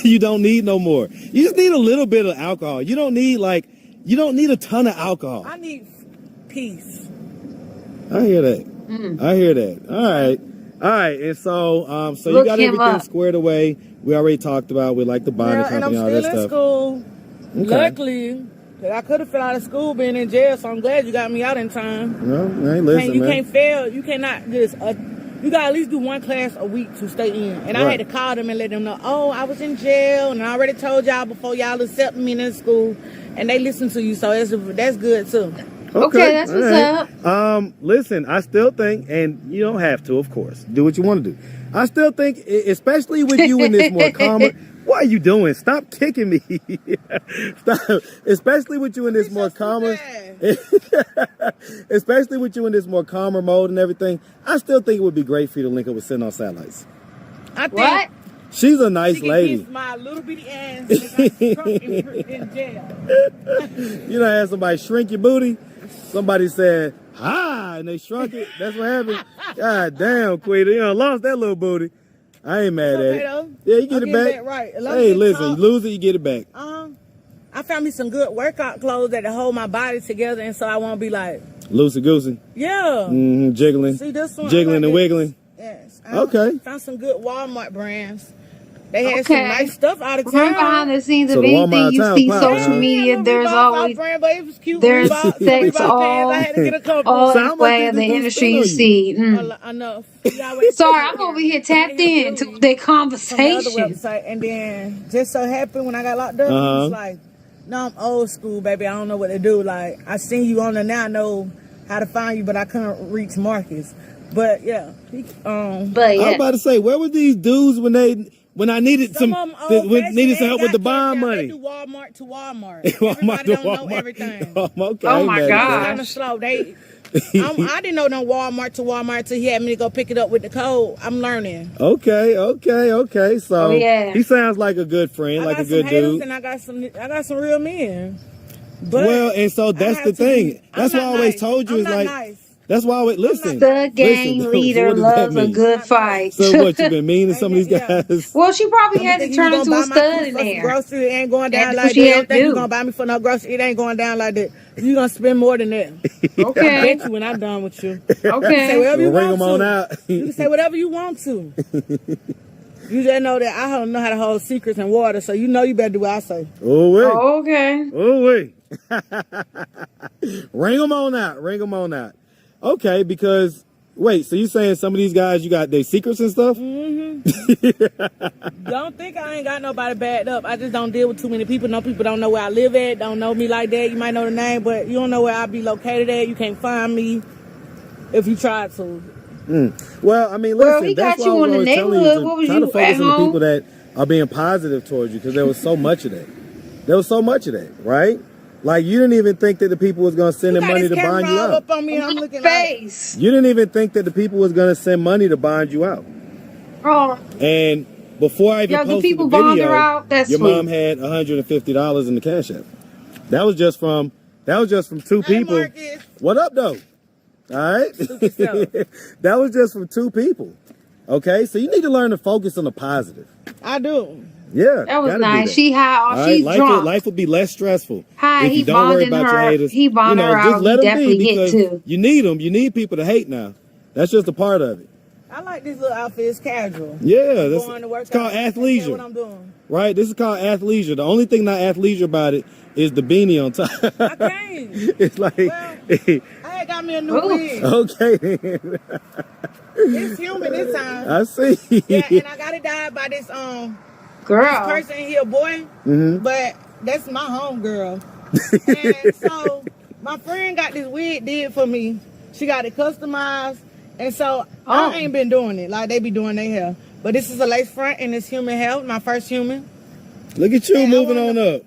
You don't need no more. You just need a little bit of alcohol. You don't need a ton of alcohol. I need peace. I hear that. I hear that. All right. And so, so you Look got him everything up. squared away. We already talked about with like the bonding Yeah, and I'm company, all still that in stuff. school. Luckily, I could have fell out of school being in jail, so I'm glad you got me out in time. No, hey, listen, you man. can't fail. You cannot just. You got to at least do one class a week to stay in. And I had to call them and let them know, oh, I was in jail, and I already told y'all before y'all accepted me in school, and they listen to you, so that's good too. Okay, that's what's up. Listen, I still think, and you don't have to, of course, do what you want to do. I still think, especially with you in this more calmer. What are you doing? Stop kicking me. Stop. Especially with you in this more calmer. Especially with you in this more calmer mode and everything. I still think it would be great for you to link up with Sitting on Satellites. I think what? She's a nice lady. Kiss my little bitty ass in jail. You know, had somebody shrink your booty. Somebody said, "Hi," and they shrunk it. That's what happened. God damn, Queen, you done lost that little booty. I ain't mad at it. Though. Yeah, you get it back. Right. Hey, listen, you lose it, you get it back. I found me some good workout clothes that hold my body together, and so I won't be like loosey goosey. Yeah. Jiggling. See this one? Jiggling and wiggling. Yes. Okay. Found some good Walmart brands. They had some nice stuff out of town. Behind the scenes of anything you see social media, there's always there's sex all way of the industry you see. Enough. Sorry, I'm over here tapped in to their conversation. And then just so happened when I got locked up, it was like, no, I'm old school, baby. I don't know what to do. Like, I seen you on there now. I know how to find you, but I couldn't reach Marcus. But yeah, I was about to say, where were these dudes when I needed some needed some help with the bond money? They do Walmart to Walmart. Everybody don't know everything. Okay. Oh my God. Kind of slow. I didn't know no Walmart to Walmart until he had me to go pick it up with the code. I'm learning. Okay. So he sounds like a good friend, like a good dude. And I got some real men. But well, and so that's the thing. That's why I always told you is like. Nice. That's why I would listen. The gang leader loves a good fight. So what, you been mean to some of these guys? Well, she probably had to turn into a stud in there. Grocery, it ain't going down like that. You don't think you're going to buy me for no grocery. It ain't going down like that. You're going to spend more than that. Okay. I bet you when I'm done with you. Okay. You can say whatever you bring want them on to. out. You can say whatever you want to. You just know that I don't know how to hold secrets in water, so you know you better do what I say. Oh, wait. Oh, okay. Oh, wait. Ring them on out. Okay, because, wait, so you saying some of these guys, you got their secrets and stuff? Don't think I ain't got nobody backed up. I just don't deal with too many people. No people don't know where I live at, don't know me like that. You might know the name, but you don't know where I be located at. You can't find me if you tried to. Well, I mean, listen, he that's got why you I was in the always telling neighborhood. you What was try to you focus at on the home? people that are being positive towards you, because there was so much of that. There was so much of that, right? Like, you didn't even think that the people was going to send them money to bond you out. Up on me, I'm looking face. You didn't even think that the people was going to send money to bond you out. Oh. And before I even posted people the bond video, her out? That's your sweet. mom had $150 in the Cash App. That was just from two people. Marcus. What up, though? All right? That was just from two people. Okay? So you need to learn to focus on the positive. I do. Yeah. That was gotta do nice. that. She high off. All She's right? drunk. Life would be less stressful. Hi, if he you don't worry bonding about your her. haters. He bonded her just out. let He them definitely be, hit because too. you need them. You need people to hate now. That's just a part of it. I like this little outfit. It's casual. Yeah, Going to work it's called out. athleisure. What I'm doing. Right? This is called athleisure. The only thing not athleisure about it is the beanie on top. I can't. It's like... I had got me a new wig. Okay. It's human this time. I see. Yeah, and I got it dyed by this girl. This person here, boy. But that's my home girl. And so my friend got this wig did for me. She got it customized. And so I ain't been doing it like they be doing their hair. But this is a lace front and it's human hair, my first human. Look at you moving on up.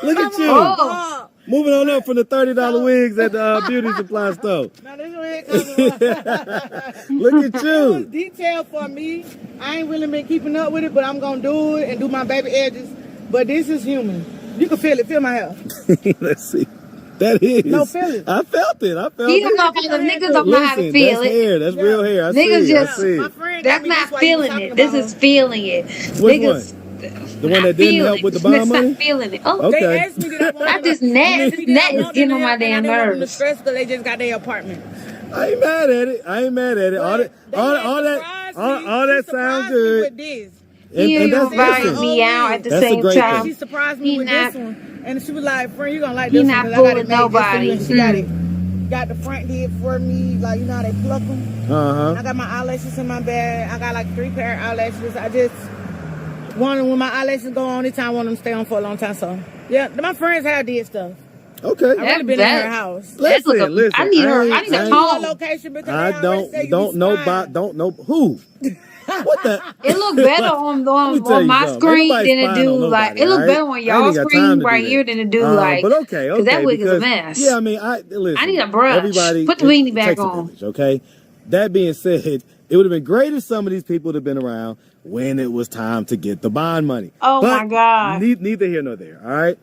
Look at you. Moving on up from the $30 wigs at the beauty supply store. Now this wig coming. Look at It was you. detailed for me. I ain't really been keeping up with it, but I'm gonna do it and do my baby edges. But this is human. You can feel it. Feel my hair. Let's see. That is. No, feel it. I felt it. He don't know how the niggas don't know how to feel that's it. hair. That's real hair. I Niggas see. just, I see. My friend that's got me not this feeling while you it. was This talking is feeling it. Which Niggas, one? The one that didn't help with the bond money? Not feeling it. Oh, Okay. They asked me did I want I just net is getting on my damn I didn't want them to nerves. stress because they just got their apartment. I ain't mad at it. All that sounds good. With this. He And that's invited listen. me out at the That's a same great time. She surprised me with this one. And she was like, friend, you gonna like He this not one, 'cause I got it fooling made just for you. nobody. And she got the front lid for me, like, you know how they pluck them? I got my eyelashes in my bag. I got like 3 pair of eyelashes. I just wanted, when my eyelashes go on, this time I want them to stay on for a long time. So, yeah, my friends have did stuff. Okay. I've really been in her house. Listen, I need her. I need a home. Location because I don't know who. What the? It look better on my something. screen Ain't than it nobody do spying on like nobody, it look all better right? on I ain't y'all got time screen to right do here that. than it do like. But okay, Cause that wig is a because- mess. Yeah, I mean, listen. I need a brush. Everybody, Put the weenie back takes a on. village, okay. That being said, it would have been great if some of these people would have been around when it was time to get the bond money. Oh But my God. Neither here nor there. All right.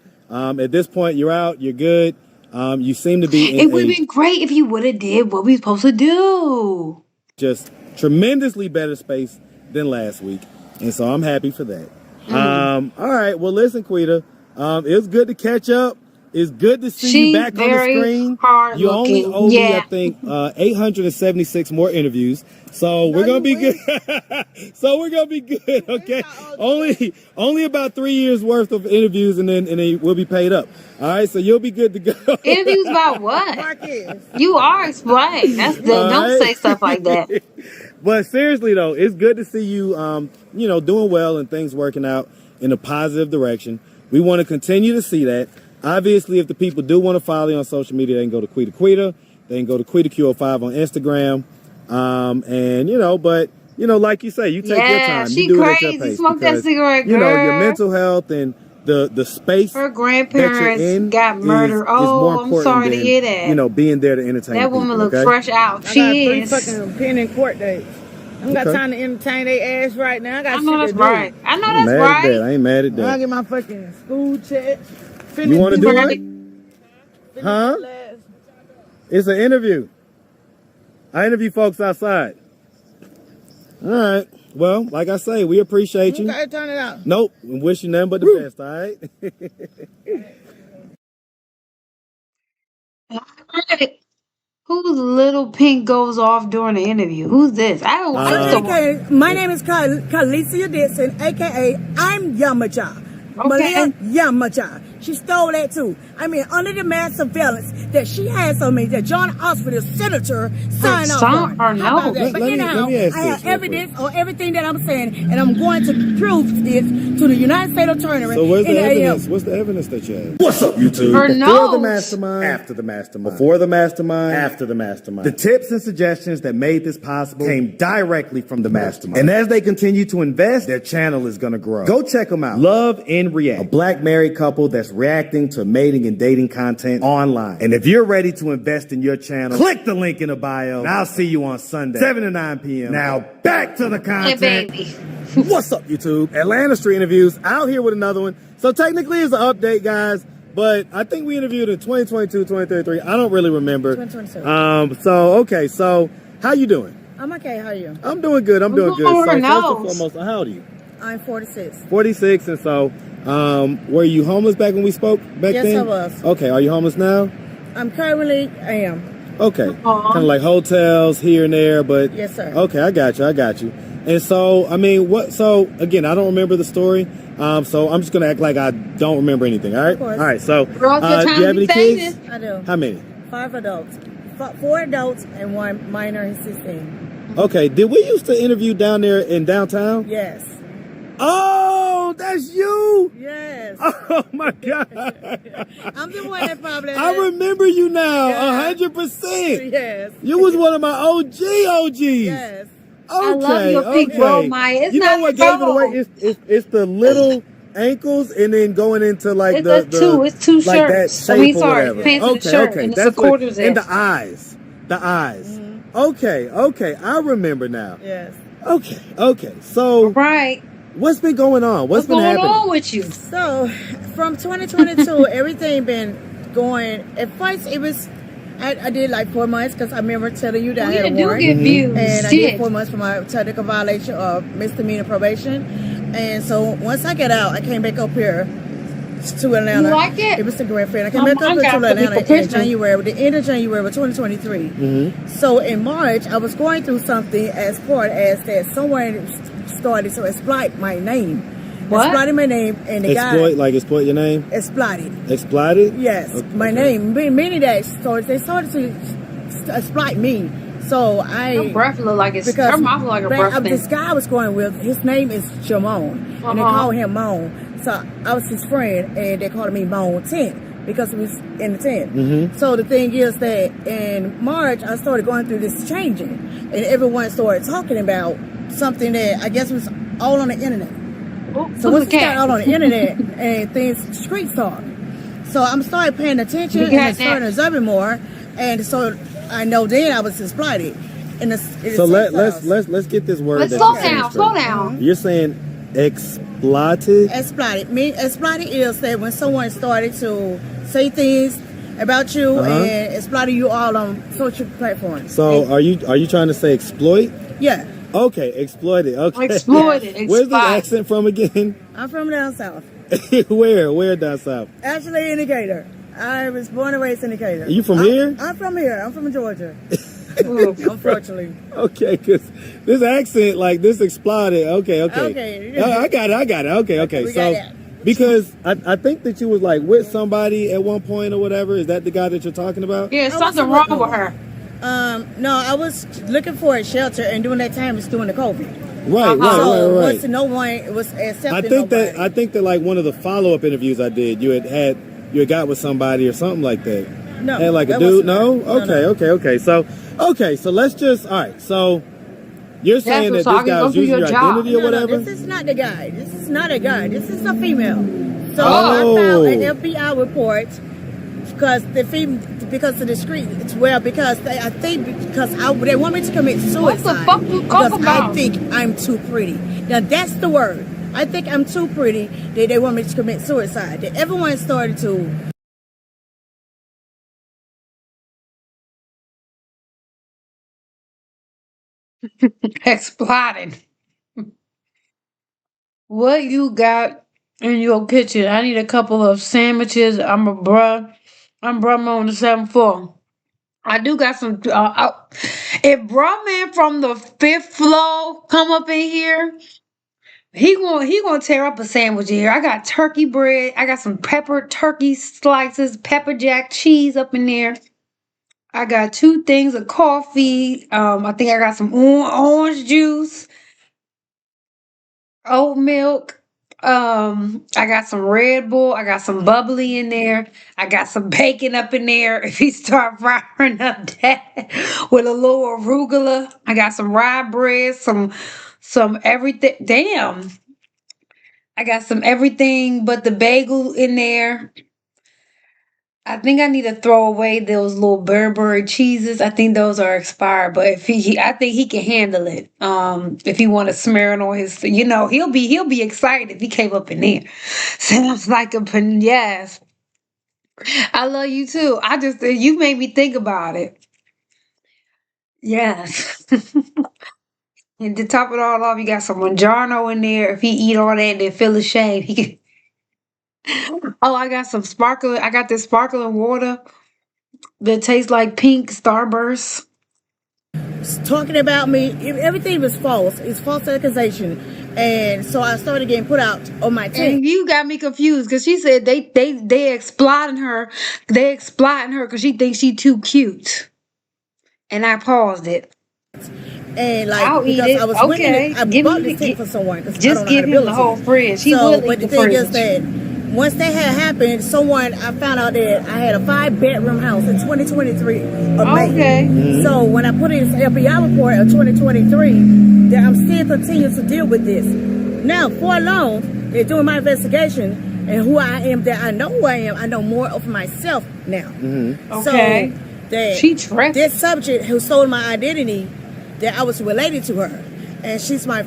At this point, you're out. You're good. You seem to be in It would have been great if you would have did what we supposed to do. just tremendously better space than last week, and so I'm happy for that. All right. Well, listen, Quita. It was good to catch up. It's good to see you back on the screen. You only owe me, I think, 876 more interviews. So we're gonna be good. So we're gonna be good, okay? Only about 3 years worth of interviews, and then we'll be paid up. All right, so you'll be good to go. Interviews about what? You are explained. Don't say stuff like that. But seriously though, it's good to see you, doing well and things working out in a positive direction. We want to continue to see that. Obviously, if the people do want to follow you on social media, they can go to Quita. They can go to QuitaQ05 on Instagram. But like you say, you take your time. She you do crazy. it at your pace Smoke because, that cigarette, girl. your mental health and the space her that grandparents you're in got murdered. is more I'm important sorry to than, hear that. being there to entertain That woman people, look okay? fresh out. I She got is. 3 fucking pending court dates. I ain't got Okay. time to entertain their ass right now. I got I know shit that's to do. right. I know I'm that's mad right. at that. I ain't mad at I that. get my fucking school check. You want to do Right. it? Huh? It's an interview. I interview folks outside. All right. Well, like I say, we appreciate you. Okay, turn it out. Nope. We wish you nothing but the best, all right? Whose little pink goes off during the interview? Who's this? I don't. Okay, my name is Khaleesi Dixon, aka I'm Yamaja. Malia Yamaja. She stole that too. I mean, under the mass surveillance that she has on me, that John Osford, the senator, signed off on. How about that? But anyhow, I have evidence on everything that I'm saying, and I'm going to prove it to the United States Attorney. So where's in the AM. evidence? What's the evidence that you have? What's up, YouTube? Her Before nose. the mastermind, after the mastermind. Before the mastermind, after the mastermind. The tips and suggestions that made this possible came directly from the mastermind. And as they continue to invest, their channel is going to grow. Go check them out. Love and React, a black married couple that's reacting to mating and dating content online. And if you're ready to invest in your channel, click the link in the bio. And I'll see you on Sunday, 7 to 9 p.m. Now back to the content. Hey, baby. What's up, YouTube? Atlanta Street Interviews out here with another one. So technically it's an update, guys, but I think we interviewed in 2022, 2023. I don't really remember. 2022. So how you doing? I'm okay. How are you? I'm doing good. I'm doing good. So her first and nose? foremost, how old are you? I'm 46. 46, and so were you homeless back when we spoke back Yes, then? I was. Okay, are you homeless now? I am. Okay. Kind of like hotels here and there, but Yes, sir. Okay, I got you. And so, I mean, again, I don't remember the story. So I'm just gonna act like I don't remember anything, all right? Of course. All right, so Girl, it's your do time you have to any be kids? famous. I do. How many? 5 adults. 4 adults and 1 minor who's 16. Okay, did we used to interview down there in downtown? Yes. Oh, that's you? Yes. Oh my God. I'm the one that probably. I remember you now, 100%. Yes. You was one of my OGs. Yes. Okay, I love your pink roll, Maya. It's you know not what gave it roll. away? It's the little ankles and then going into like It's the two like that shirts. shape or sorry, whatever. pants and a shirt, and it's a that's what. quarters And inch. the eyes. Okay, I remember now. Yes. Okay. So Right. what's been going on? What's been going happening? on with you? So, from 2022, everything been going. At first, it was. I did like 4 months because I remember telling you that I had a You do warrant. get views. And I Shit. did 4 months for my technical violation of misdemeanor probation. And so once I get out, I came back up here to Atlanta. You like it? It was a great friend. I came Oh, back up my here to God, the Atlanta in picture. January, the end of January of 2023. So in March, I was going through something as part as that someone started to exploit my name. Exploited my name, and the guy exploit your name. exploited. Exploited? Yes, Okay. my name. Many days. So they started to exploit me. So Her breath look like it's her mouth look like a breath this guy I was going with, his name is Jamon, and they call him Moan. So I was his friend, and they called me Moan 10 because he was in the tent. So the thing is that in March I started going through this changing, and everyone started talking about something that I guess was all on the internet. So once it got out on the internet and things street talk, so I'm started paying attention and I started observing more, and so I know then I was exploited. So let's get this word. Let's slow down. You're saying exploited? Exploited is that when someone started to say things about you and exploited you all on social platforms. So are you trying to say exploit? Yeah. Okay, exploited. Okay. Exploited. Where's the accent from again? I'm from down south. Where down south? Actually, in Decatur. I was born and raised in Decatur. Are you from here? I'm from here. I'm from Georgia. Unfortunately. Okay, because this accent, like this exploded. Okay. I got it. Okay. So, because I think that you was like with somebody at one point or whatever. Is that the guy that you're talking about? Yeah, something wrong with her. No, I was looking for a shelter, and during that time, it's during the COVID. Right. Once no one was accepting I think that like one of the follow-up interviews I did, you had got with somebody or something like that. No. Had like a dude? No? Okay. So let's just, all right. So you're saying that this guy was using your identity or whatever? This is not the guy. This is not a guy. This is a female. So I found an FBI report because of the street. Because they want me to commit suicide. What the fuck you talking about? I think I'm too pretty. Now that's the word. I think I'm too pretty that they want me to commit suicide. That everyone started to Exploded. What you got in your kitchen? I need a couple of sandwiches. I'm bruh on the 7th floor. I do got some. If bruh man from the 5th floor come up in here, he gonna tear up a sandwich here. I got turkey bread. I got some pepper turkey slices, pepper jack cheese up in there. I got 2 things of coffee. I think I got some orange juice, oat milk. I got some Red Bull. I got some bubbly in there. I got some bacon up in there. If you start firing up that with a little arugula, I got some rye bread, some everything. Damn. I got some everything but the bagel in there. I think I need to throw away those little Burberry cheeses. I think those are expired, but if I think he can handle it. If he want to smear it on his, he'll be excited if he came up in there. Sounds like yes. I love you too. You made me think about it. Yes. And to top it all off, you got some Mangiano in there. If he eat all that, then feel ashamed. He can. Oh, I got some sparkling. I got this sparkling water that tastes like pink Starburst. Talking about me, everything was false. It's false accusation, and so I started getting put out on my team. And you got me confused because she said they exploiting her. They exploiting her because she thinks she too cute. And I paused it. And like I'll because eat it. I was Okay. I bought this thing for someone. Just give him the whole fridge. He will but the eat the thing is fridge. that once that had happened, I found out that I had a 5-bedroom house in 2023 of May. Okay. So when I put in this FBI report of 2023, that I'm still continuing to deal with this. Now, for long, they're doing my investigation and who I am, that I know who I am. I know more of myself now. Okay. So that She tripped. this subject who stole my identity, that I was related to her, and she's my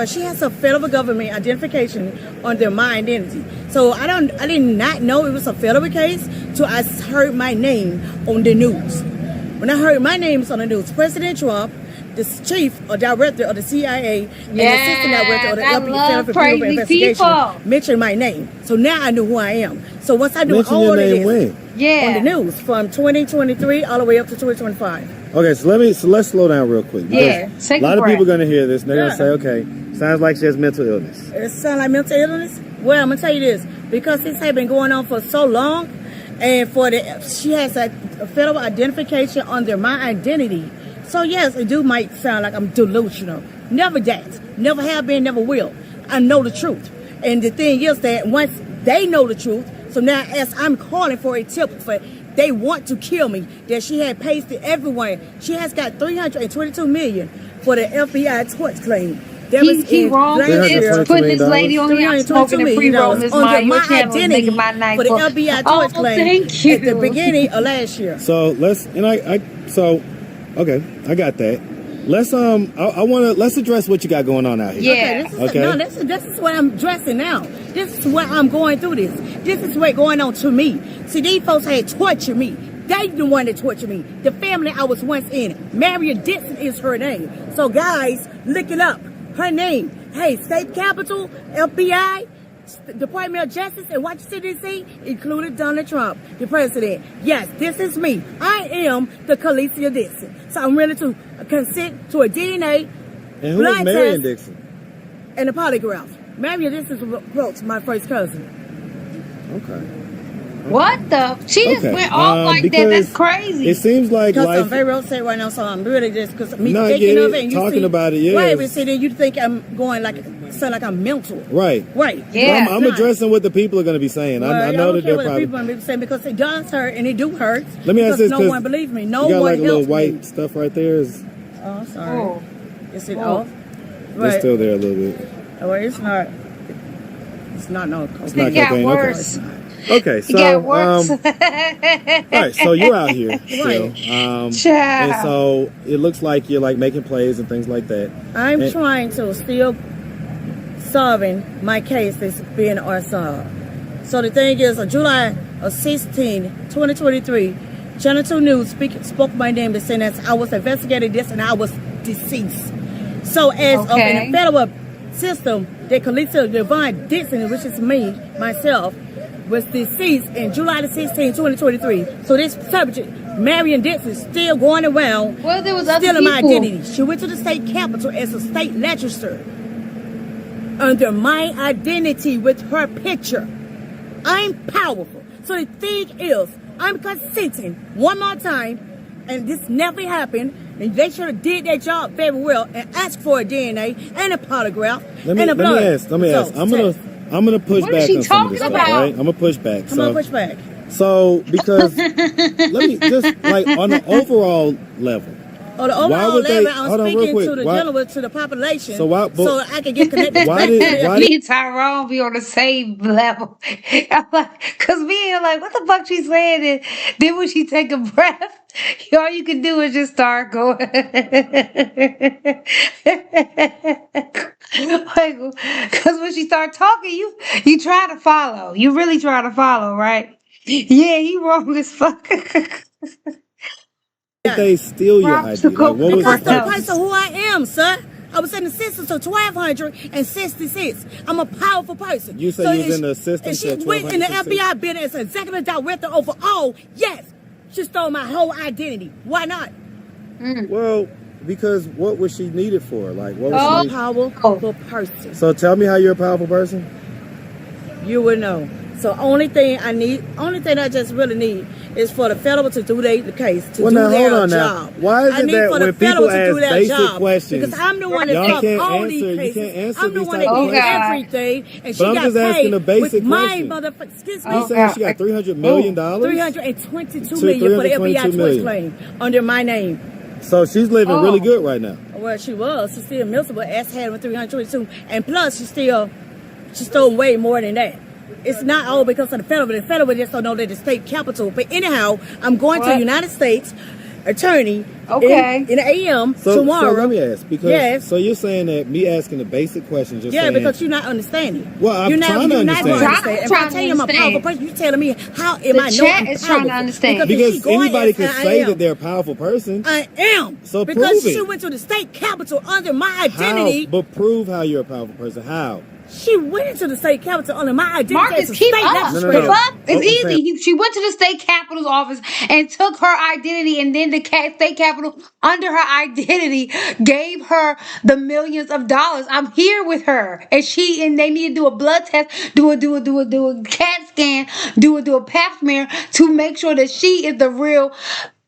she has a federal government identification under my identity. So I did not know it was a federal case till I heard my name on the news. When I heard my name on the news, President Trump, the chief or director of the CIA, and the assistant director of the Federal Bureau of Investigation mentioned my name. So now I knew who I am. So once I do all of this on the news from 2023 all the way up to 2025. Okay, so let's slow down real quick. Yeah, a lot of people are gonna hear this and they're gonna say, okay, sounds like she has mental illness. It sounds like mental illness? Well, I'm gonna tell you this, because this has been going on for so long, and she has a federal identification under my identity. So yes, it might sound like I'm delusional. Never that. Never have been, never will. I know the truth. And the thing is that once they know the truth, so now as I'm calling for a tip for they want to kill me, that she had pasted everyone. She has got $322 million for the FBI torch claim. He wrong with this, putting this lady on here smoking and pre-rolling this under my my channel is making identity my night for the for FBI torch claim thank you. at the beginning of last year. So okay, I got that. Let's let's address what you got going on out here. Yeah. This is what I'm dressing now. This is what I'm going through this. This is what's going on to me. See, these folks had tortured me. They the one that tortured me. The family I was once in. Marion Dixon is her name. So guys, look it up. Her name. Hey, State Capitol, FBI, Department of Justice, and Washington, D.C., included Donald Trump, the president. Yes, this is me. I am the Khaleesi Dixon. So I'm ready to consent to a DNA, and who is Marion Dixon? And a polygraph. Marion Dixon wrote my first cousin. Okay. What the? She just went off like that. That's crazy. It seems like because life. I'm very upset right now, so I'm really just because me No, thinking of it and you talking see, about it. Yeah. Right, but see, then you think I'm going sound like I'm mental. Right. Right. Yeah. I'm addressing what the people are going to be saying. Well, I know that they're what the probably. people are going to be saying because it does hurt and it do hurt. Let me ask this. No one believes me. No you got one like a little helps white me. stuff right there. Oh, sorry. Oh. Is it off? It's still there a little bit. Oh, well, it's not. It's not no. It's not It got cocaine. worse. Okay, so It got worse. all right, so you're out here still, and so it looks like you're like making plays and things like that. I'm trying to still solving my case that's being unsolved. So the thing is, on July 16, 2023, Channel 2 News spoke my name to say that I was investigating this and I was deceased. So as of in the federal system, that Khaleesi Devon Dixon, which is me, myself, was deceased in July the 16th, 2023. So this subject, Marion Dixon, is still going around stealing my identity. She went to the state capitol as a state legislator under my identity with her picture. I'm powerful. So the thing is, I'm consenting one more time, and this never happened. And they should have did their job very well and asked for a DNA and a polygraph and a blood. Let me ask. I'm gonna push back on some of this stuff, right? I'm gonna push back. I'm gonna push back. So because let me just like on the overall level. On the overall level, I'm speaking to the gentleman, to the population, so I can get connected. Me and Tyrone be on the same level. I'm like, cause me and like, what the fuck she saying? And then when she take a breath, all you can do is just start going. Like, cause when she start talking, you try to follow. You really try to follow, right? Yeah, he wrong as fuck. They steal your ID. Like, what was the price of who I am, sir? I was in the system to 1,266. I'm a powerful person. You say you was in the system and she went in the FBI been as executive director overall. Yes, she stole my whole identity. Why not? Well, because what was she needed for? Like, what was she needed? Powerful person. So tell me how you're a powerful person. You would know. So only thing I just really need is for the federal to do the case, to do their job. Why is it that when people ask basic questions, because I'm the one that took all these cases. You can't answer I'm the these one type that of did questions. everything, and she But I'm got just asking a paid basic with my question. motherfucker. Excuse me. You saying she got $300 million? $322 million for the FBI torch claim under my name. So she's living really good right now. Well, she was. She's still miserable. Ass had with 322, and plus she stole way more than that. It's not all because of the federal. The federal just don't know that the state capital. But anyhow, I'm going to the United States attorney in the AM tomorrow. So let me ask, because so you're saying that me asking a basic question just saying, because you're not understanding. Well, I'm trying to understand. If I tell you I'm a powerful person, you telling me how am I know I'm trying to understand. Because anybody can say that they're a powerful person. I am. So because prove it. she went to the state capital under my identity. How? But prove how you're a powerful person. How? She went into the state capitol under my identity. Marcus, keep up. No. It's easy. She went to the state capitol's office and took her identity, and then the state capitol, under her identity, gave her the millions of dollars. I'm here with her, and they need to do a blood test, do a CAT scan, do a pap smear to make sure that she is the real.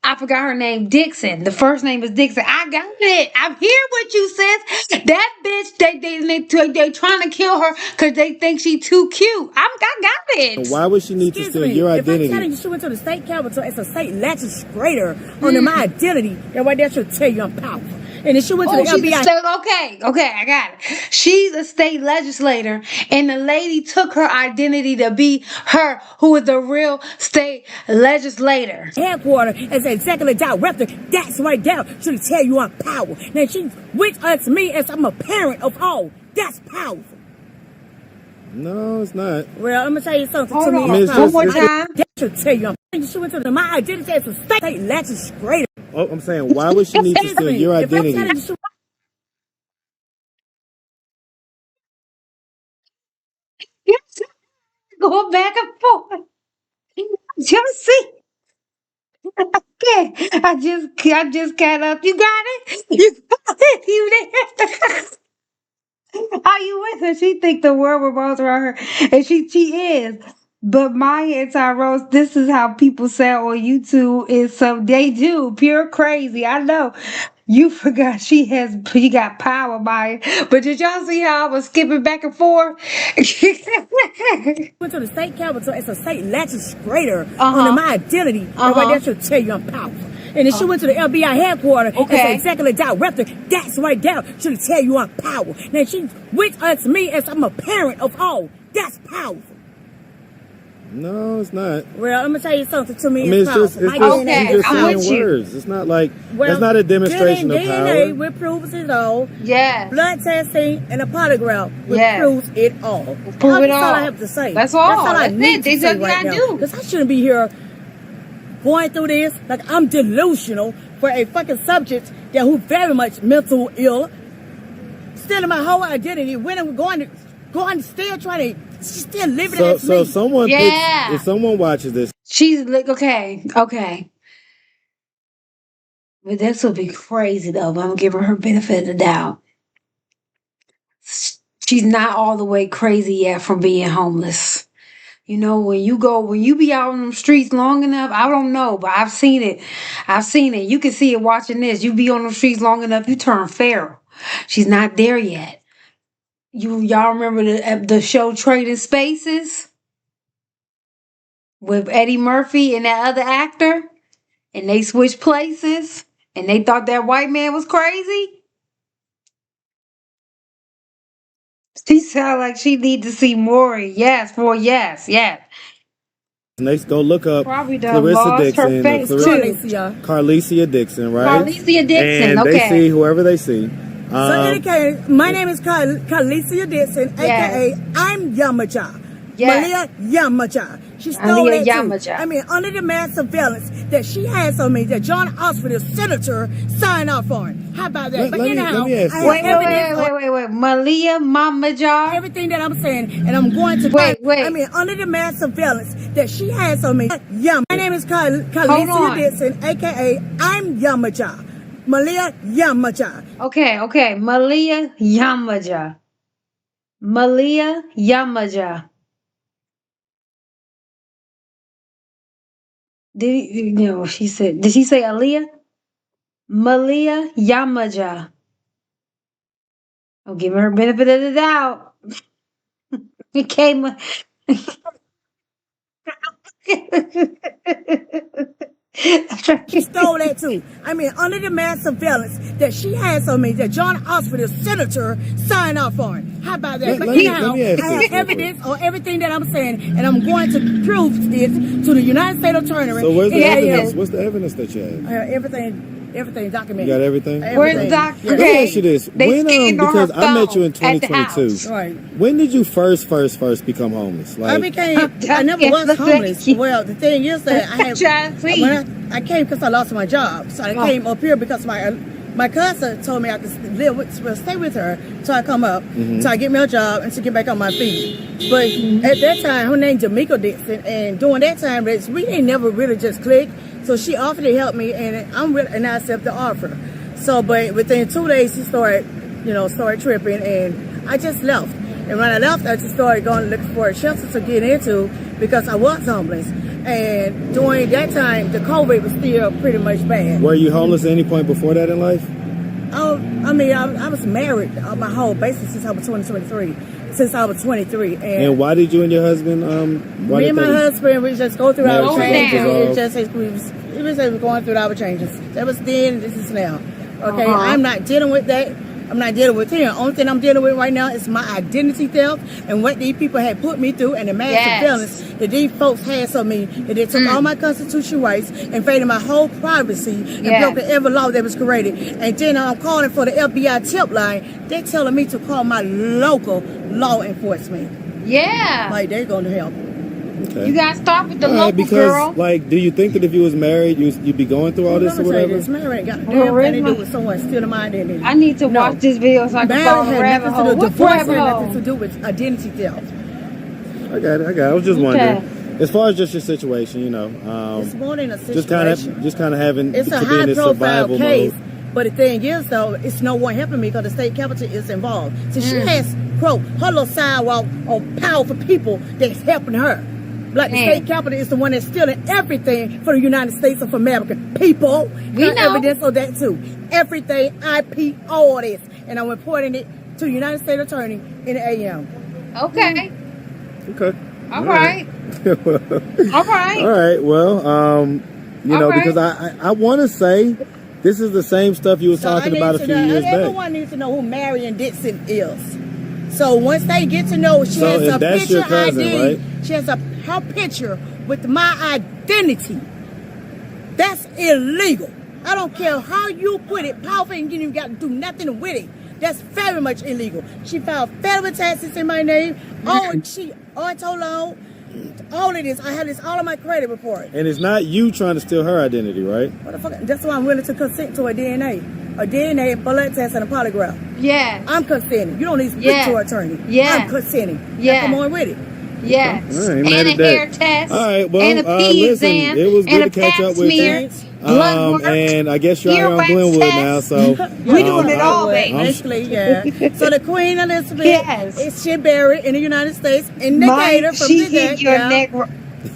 I forgot her name, Dixon. The first name is Dixon. I got it. I'm here with you, sis. That bitch, they trying to kill her because they think she too cute. I got it. So why would she need to steal your identity? If I'm telling you she went to the state capitol as a state legislator under my identity, that right there should tell you I'm powerful. And then she went to the FBI. Okay, I got it. She's a state legislator, and the lady took her identity to be her, who is the real state legislator. Headquarters as an executive director, that's right there. Should tell you I'm powerful. Now she went to me as I'm a parent of all. That's powerful. No, it's not. Well, I'm gonna tell you something. Hold on. One more time. That should tell you she went to my identity as a state legislator. Oh, I'm saying, why would she need to steal your identity? Go back and forth. Just see. Okay, I just got up. You got it. You got it. You there? Are you with her? She think the world revolves around her, and she is. But Maya and Tyrose, this is how people say on YouTube is some they do pure crazy. I know. You forgot she got power, Maya. But did y'all see how I was skipping back and forth? Went to the state capitol as a state legislator under my identity. And right there should tell you I'm powerful. And then she went to the FBI headquarters as an executive director. That's right there. Should tell you I'm powerful. Now she went to me as I'm a parent of all. That's powerful. No, it's not. Well, I'm gonna tell you something. To me, I mean, it's just saying words. It's not like that's not a demonstration of power. DNA with proves it all. Yeah. Blood testing and a polygraph proves it all. Prove it all. That's all I have to say. That's all. That's all I That's need it. to say right now. Because I shouldn't be here going through this like I'm delusional for a fucking subject that who very much mental ill, stealing my whole identity. When I'm going, still trying to. She's still living as me. So someone if someone watches this, she's like, okay. But this will be crazy though. But I'm gonna give her benefit of the doubt. She's not all the way crazy yet from being homeless. You know, when you be out on the streets long enough, I don't know, but I've seen it. You can see it watching this. You be on the streets long enough, you turn feral. She's not there yet. Y'all remember the show Trading Spaces with Eddie Murphy and that other actor, and they switched places, and they thought that white man was crazy. She sound like she need to see Maury. Yes. Next, go look up Clarissa Dixon, Carlicia Dixon, right? Carlicia Dixon, and they see whoever they see. So, my name is Carlicia Dixon, aka I'm Yamaja. Malia Yamaja. She stole that too. I mean, under the mass surveillance that she has on me, that John Osford, the senator, signed off on. How about that? But anyhow, wait. Malia Yamaja. Everything that I'm saying, and I'm going to I mean, under the mass surveillance that she has on me. My name is Carlicia Dixon, aka I'm Yamaja. Malia Yamaja. Okay. Malia Yamaja. Malia Yamaja. Did she say Aaliyah? Malia Yamaja. I'll give her benefit of the doubt. It came. She stole that too. I mean, under the mass surveillance that she has on me, that John Osford, the senator, signed off on. How about that? But anyhow, I have evidence on everything that I'm saying, and I'm going to prove it to the United States Attorney. So where's the evidence? What's the evidence that you have? Everything documented. You got everything? Where's the document? Let me ask you this. Because I met you in 2022. Right. When did you first become homeless? I never was homeless. Well, the thing is that I came because I lost my job. So I came up here because my My cousin told me I could stay with her till I come up, till I get me a job and to get back on my feet. But at that time, her name Jamaica Dixon, and during that time, we ain't never really just clicked. So she offered to help me, and I accepted the offer. So, but within 2 days, she started tripping, and I just left. And when I left, I just started going looking for a shelter to get into because I was homeless. And during that time, the COVID was still pretty much bad. Were you homeless at any point before that in life? Oh, I mean, I was married on my whole basis since I was 23. Since I was 23. And why did you and your husband? Me and my husband, we just go through our changes. It was going through our changes. That was then, and this is now. Okay, I'm not dealing with that. I'm not dealing with him. Only thing I'm dealing with right now is my identity theft and what these people had put me through and the massive violence that these folks had on me. That they took all my constitutional rights, invaded my whole privacy, and broke every law that was created. And then I'm calling for the FBI tip line. They're telling me to call my local law enforcement. Yeah. Like, they're going to help. Okay. You got to start with the local girl. Like, do you think that if you was married, you'd be going through all this or whatever? This married got damn thing to do with someone stealing my identity. I need to watch this video so I can follow the rabbit hole. Divorce had nothing to do with identity theft. I got it. I was just wondering. As far as just your situation, it's more than a situation. Just kind of having it's to a be in this survival case. mode. But the thing is, though, it's no one helping me because the state capitol is involved. So she has, quote, her little sidewalk of powerful people that's helping her. Like the state capitol is the one that's stealing everything for the United States of America. People, we know evidence of that too. Everything, IP, all this, and I'm reporting it to the United States Attorney in the AM. Okay. All right. All right. Well, because I want to say this is the same stuff you were talking about a few years back. Everyone needs to know who Marion Dixon is. So once they get to know, she has a picture ID. Right? She has her picture with my identity. That's illegal. I don't care how you put it, powerful, and you got to do nothing with it. That's very much illegal. She filed federal taxes in my name. Auto loan. All of this. I have this all on my credit report. And it's not you trying to steal her identity, right? What the fuck? That's why I'm willing to consent to a DNA, a blood test, and a polygraph. Yeah. I'm consenting. You don't need to speak to an attorney. Yeah. I'm consenting. Yeah. Come on with it. Yes. Right, and a hair test. All right. Well, and a pee exam. It was good to catch up with you. And I guess you're out here on Glenwood now, so we're doing it all, baby. Basically, yeah. So the Queen Elizabeth is she buried in the United States in Decatur from she hit your neck.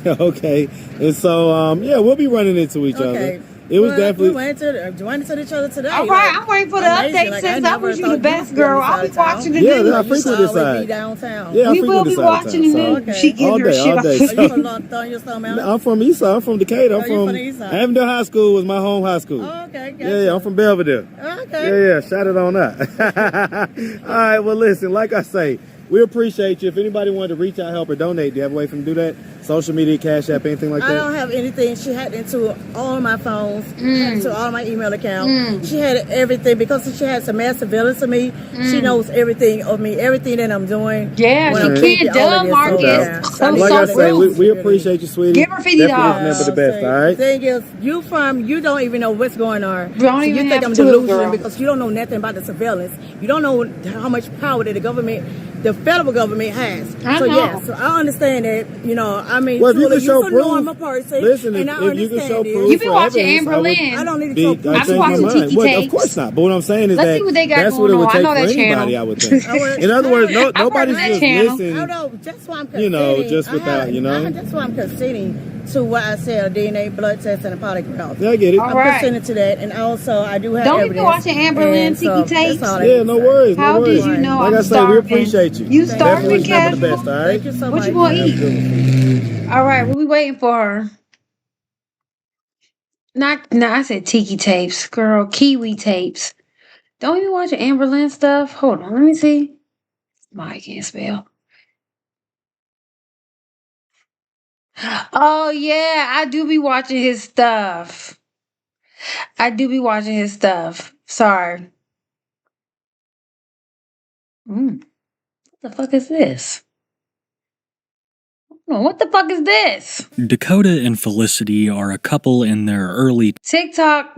Okay, and so we'll be running into each other. It was definitely. We went to each other today. All right, I'm waiting for the update since I was you the best girl. I'll be watching the news. Yeah, I frequent this side. Downtown. Yeah, we will be watching the news. She getting her shit off. Are you from Thornton? I'm from East Side. I'm from Decatur. I'm from the East Side. Avondale High School was my home high school. Oh, okay, gotcha. Yeah, I'm from Belvedere. Okay. Yeah, shout it on up. All right, well, listen, like I say, we appreciate you. If anybody wanted to reach out, help, or donate, do you have a way for them to do that? Social media, Cash App, anything like that? I don't have anything. She had into all my phones, into all my email accounts. She had everything because she has some mass surveillance of me. She knows everything of me, everything that I'm doing. Yeah, she can't dumb Marcus. Like I say, we appreciate you, sweetie. Give her $50. Remember the best, all right? The thing is, you don't even know what's going on. Don't even you think I'm delusional because you don't know nothing about the surveillance. You don't know how much power that the federal government has. So I understand that, I mean, well, if you can show proof, normal person, listen, and I if you can show proof, you've been watching Amber Lynn. I don't need to show proof. I've been watching Tiki Tapes. Of course not. But what I'm saying is Let's see what they got that's what it going would on. take I know for that anybody, channel. I would think. In other words, nobody's just listening. I know, that's why I'm conceding. Just without, That's why I'm conceding to what I said, a DNA blood test and a polygraph. Yeah, I get it. I'm conceding to that, and also I do have evidence. Don't be watching Amber Lynn Tiki Tapes. Yeah, no worries. How did you know like I'm I said, we appreciate you. You starving, Casual? The best, all right? Thank you so much. What you want to eat? All right, we'll be waiting for her. I said Tiki Tapes. Girl, Kiwi Tapes. Don't even watch Amber Lynn stuff. Hold on, let me see. I can't spell. Oh, yeah, I do be watching his stuff. Sorry. What the fuck is this? What the fuck is this? Dakota and Felicity are a couple in their early TikTok.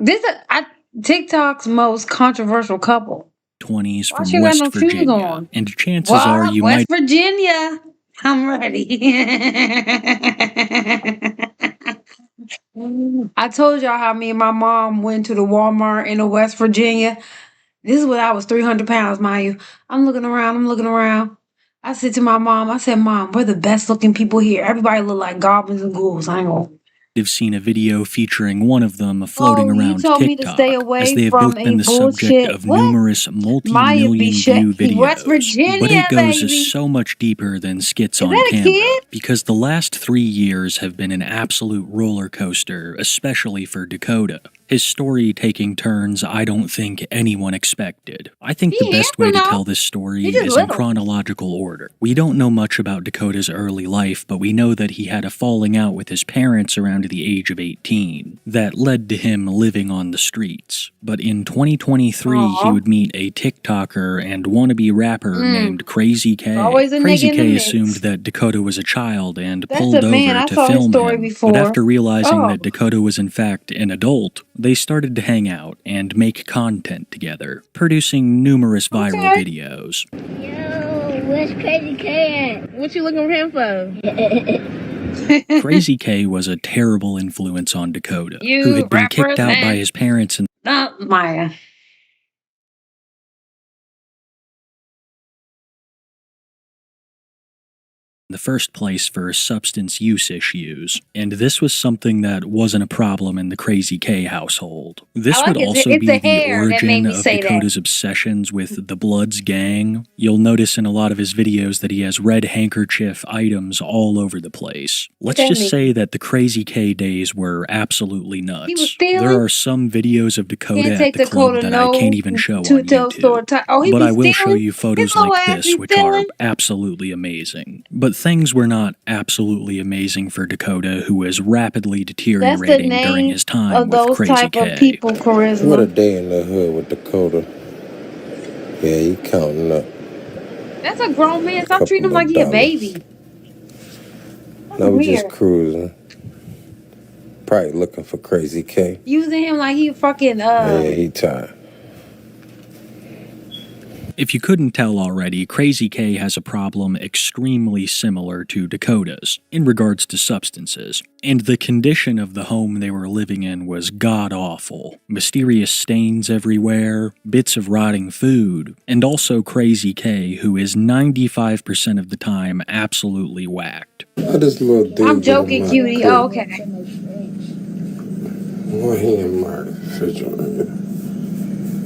TikTok's most controversial couple. 20s Why from she got West no shoes Virginia. on? And chances are you West might Virginia. I'm ready. I told y'all how me and my mom went to the Walmart in West Virginia. This is when I was 300 pounds, mind you. I'm looking around. I said to my mom, I said, Mom, we're the best looking people here. Everybody look like goblins and ghouls. I ain't gonna. have seen a video featuring one of them floating Oh, you around told me to TikTok, stay as away they have from both a been the subject bullshit. of What? numerous Maya multi-million be view shaky. West videos. Virginia, But it goes baby. so much deeper than skits Is on that a camera, kid? because the last 3 years have been an absolute roller coaster, especially for Dakota. His story taking turns I don't think anyone expected. I think the best way to tell this story He just is in little. chronological order. We don't know much about Dakota's early life, but we know that he had a falling out with his parents around the age of 18 that led to him living on the streets. But in 2023, he would meet a TikToker and wannabe rapper named Crazy K. Always a Crazy nigga in the K mix. assumed that Dakota was a child and That's pulled a man. over I to saw his film story him. before. But after realizing Oh. that Dakota was in fact an adult, they started to hang out and make content together, producing numerous viral videos. Yo, where's Crazy K at? What you looking for him for? Crazy K was a terrible influence on Dakota, You who had been kicked out by represent- his parents and Maya. the first place for substance use issues, and this was something that wasn't a problem in the Crazy K household. This I like would it. also It's be the the hair that made origin me of say that. Dakota's obsessions with the Bloods gang. You'll notice in a lot of his videos that he has red handkerchief items all over the place. Let's Tell just me. say that the Crazy K days were absolutely nuts. He was stealing? There are some videos of Dakota Can't at take the club Dakota that I no can't even show on to tell store YouTube. time. Oh, he But be I will show stealing? you photos His little like ass this, be which are stealing? absolutely amazing. But things were not absolutely amazing for Dakota, who was rapidly That's the deteriorating during name his time of with those Crazy type K. of people, What a charisma. day in the hood with Dakota. Yeah, he counting up. That's a grown man. Stop treating him Couple like of he a dollars. baby. Now we just Weird. cruising. Probably looking for Crazy K. Using him like he a fucking Yeah, he tired. If you couldn't tell already, Crazy K has a problem extremely similar to Dakota's in regards to substances, and the condition of the home they were living in was god-awful. Mysterious stains everywhere, bits of rotting food, and also Crazy K, who is 95% of the time absolutely whacked. Why this little dude I'm joking, in my cutie. crib? Oh, okay. Why he in my refrigerator?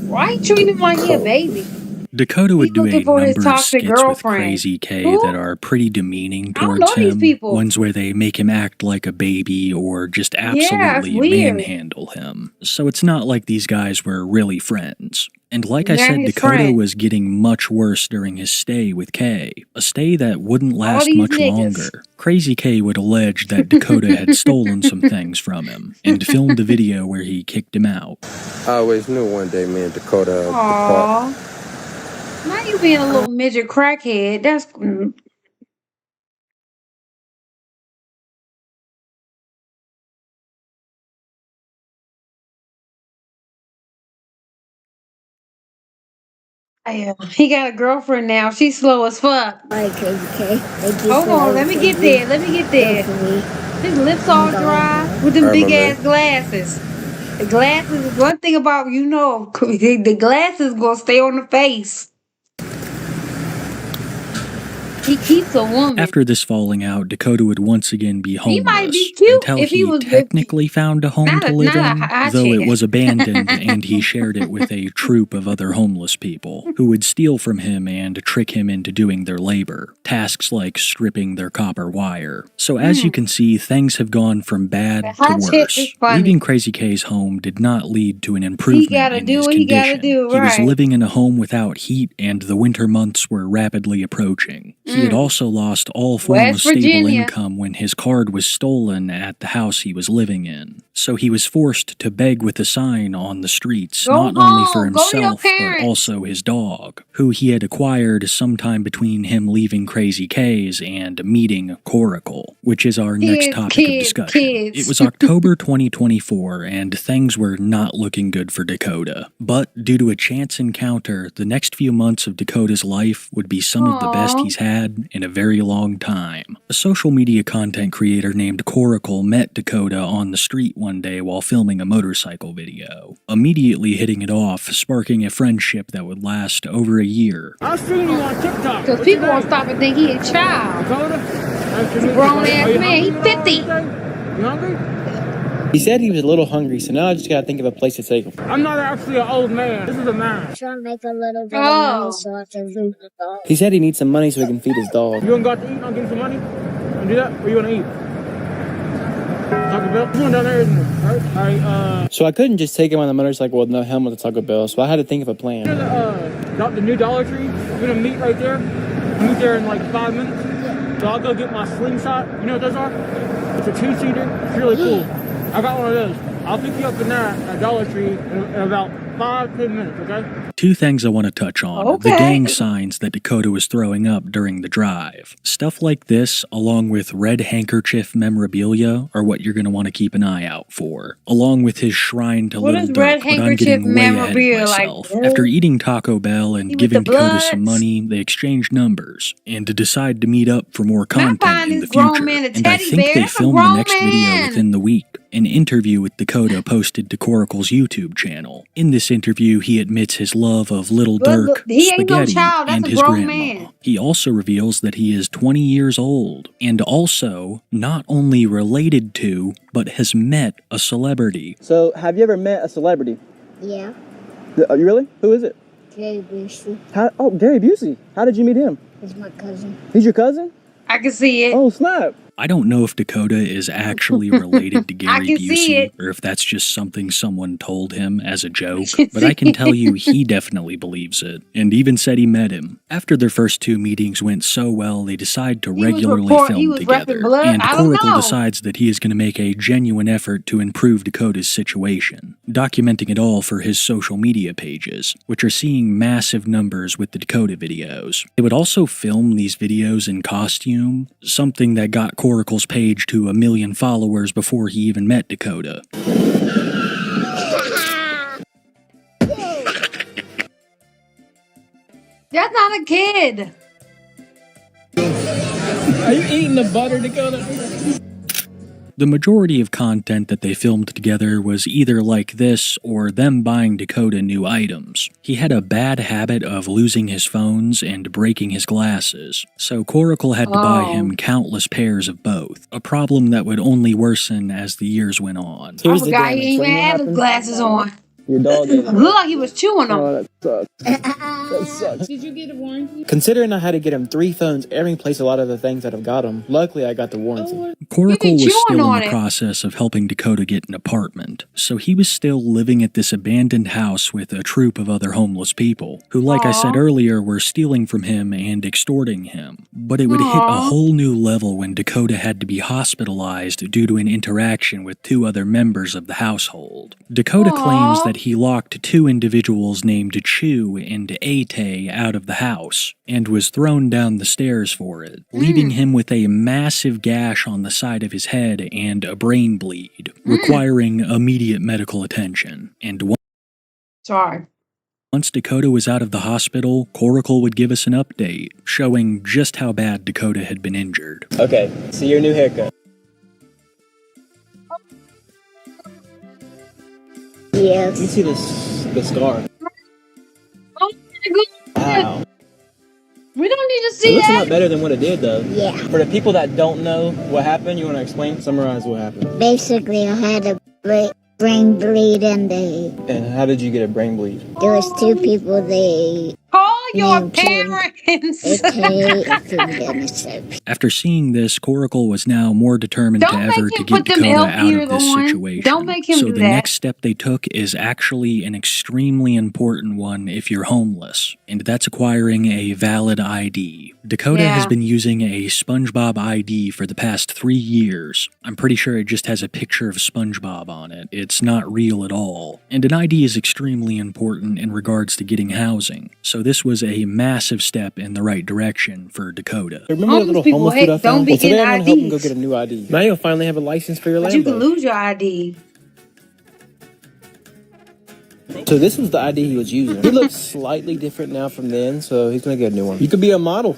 Why you treating him like he a baby? Dakota would do a looking for his number of toxic skits with girlfriend. Crazy K Who? that are pretty demeaning I don't towards know these him. people. Ones where they make him act like a baby or just it's absolutely weird. manhandle him. So it's not like these guys were really friends. And like I They're said, his Dakota friend. was getting much worse during his stay with K, a stay that wouldn't last these much niggas. longer. Crazy K would allege that Dakota had stolen some things from him and filmed a video where he kicked him out. I always knew one day me and Dakota would depart. Aww. Now you being a little midget crackhead. That's yeah. He got a girlfriend now. She's slow as fuck. Alright, Crazy K. Thank you Hold for on, let me get there. Let me get there. His lips all dry with them I big remember. ass glasses. The glasses. One thing about the glasses gonna stay on the face. He keeps a woman. After this falling out, Dakota would once again be homeless He might be cute until if he was technically found a home not to a- live not a in, high though chair. it was abandoned and he shared it with a troop of other homeless people who would steal from him and trick him into doing their labor, tasks like stripping their copper wire. So as you can see, things have gone from bad The to high chair worse. is funny. Leaving Crazy K's home did not lead to an improvement gotta in do his what he condition. gotta do, He was right. living in a home without heat and the winter months were rapidly approaching. He had also lost all form West of stable Virginia. income when his card was stolen at the house he was living in. so he was forced to beg with a sign on the streets, Go not only for home, go to your himself, but parents. also his dog, who he had acquired sometime between him leaving Crazy K's and meeting Coracle, which is our next topic of discussion. It was October 2024, and things were not looking good for Dakota. But due to a chance encounter, the next few months of Dakota's life would be some of the best he's had in a very long time. A social media content creator named Coracle met Dakota on the street one day while filming a motorcycle video, immediately hitting it off, sparking a friendship that would last over a year. I've seen you on TikTok. Because people won't stop and think he a child. He's a grown ass man. He's 50. You hungry? He said he was a little hungry, so now I just gotta think of a place to take him. I'm not actually an old man. This is a man. Trying to make a little bit of money so I can feed the dog. He said he needs some money so he can feed his dog. You want to go out to eat? I'll give you some money. Want to do that? Or you want to eat? Taco Bell? Come on down there, isn't it? Alright, So I couldn't just take him on the motorcycle with no helmet to Taco Bell, so I had to think of a plan. You know the new Dollar Tree? We're going to meet right there. We'll meet there in like 5 minutes. So I'll go get my slingshot. You know what those are? It's a 2-seater. It's really cool. I got one of those. I'll pick you up in that at Dollar Tree in about 5-10 minutes, okay? Two things I want to touch on. The gang signs that Dakota was throwing up during the drive. Stuff like this, along with red handkerchief memorabilia, are what you're going to want to keep an eye out for. Along with his shrine to What Little is red Dirk, but I'm handkerchief getting way ahead of memorabilia? myself. Like, After eating Taco Bell and with giving the Dakota some Bloods? money, they exchanged numbers and decide to meet up for more content buying in the this grown future. man a And I teddy think bear. they That's a filmed the grown next video man. within the week. An interview with Dakota posted to Coracle's YouTube channel. In this interview, he admits his love of Little Dirk, he ain't no spaghetti, child. That's and a his grown grandma. man. He also reveals that he is 20 years old and also not only related to, but has met a celebrity. So, have you ever met a celebrity? Yeah. You really? Who is it? Gary Busey. Oh, Gary Busey. How did you meet him? He's my cousin. He's your cousin? I can see it. Oh, snap. I don't know if Dakota is actually related to Gary can see Busey it. or if that's just something someone told him as a joke, but I can tell you he definitely believes it, and even said he met him. After their first two meetings went so well, they decide to regularly film together, and Coracle decides that he is going to make a genuine effort to improve Dakota's situation, documenting it all for his social media pages, which are seeing massive numbers with the Dakota videos. They would also film these videos in costume, something that got Coracle's page to 1 million followers before he even met Dakota. That's not a kid. Are you eating the butter, Dakota? The majority of content that they filmed together was either like this or them buying Dakota new items. He had a bad habit of losing his phones and breaking his glasses, so Coracle had to buy him countless pairs of both, a problem that would only worsen as the years went on. I forgot he ain't even had his glasses on. Your dog ate it. Looked like he was chewing them. Oh, that sucks. That sucks. Did you get a warranty? Considering I had to get him 3 phones, every place a lot of the things that have got him, luckily I got the warranty. Coracle was still in on the it. process of helping Dakota get an apartment, so he was still living at this abandoned house with a troop of other homeless people, who, like I said earlier, were stealing from him and extorting him. But it would hit a whole new level when Dakota had to be hospitalized due to an interaction with 2 other members of the household. Dakota claims that he locked 2 individuals named Chu and Ate out of the house, and was thrown down the stairs for it, leaving him with a massive gash on the side of his head and a brain bleed, requiring immediate medical attention. And Sorry. once Dakota was out of the hospital, Coracle would give us an update, showing just how bad Dakota had been injured. Okay, see your new haircut. Yes. Let me see the scar. Oh my goodness. Wow. We don't need to It see looks a lot that. better than what it did, though. Yeah. For the people that don't know what happened, you want to explain? Summarize what happened. Basically, I had a brain bleed and And how did you get a brain bleed? there was 2 people, they Call your named Chu, parents. After seeing this, Coracle was now more determined Don't than make ever him to put get them Dakota elf out of ears this on. situation. Don't make him so do the that. next step they took is actually an extremely important one if you're homeless. and that's acquiring a valid ID. Dakota has been using a SpongeBob ID for the past 3 years. I'm pretty sure it just has a picture of SpongeBob on it. It's not real at all. And an ID is extremely important in regards to getting housing, so this was a massive step in the right direction for Dakota. Remember that little homeless dude I found? Well, today I'm going to help him go get a new ID. Now you'll finally have a license for your Lambo. But you can lose your ID. So this was the ID he was using. He looks slightly different now from then, so he's gonna get a new one. You could be a model.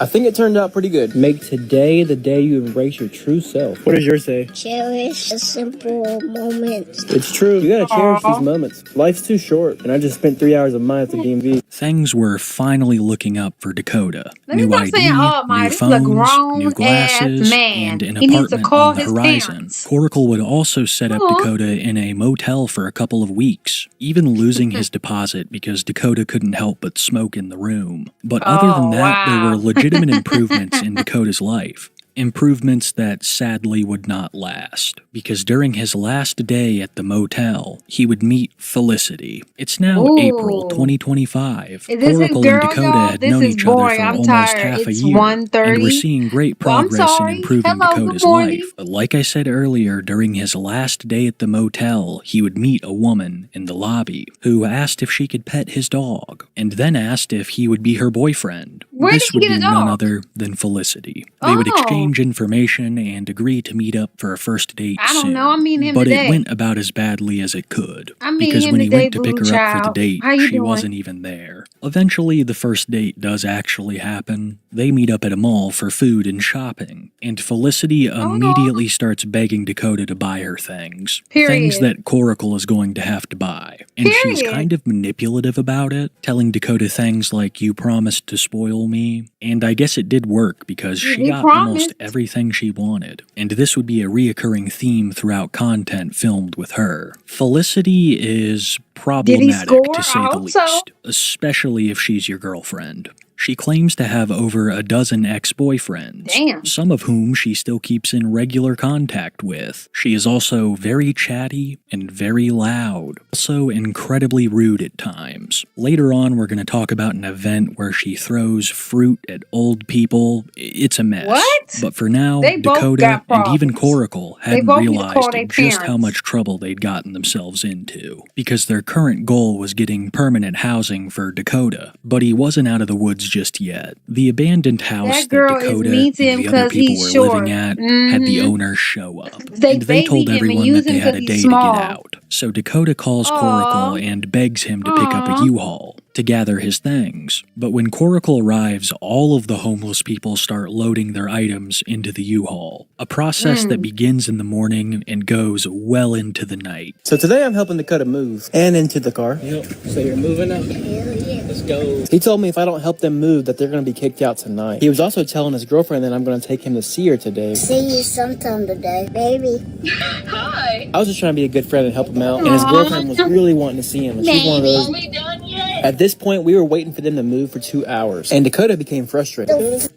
I think it turned out pretty good. Make today the day you embrace your true self. What does yours say? Cherish the simple moments. It's true. You gotta cherish these moments. Life's too short, and I just spent 3 hours of mine at the DMV. Things were finally looking up for Dakota. Let me New stop ID, saying, oh my, new this is a phones, grown new glasses, ass man. and an He needs to apartment call on the his horizon. parents. Coracle would also set up Dakota in a motel for a couple of weeks, even losing his deposit because Dakota couldn't help but smoke in the room. But other than that, there were legitimate improvements in Dakota's life. Improvements that sadly would not last, because during his last day at the motel, he would meet Felicity. It's now April 2025. Coracle and Dakota had known each other for almost half a year, and were seeing great progress in improving Dakota's life. But like I said earlier, during his last day at the motel, he would meet a woman in the lobby who asked if she could pet his dog, and then asked if he would be her boyfriend. This would be none other than Felicity. They would exchange information and agree to meet up for a first date soon. I don't know. I mean him but today. it went about as badly as it could. I mean because him when he today, went to pick blue her up for the child. date, How you she doing? wasn't even there. Eventually, the first date does actually happen. They meet up at a mall for food and shopping, and Felicity immediately starts begging Dakota to buy her things. Things that Coracle is going to have to buy. And she's kind of manipulative about it, telling Dakota things like, "You promised to spoil me." And I guess it did work because she got almost everything she wanted. And this would be a reoccurring theme throughout content filmed with her. Felicity is problematic, to say the least, especially if she's your girlfriend. She claims to have over a dozen ex-boyfriends, some of whom she still keeps in regular contact with. She is also very chatty and very loud, also incredibly rude at times. Later on, we're going to talk about an event where she throws fruit at old people. It's a mess. What? But for now, They both Dakota got and even problems. Coracle They hadn't both need to call realized their just how parents. much trouble they'd gotten themselves into, because their current goal was getting permanent housing for Dakota, but he wasn't out of the woods just yet. The abandoned house That girl is Dakota mean to him and the other 'cause people he's were short. living at had the owner show up, They and they told baby him and everyone use that they him had 'cause a he's day to small. get out. So Dakota calls Coracle and begs him to pick up a U-Haul to gather his things. But when Coracle arrives, all of the homeless people start loading their items into the U-Haul, a process that begins in the morning and goes well into the night. So today I'm helping Dakota move and into the car. Yep. So you're moving up. Let's go. He told me if I don't help them move that they're going to be kicked out tonight. He was also telling his girlfriend that I'm going to take him to see her today. See you sometime today, baby. Hi. I was just trying to be a good friend and help him out, and his girlfriend was really wanting to see him. And she's one of those. At this point, we were waiting for them to move for 2 hours, and Dakota became frustrated.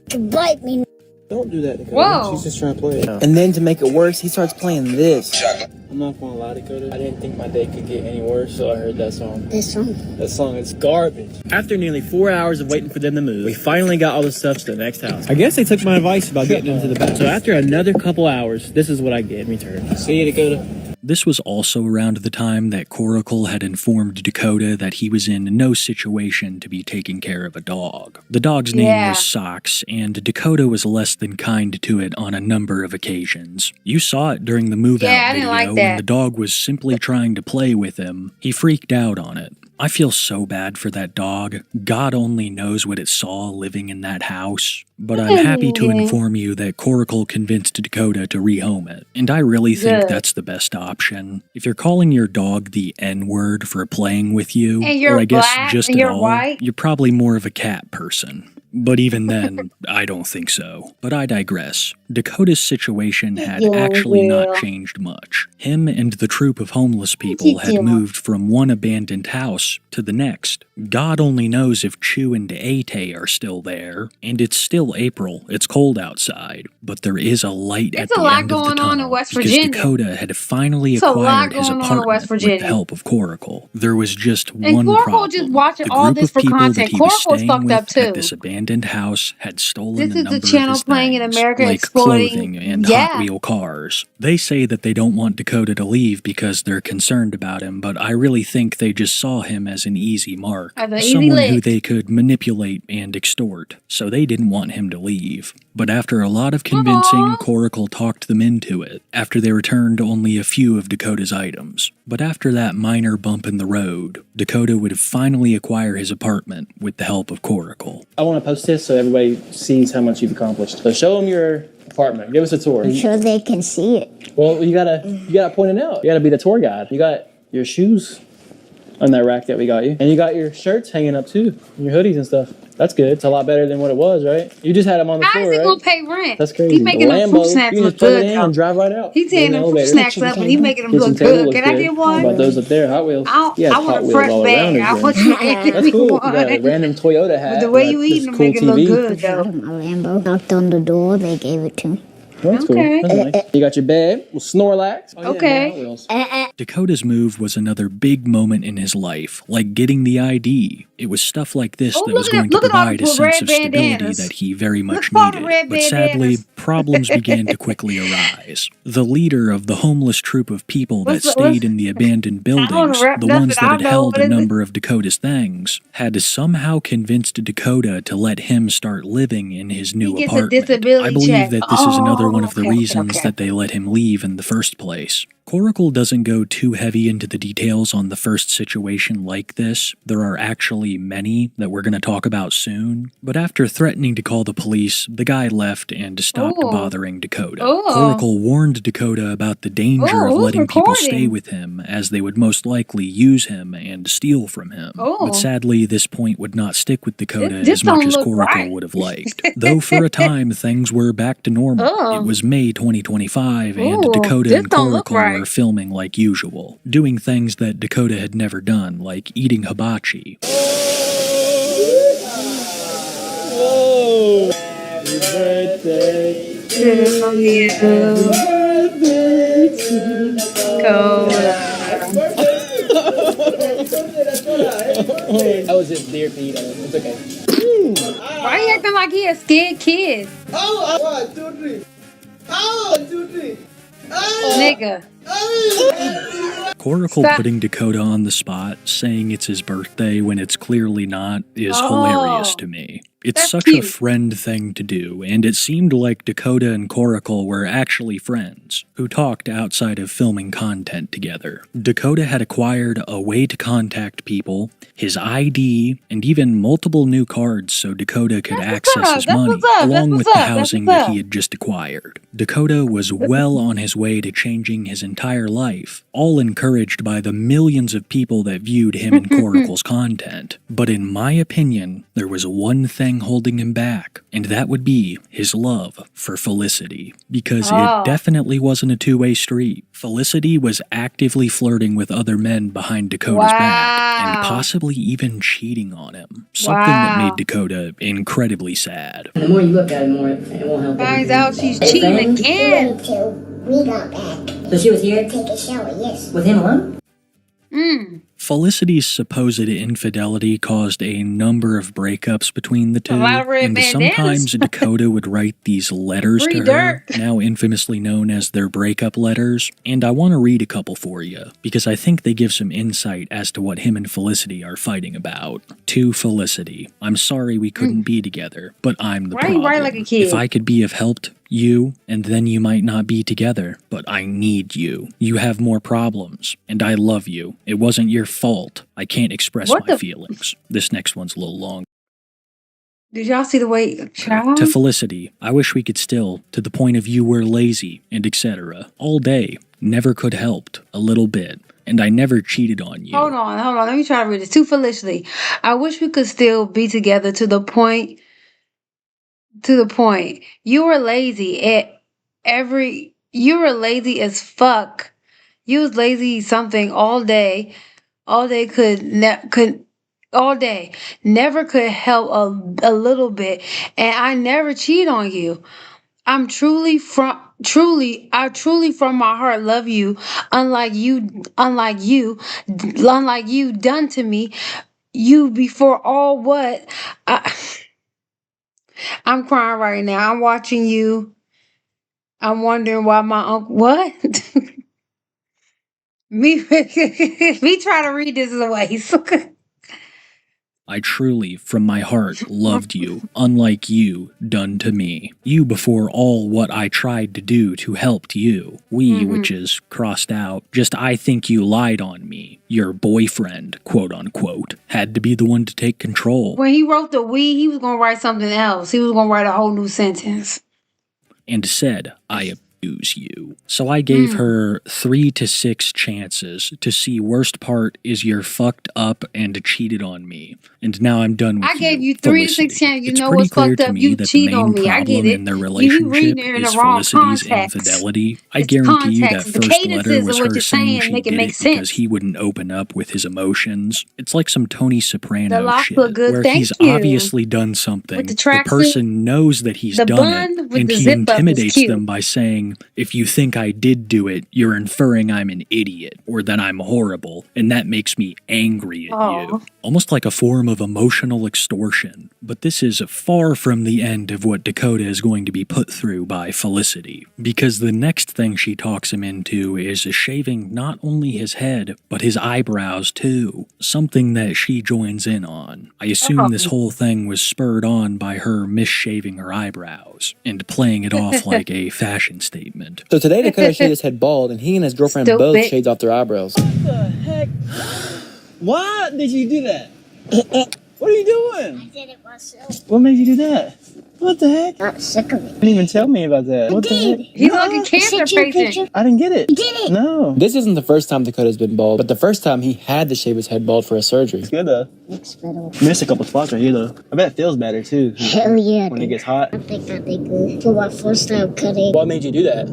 Don't bite me. Don't do that, Dakota. Whoa. She's just trying to play it. And then to make it worse, he starts playing this. I'm not gonna lie, Dakota. I didn't think my day could get any worse, so I heard that song. This song? That song is garbage. After nearly 4 hours of waiting for them to move, we finally got all the stuff to the next house. I guess they took my advice about getting into the back. So after another couple hours, this is what I get in return. See you, Dakota. This was also around the time that Coracle had informed Dakota that he was in no situation to be taking care of a dog. The dog's name was Socks, and Dakota was less than kind to it on a number of occasions. You saw it during the move-out video when the dog was simply trying to play with him. He freaked out on it. I feel so bad for that dog. God only knows what it saw living in that house. But I'm happy to inform you that Coracle convinced Dakota to rehome it. And I really think that's the best option. If you're calling your dog the N-word for playing with you, And you're or I guess black just and at you're all, white. you're probably more of a cat person. But even then, I don't think so. But I digress. Dakota's situation had actually not changed much. Him and the troop of homeless people had moved from one abandoned house to the next. God only knows if Chu and Ate are still there. And it's still April. It's cold outside. But there is a light at the end of the tunnel because Dakota had finally acquired his apartment with the help of Coracle. There was just one problem. Just watching the all group this of for people content. that he was Coracle's staying fucked with up too. at this abandoned house had stolen This a is number the channel of his playing in things, America like exploiting. clothing and Hot Wheel cars. They say that they don't want Dakota to leave because they're concerned about him, but I really think they just saw him as an easy mark, someone who they could manipulate and extort, so they didn't want him to leave. But after a lot of convincing, Coracle talked them into it, after they returned only a few of Dakota's items. But after that minor bump in the road, Dakota would finally acquire his apartment with the help of Coracle. I want to post this so everybody sees how much you've accomplished. So show them your apartment. Give us a tour. I'm sure they can see it. Well, you gotta point it out. You gotta be the tour guide. You got your shoes on that rack that we got you, and you got your shirts hanging up too, and your hoodies and stuff. That's good. It's a lot better than what it was, right? You just had them on the floor, right? How is he gonna pay rent? That's crazy. He's making them fruit snacks you look just plug it good. in and drive right out. He's tearing them fruit snacks up and he's making them look good. Can I get one? How about those up there, Hot Wheels? I want a fresh bag. I want you to get That's me cool. You one. got a random Toyota hat. But the way you eat them make it look good, though. My Lambo knocked on the door. They gave it to me. That's cool. That's nice. You got your bed with Snorlax. Dakota's move was another big moment in his life, like getting the ID. It was stuff like this that was going to provide a sense of stability that he very much needed. But sadly, problems began to quickly arise. The leader of the homeless troop of people that stayed in the abandoned buildings, the ones that had held a number of Dakota's things, had somehow convinced Dakota to let him start living in his new apartment. I believe that this is another one of the reasons that they let him leave in the first place. Coracle doesn't go too heavy into the details on the first situation like this. There are actually many that we're going to talk about soon. But after threatening to call the police, the guy left and stopped bothering Dakota. Coracle warned Dakota about the danger of letting people stay with him, as they would most likely use him and steal from him. But sadly, this point would not stick with Dakota as much as Coracle would have liked. Though for a time, things were back to normal. It was May 2025, and Dakota and Coracle were filming like usual, doing things that Dakota had never done, like eating hibachi. Whoa! Happy birthday to you. Happy birthday to That was just dear feet. It's okay. Why are you acting like he a scared kid? Oh, 1, 2, 3. Oh, 1, 2, 3. Nigga. Coracle putting Dakota on the spot, saying it's his birthday when it's clearly not, is hilarious to me. It's such a friend thing to do, and it seemed like Dakota and Coracle were actually friends, who talked outside of filming content together. Dakota had acquired a way to contact people, his ID, and even multiple new cards so Dakota could access his money, along with the housing that he had just acquired. Dakota was well on his way to changing his entire life, all encouraged by the millions of people that viewed him and Coracle's content. But in my opinion, there was one thing holding him back, and that would be his love for Felicity, because it definitely wasn't a two-way street. Felicity was actively flirting with other men behind Dakota's back, and possibly even cheating on him, something that made Dakota incredibly sad. The more you look at it, the more it won't help. Finds out she's cheating again. We got back. So she was here? Take a shower, yes. With him alone? Felicity's supposed infidelity caused a number of breakups between the two, and sometimes Dakota would write these letters to her, now infamously known as their breakup letters, and I want to read a couple for you, because I think they give some insight as to what him and Felicity are fighting about. To Felicity, I'm sorry we couldn't be together, but I'm the problem. Why you write like a kid? If I could be of help to you, and then you might not be together, but I need you. You have more problems, and I love you. It wasn't your fault. I can't express my feelings. This next one's a little long. Did y'all see the way child? To Felicity, I wish we could still, to the point of you were lazy, and etc. All day, never could helped, a little bit. And I never cheated on you. Hold on. Let me try to read this. To Felicity, I wish we could still be together to the point to the point. You were lazy you were lazy as fuck. You was lazy something all day. All day all day. Never could help a little bit. And I never cheat on you. I truly from my heart love you. Unlike you done to me. You before all what I'm crying right now. I'm watching you. I'm wondering why my uncle what? me trying to read this away. I truly, from my heart, loved you, unlike you done to me. You before all what I tried to do to help you. We, which is crossed out, just I think you lied on me. Your boyfriend, quote unquote, had to be the one to take control. When he wrote the we, he was going to write something else. He was going to write a whole new sentence. And said, I abuse you. So I gave her 3 to 6 chances to see worst part is you're fucked up and cheated on me. And now I'm done with you. I gave you 3 to 6 chances. You it's know pretty what's clear fucked to up? me You that cheat the main on me. I get problem it. in their You relationship reading it in is the wrong Felicity's context. infidelity. I It's guarantee you that context. The first letter cadences was of what her you're saying saying she make it did make it because sense. he wouldn't open up with his emotions. It's like some Tony The Soprano locks shit, look good. where Thank he's you. obviously done something. With the The tracksuit, person knows that he's the done bun it, with and the he zip up is intimidates cute. them by saying, if you think I did do it, you're inferring I'm an idiot, or that I'm horrible, and that makes me angry at you. Almost like a form of emotional extortion. But this is far from the end of what Dakota is going to be put through by Felicity, because the next thing she talks him into is shaving not only his head, but his eyebrows too, something that she joins in on. I assume this whole thing was spurred on by her misshaving her eyebrows, and playing it off like a fashion statement. So today Dakota shaved his head bald, and he and his girlfriend both shaved off their eyebrows. What the heck? Why did you do that? What are you doing? I did it myself. What made you do that? What the heck? Not sick of it. You didn't even tell me about that. What the heck? He's like a cancer patient. I didn't get it. You did it. No. This isn't the first time Dakota's been bald, but the first time he had to shave his head bald for a surgery. It's good though. Looks better. Missed a couple spots right here though. I bet it feels better too. Hell yeah. When it gets hot. I think I did good. For my first time cutting. What made you do that?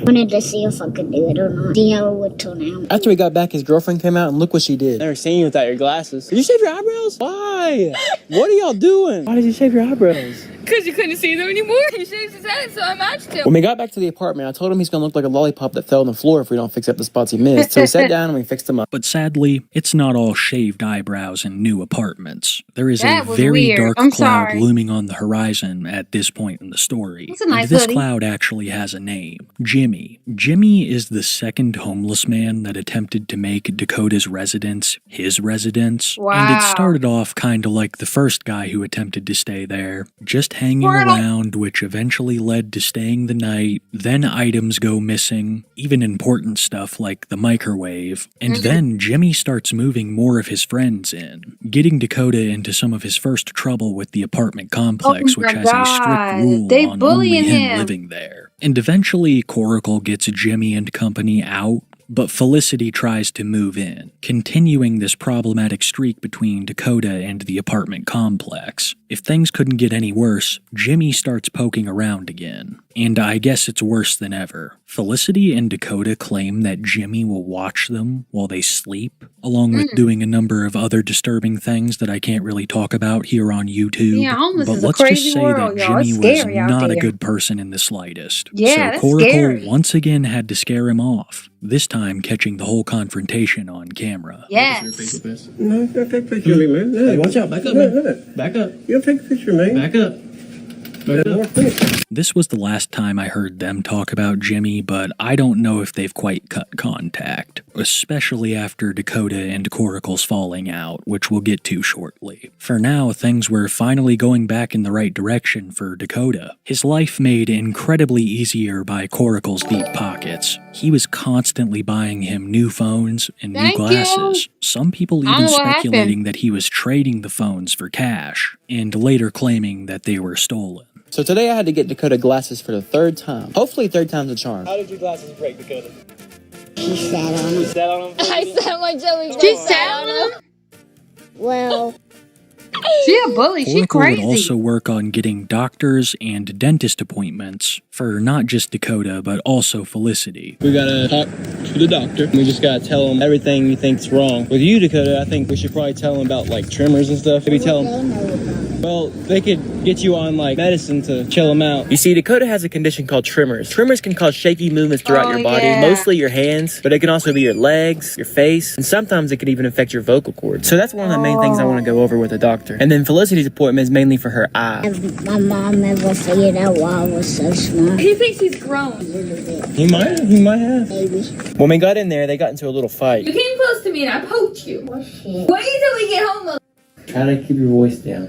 Wanted to see if I could do it or not. See how it would turn out. After he got back, his girlfriend came out and look what she did. Never seen you without your glasses. Did you shave your eyebrows? Why? What are y'all doing? Why did you shave your eyebrows? Because you couldn't see them anymore. He shaves his head, so I matched him. When we got back to the apartment, I told him he's gonna look like a lollipop that fell on the floor if we don't fix up the spots he missed. So we sat down and we fixed them up. But sadly, it's not all shaved eyebrows in new apartments. There is That a was very weird. dark I'm cloud sorry. looming on the horizon at this point in the story. It's a nice and this hoodie. cloud actually has a name. Jimmy. Jimmy is the second homeless man that attempted to make Dakota's residence his residence. And Wow. it started off kind of like the first guy who attempted to stay there, just hanging around, which eventually led to staying the night. Then items go missing, even important stuff like the microwave. And then Jimmy starts moving more of his friends in, getting Dakota into some of his first trouble with the apartment complex, Oh my which has a God. strict rule They on only bullying him him. living there. And eventually Coracle gets Jimmy and company out, but Felicity tries to move in, continuing this problematic streak between Dakota and the apartment complex. If things couldn't get any worse, Jimmy starts poking around again. And I guess it's worse than ever. Felicity and Dakota claim that Jimmy will watch them while they sleep, along with doing a number of other disturbing things that I can't really talk about here on YouTube. Yeah, homeless but is a let's crazy just say world, that y'all. It's Jimmy was scary out not a there. good person in the slightest. Yeah, so that's Coracle scary. once again had to scare him off, this time catching the whole confrontation on camera. Yes. No, you gotta take a picture of me, man. No. Hey, watch out. Back up, No, man. no. Back up. You gotta take a picture of me. Back up. Back up. This was the last time I heard them talk about Jimmy, but I don't know if they've quite cut contact, especially after Dakota and Coracle's falling out, which we'll get to shortly. For now, things were finally going back in the right direction for Dakota. His life made incredibly easier by Coracle's deep pockets. He was constantly buying him new phones and new Thank you. glasses. Some people I don't even know what speculating happened. that he was trading the phones for cash, and later claiming that they were stolen. So today I had to get Dakota glasses for the third time. Hopefully third time's a charm. How did your glasses break, Dakota? She sat on him. Sat on them? I sat my jelly. She sat on him? Well, She a bully. She Oracle crazy. would also work on getting doctors and dentist appointments for not just Dakota, but also Felicity. We gotta talk to the doctor. We just gotta tell him everything we think's wrong. With you, Dakota, I think we should probably tell him about like tremors and stuff. Maybe tell him. Well, they could get you on like medicine to chill him out. You see, Dakota has a condition called tremors. Tremors can cause shaky movements throughout your body, mostly your hands, but it can also be your legs, your face, and sometimes it can even affect your vocal cords. So that's one of the main things I want to go over with the doctor. And then Felicity's appointment is mainly for her eyes. My mom never figured out why I was so smart. He thinks he's grown. He might have. Maybe. When we got in there, they got into a little fight. You came close to me and I poked you. Oh, shit. Wait till we get home, Try to keep your voice down.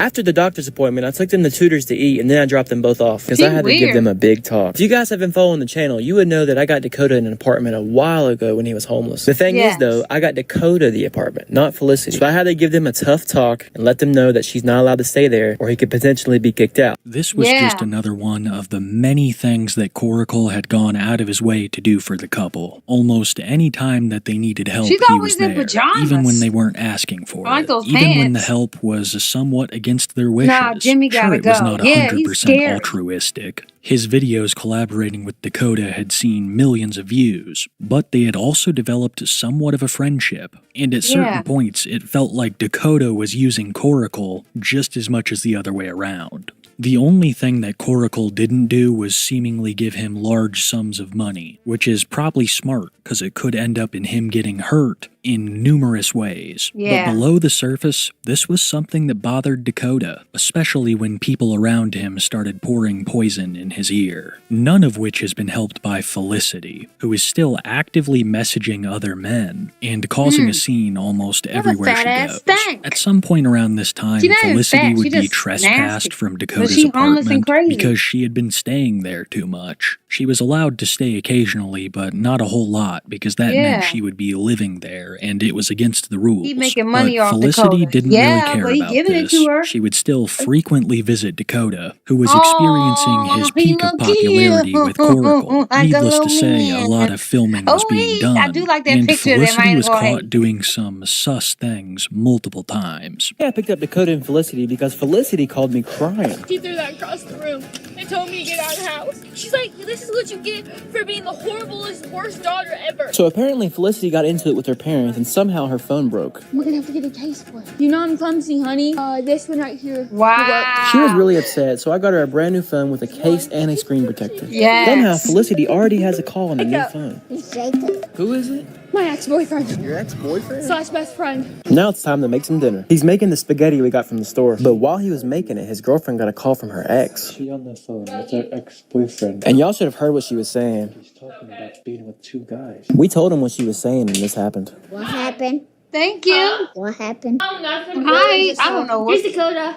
After the doctor's appointment, I took them to Tutors to eat, and then I dropped them both off because I had to give them a big talk. If you guys have been following the channel, you would know that I got Dakota in an apartment a while ago when he was homeless. The thing is, though, I got Dakota the apartment, not Felicity. So I had to give them a tough talk and let them know that she's not allowed to stay there or he could potentially be kicked out. This was just another one of the many things that Coracle had gone out of his way to do for the couple. Almost any time that they needed help, She's he always was in there, pajamas. even when they weren't asking for I like it. those Even when the pants. help was somewhat against their wishes. Nah, Jimmy sure, gotta it was go. not Yeah, he's 100% scared. altruistic. His videos collaborating with Dakota had seen millions of views, but they had also developed somewhat of a friendship. And at certain points, it felt like Dakota was using Coracle just as much as the other way around. The only thing that Coracle didn't do was seemingly give him large sums of money, which is probably smart because it could end up in him getting hurt in numerous ways. Yeah. But below the surface, this was something that bothered Dakota, especially when people around him started pouring poison in his ear. None of which has been helped by Felicity, who is still actively messaging other men and causing a scene almost everywhere she fat-ass goes. stank. At some point around this time, She not even Felicity fat, would she be just trespassed nasty. from But Dakota's she homeless and apartment crazy. because she had been staying there too much. She was allowed to stay occasionally, but not a whole lot because that meant she would be living there and it was against the rules. He making money but off Felicity Dakota. didn't Yeah, really care but he about giving it this. to her. She would still frequently visit Dakota, who was experiencing his he peak of look popularity cute. with Coracle. Like a Needless to little say, man. a lot of filming was being done. I do like that and picture of them. I Felicity ain't was gonna caught hate. doing some sus things multiple times. Yeah, I picked up Dakota and Felicity because Felicity called me crying. She threw that across the room and told me to get out of the house. She's like, this is what you get for being the horriblest, worst daughter ever. So apparently Felicity got into it with her parents and somehow her phone broke. We're gonna have to get a case for it. You know I'm clumsy, honey. This one right here. Wow. She was really upset, so I got her a brand new phone with a case and a screen protector. Yes. Somehow Felicity already has a call on the new up. phone. It's Jacob. Who is it? My ex-boyfriend. Your ex-boyfriend? Slash best friend. Now it's time to make some dinner. He's making the spaghetti we got from the store. But while he was making it, his girlfriend got a call from her ex. She on the phone with her ex-boyfriend. And y'all should have heard what she was saying. She's talking about being with two guys. We told him what she was saying and this happened. What happened? Thank you. What happened? Oh, nothing. Hi. I don't know what. Here's Dakota.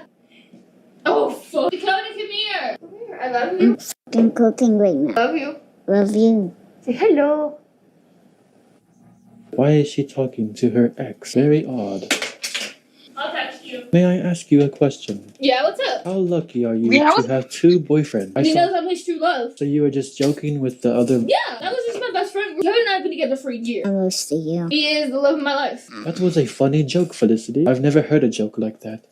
Oh, fuck. Dakota, come here. Come here. I love you. I'm cooking right now. Love you. Love you. Say hello. Why is she talking to her ex? Very odd. I'll text you. May I ask you a question? Yeah, what's up? How lucky are you Yeah, to have two boyfriends? He knows I'm his true love. So you were just joking with the other... Yeah, that was just my best friend. Dakota and I have been together for a year. I'm close to you. He is the love of my life. That was a funny joke, Felicity. I've never heard a joke like that.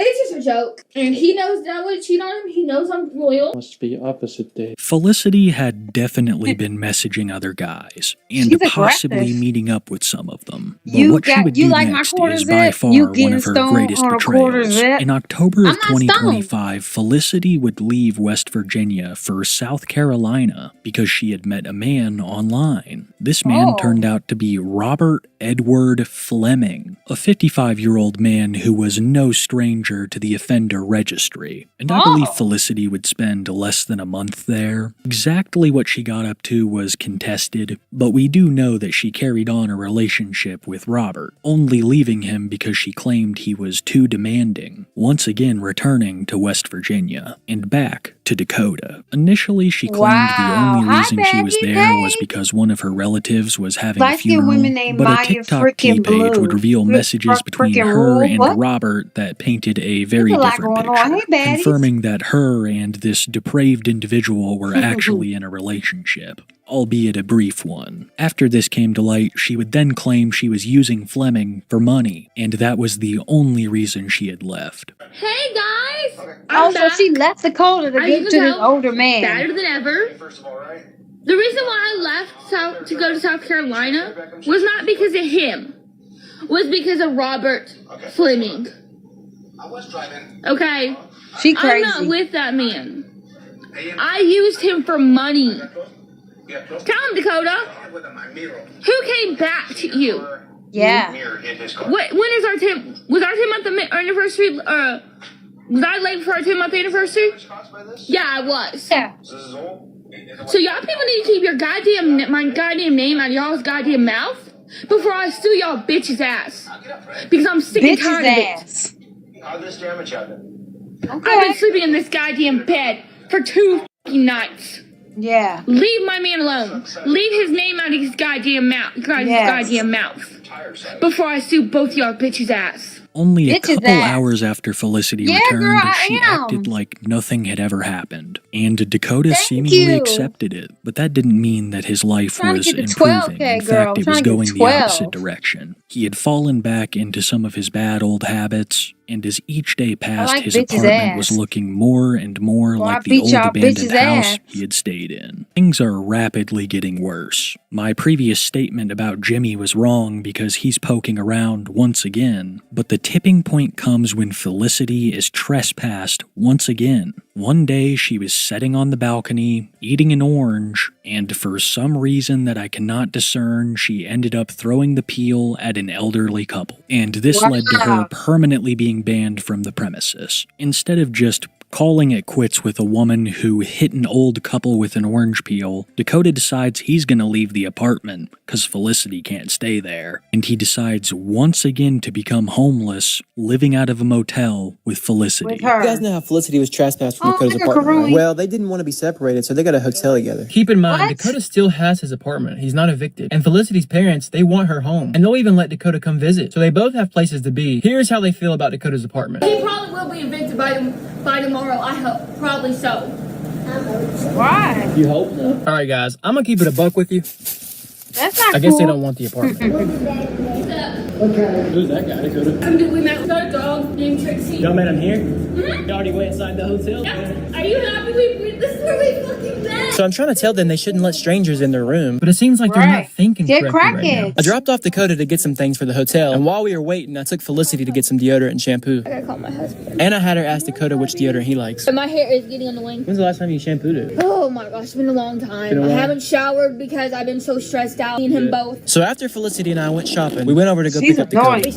It's just a joke. And he knows that I would cheat on him. He knows I'm loyal. Must be opposite day. Felicity had definitely been messaging other guys and She's possibly aggressive. meeting up with some of them. But You what she got- would you do like my next quarter is by zip? far You one getting of her stoned greatest on a quarter betrayals. zip? In October of I'm not stoned. 2025, Felicity would leave West Virginia for South Carolina because she had met a man online. This man turned out to be Robert Edward Fleming, a 55-year-old man who was no stranger to the offender registry. And I believe Felicity would spend less than a month there. Exactly what she got up to was contested, but we do know that she carried on a relationship with Robert, only leaving him because she claimed he was too demanding, once again returning to West Virginia, and back to Dakota. Initially, she claimed the only Hi, reason she was baby, there hey. was because one of her relatives was having a Light-skinned funeral, women named but Maya a TikTok freaking key page Blue. would reveal messages between Freaking her rule. and What? Robert that painted a very There's a lot different going on. picture, Hey, baddies. confirming that her and this depraved individual were actually in a relationship. albeit a brief one. After this came to light, she would then claim she was using Fleming for money, and that was the only reason she had left. Hey guys! Oh, so she left Dakota to get to this older man. Better than ever. The reason why I left to go to South Carolina was not because of him. Was because of Robert Fleming. Okay? She crazy. I'm not with that man. I used him for money. Tell him, Dakota. Who came back to you? Yeah. When is our 10? Was our 10-month anniversary? Was I late for our 10-month anniversary? Yeah, I was. Yeah. So y'all people need to keep your my goddamn name out of y'all's goddamn mouth before I sue y'all bitches' ass. Because I'm sick and tired of it. How'd this damage happen? I've been sleeping in this goddamn bed for 2 nights. Yeah. Leave my man alone. Leave his name out of his goddamn mouth. Goddamn mouth. Before I sue both y'all bitches' ass. Only a couple hours after Felicity returned, she acted like nothing had ever happened. And Dakota seemingly accepted it, but that didn't mean that his life was improving. In fact, it was going the opposite direction. He had fallen back into some of his bad old habits, and as each day passed, his apartment was looking more and more like the old abandoned house he had stayed in. Things are rapidly getting worse. My previous statement about Jimmy was wrong because he's poking around once again, but the tipping point comes when Felicity is trespassed once again. One day she was sitting on the balcony, eating an orange, and for some reason that I cannot discern, she ended up throwing the peel at an elderly couple. And this led to her permanently being banned from the premises. Instead of just calling it quits with a woman who hit an old couple with an orange peel, Dakota decides he's gonna leave the apartment because Felicity can't stay there. And he decides once again to become homeless, living out of a motel with Felicity. You guys know how Felicity was trespassed from Dakota's apartment, right? Well, they didn't want to be separated, so they got a hotel together. Keep in mind, Dakota still has his apartment. He's not evicted. And Felicity's parents, they want her home. And they'll even let Dakota come visit. So they both have places to be. Here's how they feel about Dakota's apartment. He probably will be evicted by tomorrow, I hope. Probably so. Why? You hope so. All right, guys, I'm gonna keep it a buck with you. That's not I guess they don't want the apartment. Okay. Who's that guy, Dakota? We met with our dog named Trixie. Y'all met him here? Mm-hmm. You already went inside the hotel? Yeah. Are you happy this is where we fucking met? So I'm trying to tell them they shouldn't let strangers in their room. But it seems like they're not thinking Get correctly right now. I dropped off Dakota to get some things for the hotel, and while we were waiting, I took Felicity to get some deodorant and shampoo. I gotta call my husband. And I had her ask Dakota which deodorant he likes. My hair is getting on the wing. When's the last time you shampooed it? Oh my gosh, it's been a long time. I haven't showered because I've been so stressed out. Me and him both. So after Felicity and I went shopping, we went over to go pick up Dakota.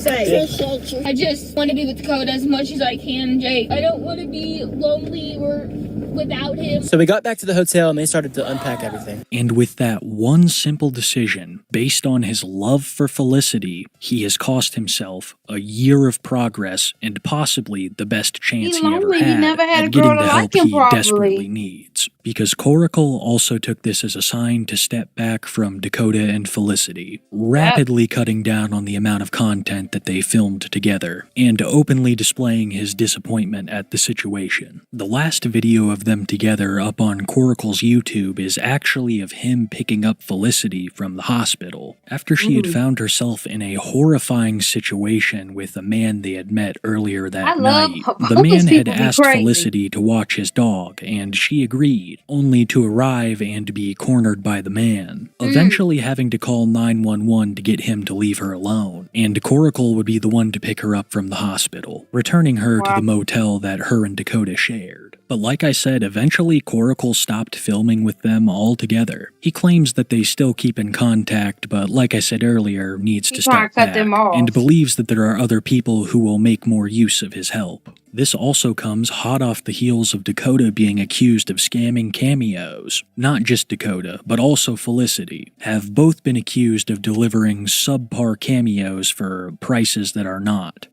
I just want to be with Dakota as much as I can, Jake. I don't want to be lonely or without him. So we got back to the hotel and they started to unpack everything. And with that one simple decision, based on his love for Felicity, he has cost himself a year of progress and possibly the best chance he ever had at getting the help he desperately needs. Because Coracle also took this as a sign to step back from Dakota and Felicity, rapidly cutting down on the amount of content that they filmed together, and openly displaying his disappointment at the situation. The last video of them together up on Coracle's YouTube is actually of him picking up Felicity from the hospital, after she had found herself in a horrifying situation with a man they had met earlier that night. The man had asked Felicity to watch his dog, and she agreed, only to arrive and be cornered by the man, eventually having to call 911 to get him to leave her alone, and Coracle would be the one to pick her up from the hospital, returning her to the motel that her and Dakota shared. But like I said, eventually Coracle stopped filming with them altogether. He claims that they still keep in contact, but like I said earlier, needs to step back, and believes that there are other people who will make more use of his help. This also comes hot off the heels of Dakota being accused of scamming cameos. Not just Dakota, but also Felicity, have both been accused of delivering subpar cameos for prices that are not.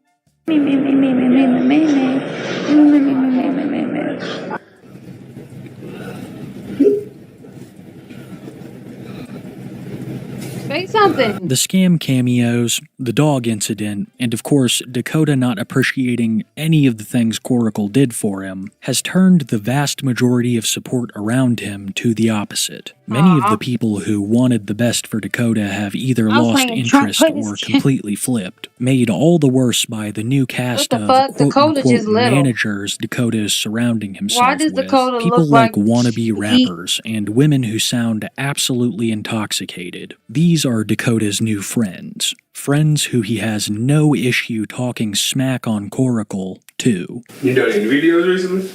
FaceTime something. The scam cameos, the dog incident, and of course, Dakota not appreciating any of the things Coracle did for him, has turned the vast majority of support around him to the opposite. Many of the people who wanted the best for Dakota have either lost interest or completely flipped, made all the worse by the new cast of quote-unquote managers Dakota is surrounding himself with. People like wannabe rappers and women who sound absolutely intoxicated. These are Dakota's new friends. Friends who he has no issue talking smack on Coracle to. You done any videos recently?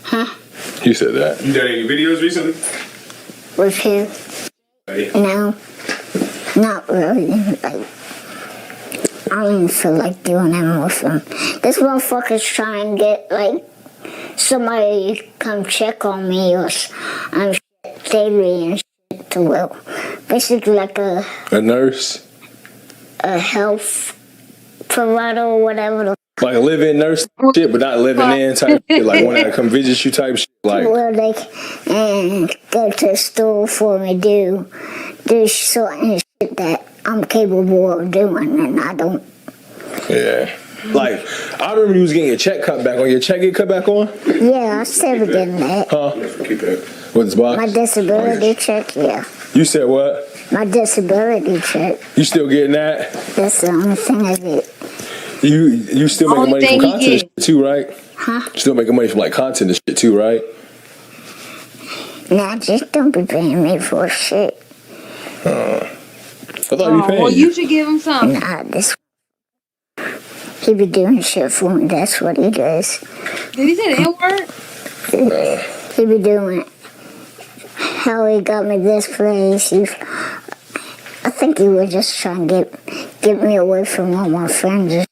Huh? You said that. You done any videos recently? With who? No. Not really. Like, I don't even feel like doing them with them. This motherfucker's trying to get, like, somebody to come check on me or daily and shit to Will. Basically like a nurse? A health provider or whatever. Like a live-in nurse shit, but not living in type shit. Like one that come visit you type shit. Like, well, they can go to the store for me, do certain shit that I'm capable of doing, and I don't. Yeah. Like, I remember you was getting your check cut back on. Your check get cut back on? Yeah, I still be getting that. Huh? Keep it. What's this box? My disability check, yeah. You said what? My disability check. You still getting that? That's the only thing I get. You still making money from content and shit too, right? Huh? You still making money from like content and shit too, right? Nah, just don't be paying me for shit. I thought you paid. Well, you should give him something. Nah, he be doing shit for me. That's what he does. Did he say the N-word? He be doing it. How he got me this place. I think he was just trying to get me away from all my friends.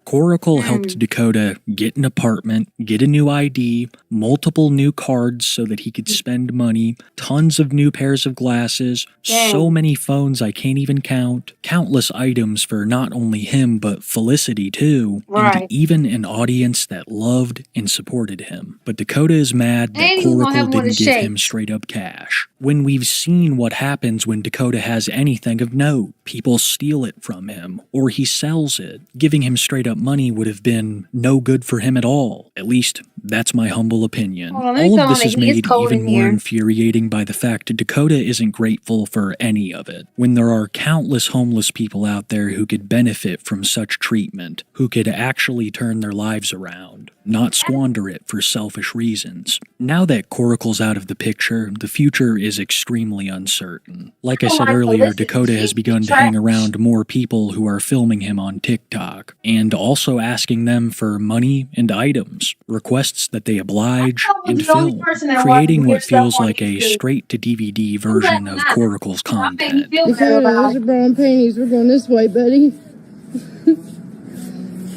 Coracle helped Dakota get an apartment, get a new ID, multiple new cards so that he could spend money, tons of new pairs of glasses, so many phones I can't even count, countless items for not only him but Felicity too, and even an audience that loved and supported him. But Dakota is mad that Coracle didn't give him straight up cash. When we've seen what happens when Dakota has anything of note, people steal it from him, or he sells it. Giving him straight up money would have been no good for him at all. At least, that's my humble opinion. All of this is made even more infuriating by the fact Dakota isn't grateful for any of it, when there are countless homeless people out there who could benefit from such treatment, who could actually turn their lives around, not squander it for selfish reasons. Now that Coracle's out of the picture, the future is extremely uncertain. Like I said earlier, Dakota has begun to hang around more people who are filming him on TikTok, and also asking them for money and items, requests that they oblige and film, creating what feels like a straight-to-DVD version of Coracle's content. Those are brown panties. We're going this way, buddy.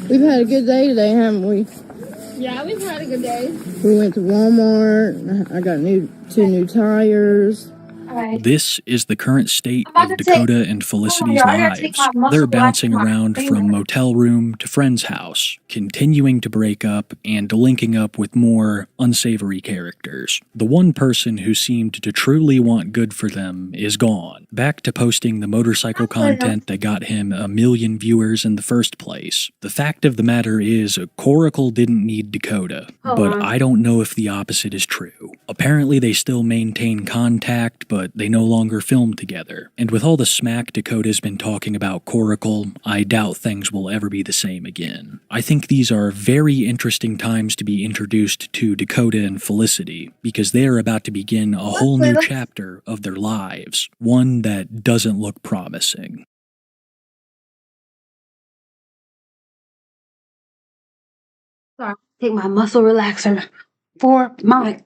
We've had a good day today, haven't we? Yeah, we've had a good day. We went to Walmart. I got two new tires. This is the current state of Dakota and Felicity's lives. They're bouncing around from motel room to friend's house, continuing to break up and linking up with more unsavory characters. The one person who seemed to truly want good for them is gone, back to posting the motorcycle content that got him 1 million viewers in the first place. The fact of the matter is, Coracle didn't need Dakota, but I don't know if the opposite is true. Apparently they still maintain contact, but they no longer film together. And with all the smack Dakota's been talking about Coracle, I doubt things will ever be the same again. I think these are very interesting times to be introduced to Dakota and Felicity, because they are about to begin a whole new chapter of their lives, one that doesn't look promising. Sorry, take my muscle relaxer for my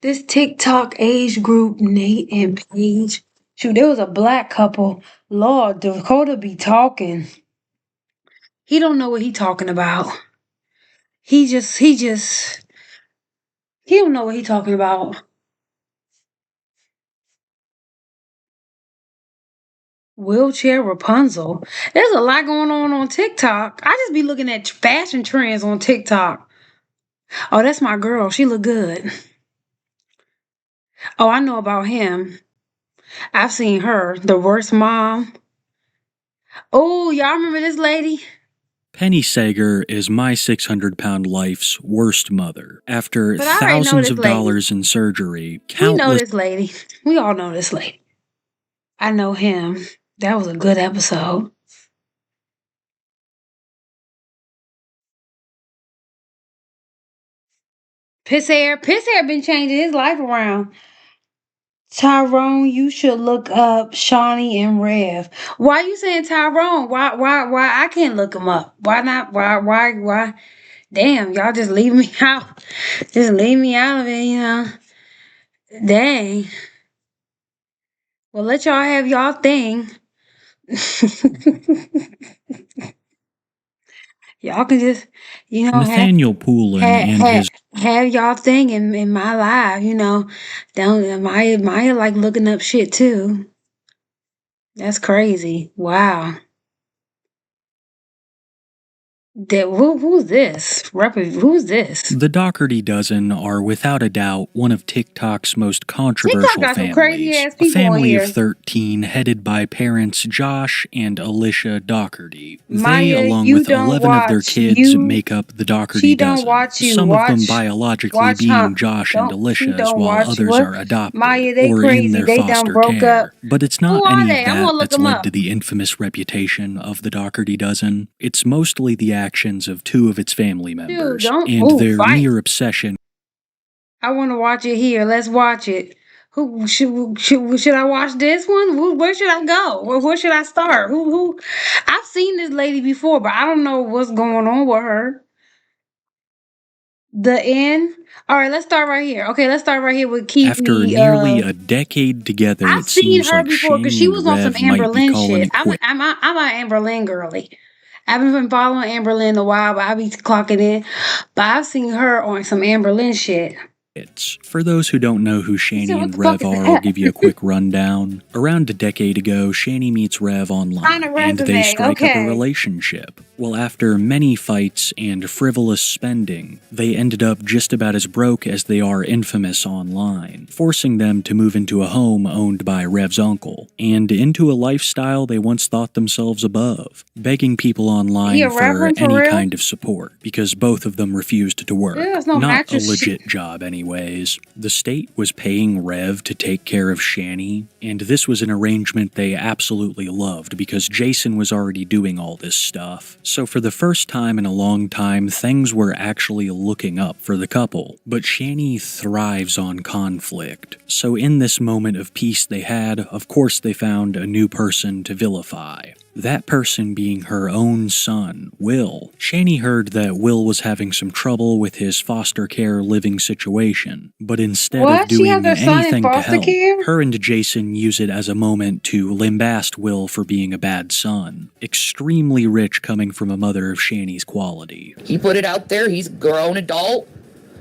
this TikTok age group, Nate and Paige. Shoot, there was a black couple. Lord, Dakota be talking. He don't know what he talking about. He don't know what he talking about. Wheelchair Rapunzel. There's a lot going on TikTok. I just be looking at fashion trends on TikTok. Oh, that's my girl. She look good. Oh, I know about him. I've seen her, the worst mom. Oh, y'all remember this lady? Penny Sager is my 600-pound life's worst mother. After thousands of dollars in surgery, We know this lady. We all know this lady. I know him. That was a good episode. Piss hair been changing his life around. Tyrone, you should look up Shawnee and Rev. Why you saying Tyrone? Why I can't look him up? Why not? Why? Damn, y'all just leave me out. Just leave me out of it, you know. Dang. Well, let y'all have y'all thing. Y'all can just, you know, Nathaniel Poulin and his have y'all thing in my life, you know. Don't Maya like looking up shit too. That's crazy. Wow. Who's this? Who's this? The Doherty Dozen are without a doubt one of TikTok's most controversial got some families. crazy-ass A people family on of here. 13 headed by parents Josh and Alicia Doherty. Maya, They, along you with don't 11 of their watch. kids, make up the Doherty She don't Dozen. watch you. Some of them Watch- biologically watch being her. Josh and She Alicia's, don't while watch others what? are adopted Maya, they or crazy. in their They done foster broke care. up. But it's Who not are any they? of I'm gonna that look that's them led up. to the infamous reputation of the Doherty Dozen. It's mostly the actions of two of its family members don't and move, their fight. mere obsession I want to watch it here. Let's watch it. Who should I watch this one? Where should I go? Where should I start? Who? I've seen this lady before, but I don't know what's going on with her. The end. All right, let's start right here. Okay, let's start right here with Keith. After nearly a decade together. I've It seen seems her like before because Shani she and was on some Rev Amber might be Lynn calling shit. it quits. I'm an Amber Lynn girly. I haven't been following Amber Lynn in a while, but I be clocking in. But I've seen her on some Amber Lynn shit. For those who don't know who Shani what and the fuck Rev is are, that? I'll give you a quick rundown. Around a decade ago, Shani meets Rev online, Find a and they resume, strike up okay. a relationship. Well, after many fights and frivolous spending, they ended up just about as broke as they are infamous online, forcing them to move into a home owned by Rev's uncle, and into a lifestyle they once thought themselves above, begging people online He a for reverend for any real? kind of support, because both of them refused to work. Yeah, there's no Not a mattress legit job anyways. The state was paying Rev to take care of Shani, and this was an arrangement they absolutely loved because Jason was already doing all this stuff. So for the first time in a long time, things were actually looking up for the couple. But Shani thrives on conflict. So in this moment of peace they had, of course they found a new person to vilify. That person being her own son, Will. Shani heard that Will was having some trouble with his foster care living situation, but instead of What? She doing has her son in anything to foster help, care? her and Jason use it as a moment to lambast Will for being a bad son. Extremely rich coming from a mother of Shani's quality. He put it out there. He's a grown adult.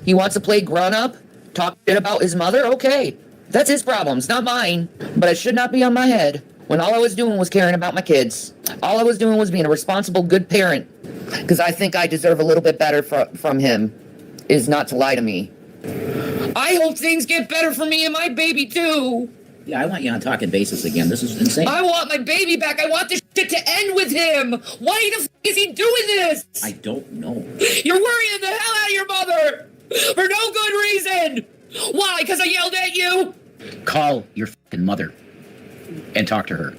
He wants to play grown up, talk shit about his mother. Okay, that's his problem. It's not mine. But it should not be on my head when all I was doing was caring about my kids. All I was doing was being a responsible, good parent. Because I think I deserve a little bit better from him, is not to lie to me. I hope things get better for me and my baby too. Yeah, I want you on talking basis again. This is insane. I want my baby back. I want this shit to end with him. Why the f is he doing this? I don't know. You're worrying the hell out of your mother for no good reason. Why? Because I yelled at you? Call your fucking mother and talk to her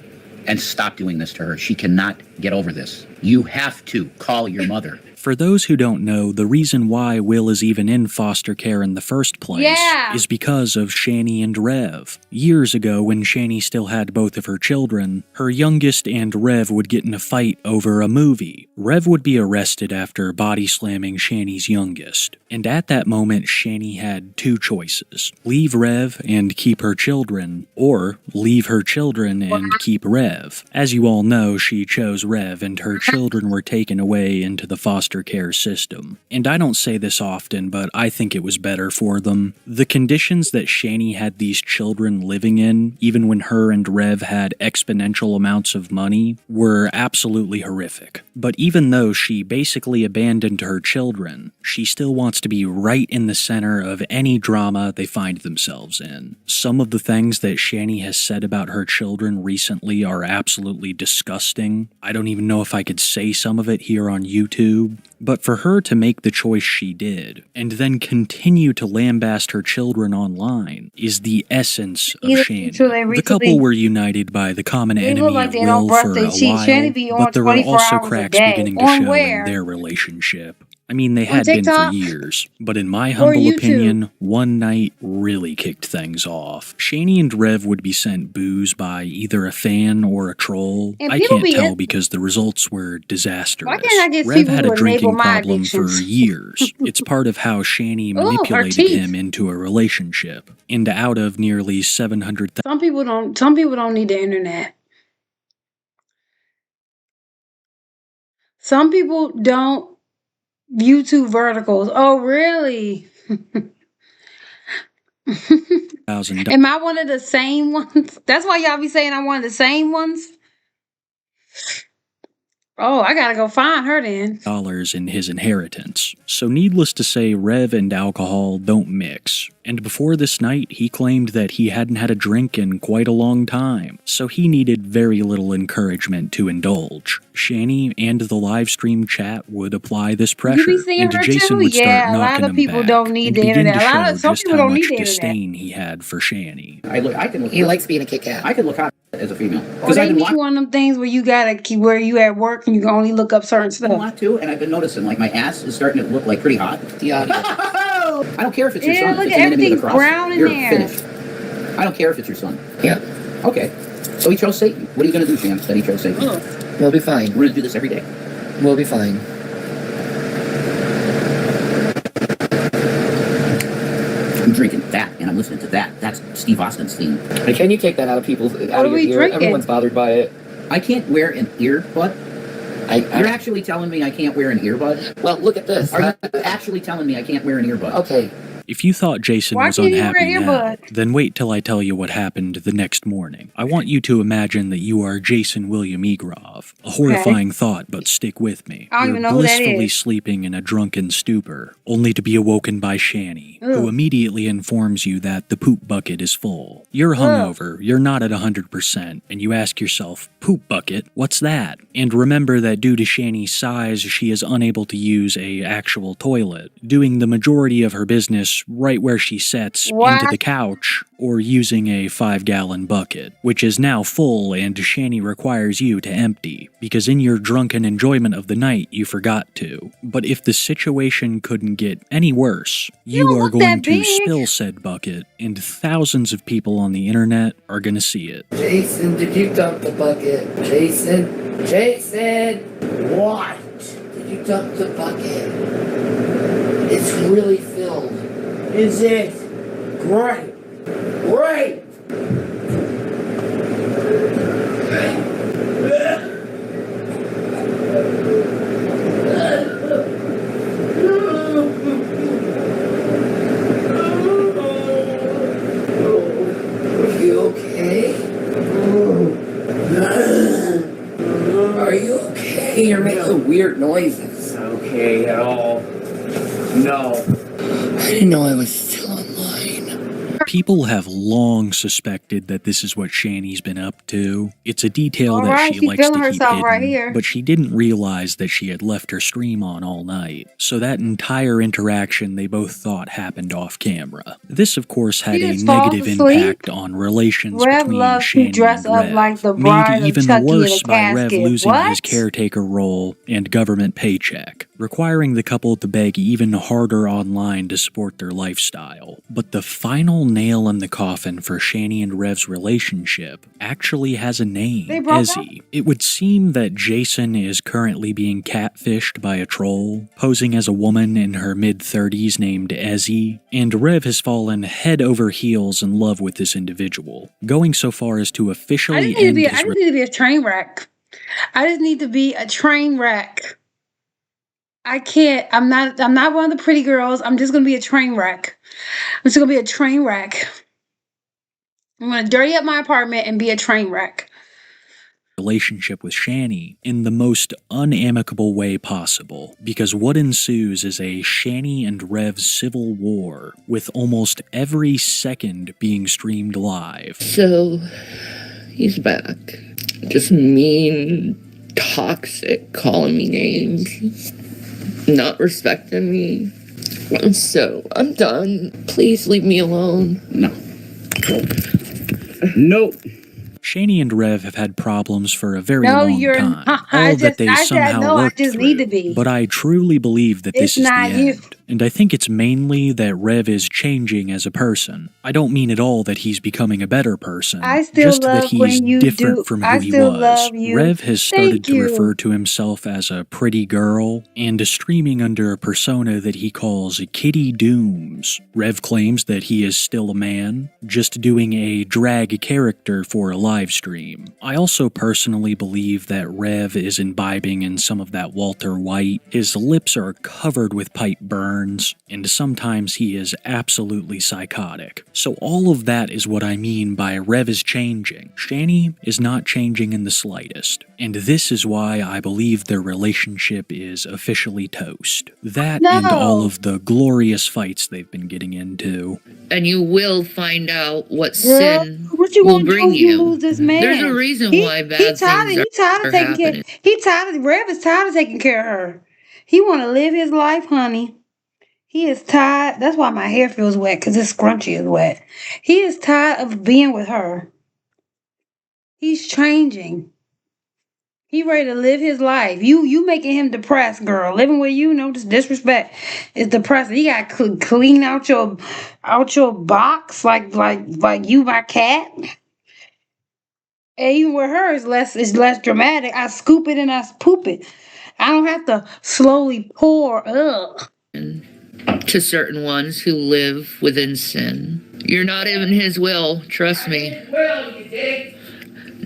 and stop doing this to her. She cannot get over this. You have to call your mother. For those who don't know, the reason why Will is even in foster care in the first place is because of Shani and Rev. Years ago, when Shani still had both of her children, her youngest and Rev would get in a fight over a movie. Rev would be arrested after body slamming Shani's youngest. And at that moment, Shani had two choices. Leave Rev and keep her children, or leave her children and keep Rev. As you all know, she chose Rev, and her children were taken away into the foster foster care system. And I don't say this often, but I think it was better for them. The conditions that Shani had these children living in, even when her and Rev had exponential amounts of money, were absolutely horrific. But even though she basically abandoned her children, she still wants to be right in the center of any drama they find themselves in. Some of the things that Shani has said about her children recently are absolutely disgusting. I don't even know if I could say some of it here on YouTube, but for her to make the choice she did, and then continue to lambaste her children online, is the essence of Shani. The couple were united by the common enemy of Will for a while, but there were also cracks beginning to show in their relationship. I mean, they had been for years, but in my humble opinion, one night really kicked things off. Shani and Rev would be sent booze by either a fan or a troll. I can't tell because the results were disastrous. Rev had a drinking problem for years. It's part of how Shani manipulated him into a relationship. And out of nearly 700,000... Some people don't need the internet. Some people don't YouTube verticals. Oh, really? Am I one of the same ones? That's why y'all be saying I'm one of the same ones? Oh, I gotta go find her then. ...dollars in his inheritance. So needless to say, Rev and alcohol don't mix. And before this night, he claimed that he hadn't had a drink in quite a long time, so he needed very little encouragement to indulge. Shani and the live stream chat would apply this pressure, and Jason would start knocking him back, don't need the internet. Some people don't need the internet. Disdain he had for Shani. He likes being a Kit Kat. I can look hot as a female. Or they need one of them things where you gotta keep where you at work and you can only look up certain stuff. I want to, and I've been noticing, like, my ass is starting to look like pretty hot. Yeah. I don't care if it's your son. Look if at it's an enemy of everything the cross, brown in you're there. finished. I don't care if it's your son. Yeah. Okay. So he chose Satan. What are you going to do, Shams, that he chose Satan? We'll be fine. We're going to do this every day. We'll be fine. I'm drinking that, and I'm listening to that. That's Steve Austin's theme. Can you take that out of people's out What of are your we ear? drinking? Everyone's bothered by it. I can't wear an earbud. You're actually telling me I can't wear an earbud? Well, look at this. Are you actually telling me I can't wear an earbud? Okay. If you thought Jason was unhappy now, then wait till I tell you what happened the next morning. I want you to imagine that you are Jason William Egrov. A horrifying thought, but stick with me. I don't You're even know who that blissfully is. sleeping in a drunken stupor, only to be awoken by Shani, who immediately informs you that the poop bucket is full. You're hungover, you're not at 100%, and you ask yourself, poop bucket, what's that? And remember that due to Shani's size, she is unable to use a actual toilet, doing the majority of her business right where she sits into the couch or using a 5-gallon bucket, which is now full and Shani requires you to empty, because in your drunken enjoyment of the night you forgot to. But if the situation couldn't get any worse, you are going to spill said bucket, and thousands of people on the internet are gonna see it. Jason, did you dump the bucket? Jason? Jason! What? Did you dump the bucket? It's really filled. Is it? Great. Great! Are you okay? Are you okay? You're making weird noises. Not okay at all. No. I didn't know I was still online. People have long suspected that this is what Shani's been up to. It's a detail that she likes to keep hidden, right here. but she didn't realize that she had left her stream on all night. So that entire interaction they both thought happened off camera. This, of course, had a negative impact on relations between Shani and Rev, like the bride made of even Chucky worse in a by Rev casket. losing his What? caretaker role and government paycheck, requiring the couple to beg even harder online to support their lifestyle. But the final nail in the coffin for Shani and Rev's relationship actually has a name, Ezzy. It would seem that Jason is currently being catfished by a troll, posing as a woman in her mid-30s named Ezzy, and Rev has fallen head over heels in love with this individual, going so far as to officially I just need to be a train wreck. I just need to be a train wreck. I can't. I'm not one of the pretty girls. I'm just gonna be a train wreck. I'm just gonna be a train wreck. I'm gonna dirty up my apartment and be a train wreck. Relationship with Shani in the most unamicable way possible, because what ensues is a Shani and Rev civil war, with almost every second being streamed live. So, he's back. Just mean, toxic, calling me names, not respecting me. So, I'm done. Please leave me alone. No. Nope. Shani and Rev have had problems for a very No, long you're time. not. All that they somehow I worked just through. need to be. But I truly believe that this It's is the not you. end. And I think it's mainly that Rev is changing as a person. I don't mean at all that he's becoming a better person. I still just love that he's when you different do. from who I he still was. love you. Rev has started Thank to you. refer to himself as a pretty girl and is streaming under a persona that he calls Kitty Dooms. Rev claims that he is still a man, just doing a drag character for a live stream. I also personally believe that Rev is imbibing in some of that Walter White. His lips are covered with pipe burns, and sometimes he is absolutely psychotic. So all of that is what I mean by Rev is changing. Shani is not changing in the slightest, and this is why I believe their relationship is officially toast. That and No. all of the glorious fights they've been getting into. And you will find out what Girl, sin what you will gonna bring do if you you. lose this man? There's a reason why bad things he tired are of taking happening. care. Rev is tired of taking care of her. He want to live his life, honey. He is tired. That's why my hair feels wet, because this scrunchie is wet. He is tired of being with her. He's changing. He ready to live his life. You making him depressed, girl. Living with you, no disrespect, is depressing. You got to clean out your box like you my cat. And even with her, it's less dramatic. I scoop it and I poop it. I don't have to slowly pour. Ugh. To certain ones who live within sin. You're not in his will, trust me.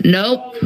Nope.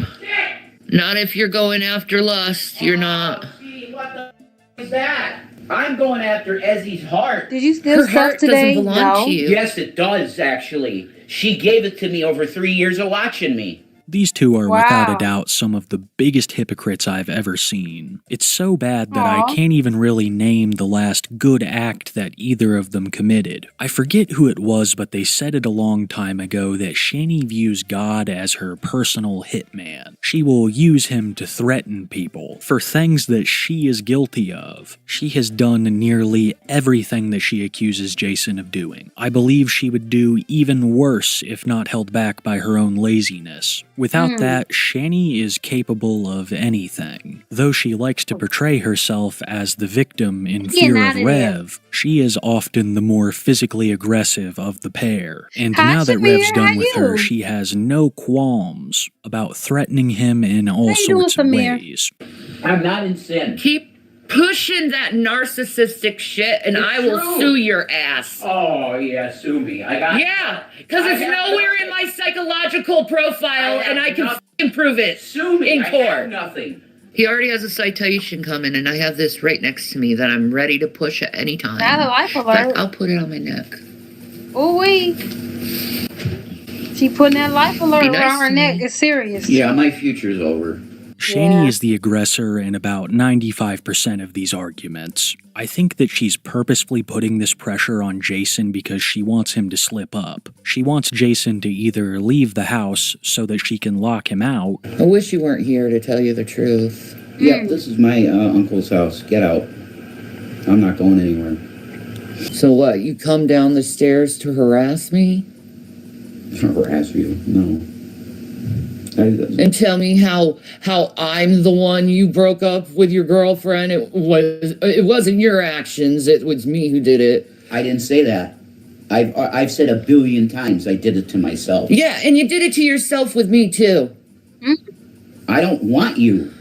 Not if you're going after lust, you're not. What the is that? I'm going after Ezzy's heart. Did you steal Her heart stuff today? doesn't belong to you. Yes, it does, actually. She gave it to me over 3 years of watching me. These two are without Wow. a doubt some of the biggest hypocrites I've ever seen. It's so bad that Aw. I can't even really name the last good act that either of them committed. I forget who it was, but they said it a long time ago that Shani views God as her personal hitman. She will use him to threaten people for things that she is guilty of. She has done nearly everything that she accuses Jason of doing. I believe she would do even worse if not held back by her own laziness. Without that, Shani is capable of anything. Though she likes to portray herself as the victim in Fear of Rev, she is often the more physically aggressive of the pair. And Hi, now that Shamir, Rev's done how with her, you? she has no qualms about threatening him in all you doing, sorts of Samir? ways. I'm not in sin. Keep pushing that narcissistic shit and It's I will true. sue your ass. Oh, yeah, sue me. I got Yeah, because I it's have nowhere in my psychological profile and I can f***ing prove it Sue me. in I have court. nothing. He already has a citation coming and I have this right next to me that I'm ready to push at any time. Not a life In fact, alert. I'll put it on my neck. Ooh wee. She putting that life alert Be nice around her to neck. me. It's serious. Yeah, my future's over. Shani Yeah. is the aggressor in about 95% of these arguments. I think that she's purposefully putting this pressure on Jason because she wants him to slip up. She wants Jason to either leave the house so that she can lock him out, I wish you weren't here to tell you the truth. Yep, this is my uncle's house. Get out. I'm not going anywhere. So what, you come down the stairs to harass me? Harass you? No. And tell me how I'm the one you broke up with your girlfriend. It wasn't your actions, it was me who did it. I didn't say that. I've said 1 billion times I did it to myself. Yeah, and you did it to yourself with me too. I don't want you.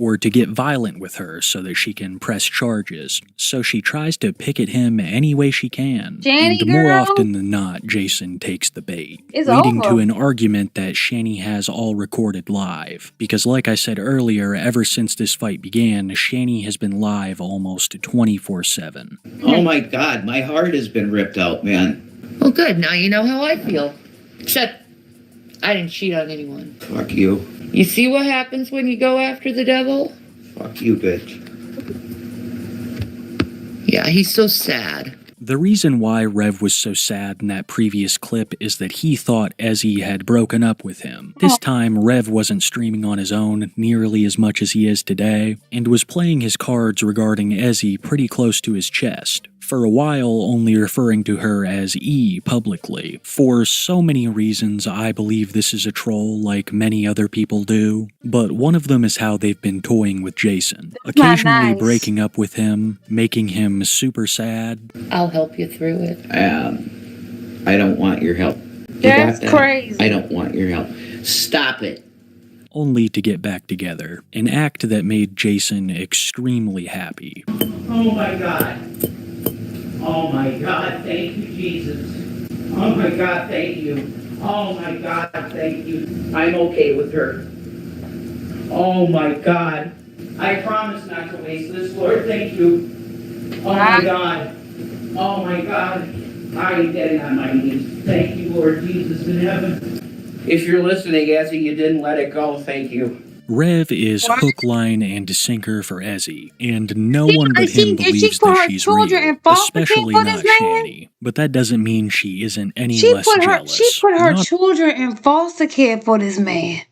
or to get violent with her so that she can press charges. So she tries to pick at him any way she can. Shani, and more girl. often than not, Jason takes the bait, It's leading over. to an argument that Shani has all recorded live. Because like I said earlier, ever since this fight began, Shani has been live almost 24/7. Oh my God, my heart has been ripped out, man. Well, good. Now you know how I feel. Except, I didn't cheat on anyone. Fuck you. You see what happens when you go after the devil? Fuck you, bitch. Yeah, he's so sad. The reason why Rev was so sad in that previous clip is that he thought Ezzy had broken up with him. This time, Rev wasn't streaming on his own nearly as much as he is today, and was playing his cards regarding Ezzy pretty close to his chest. For a while, only referring to her as E publicly. For so many reasons, I believe this is a troll like many other people do, but one of them is how they've been toying with Jason, occasionally nice. breaking up with him, making him super sad. I'll help you through it. I don't want your help. You That's got that? crazy. I don't want your help. Stop it. Only to get back together, an act that made Jason extremely happy. Oh my God. Oh my God, thank you, Jesus. Oh my God, thank you. Oh my God, thank you. I'm okay with her. Oh my God. I promise not to waste this, Lord. Thank you. Oh my God. Oh my God. I am getting on my knees. Thank you, Lord Jesus in heaven. If you're listening, Ezzy, you didn't let it go. Thank you. Rev is hook, line, and sinker for Ezzy, and no one but Is she him believes put that her she's children real, in foster care especially for not this man? Shani. But that doesn't mean she isn't any She less put jealous. her Not children in foster care for this man.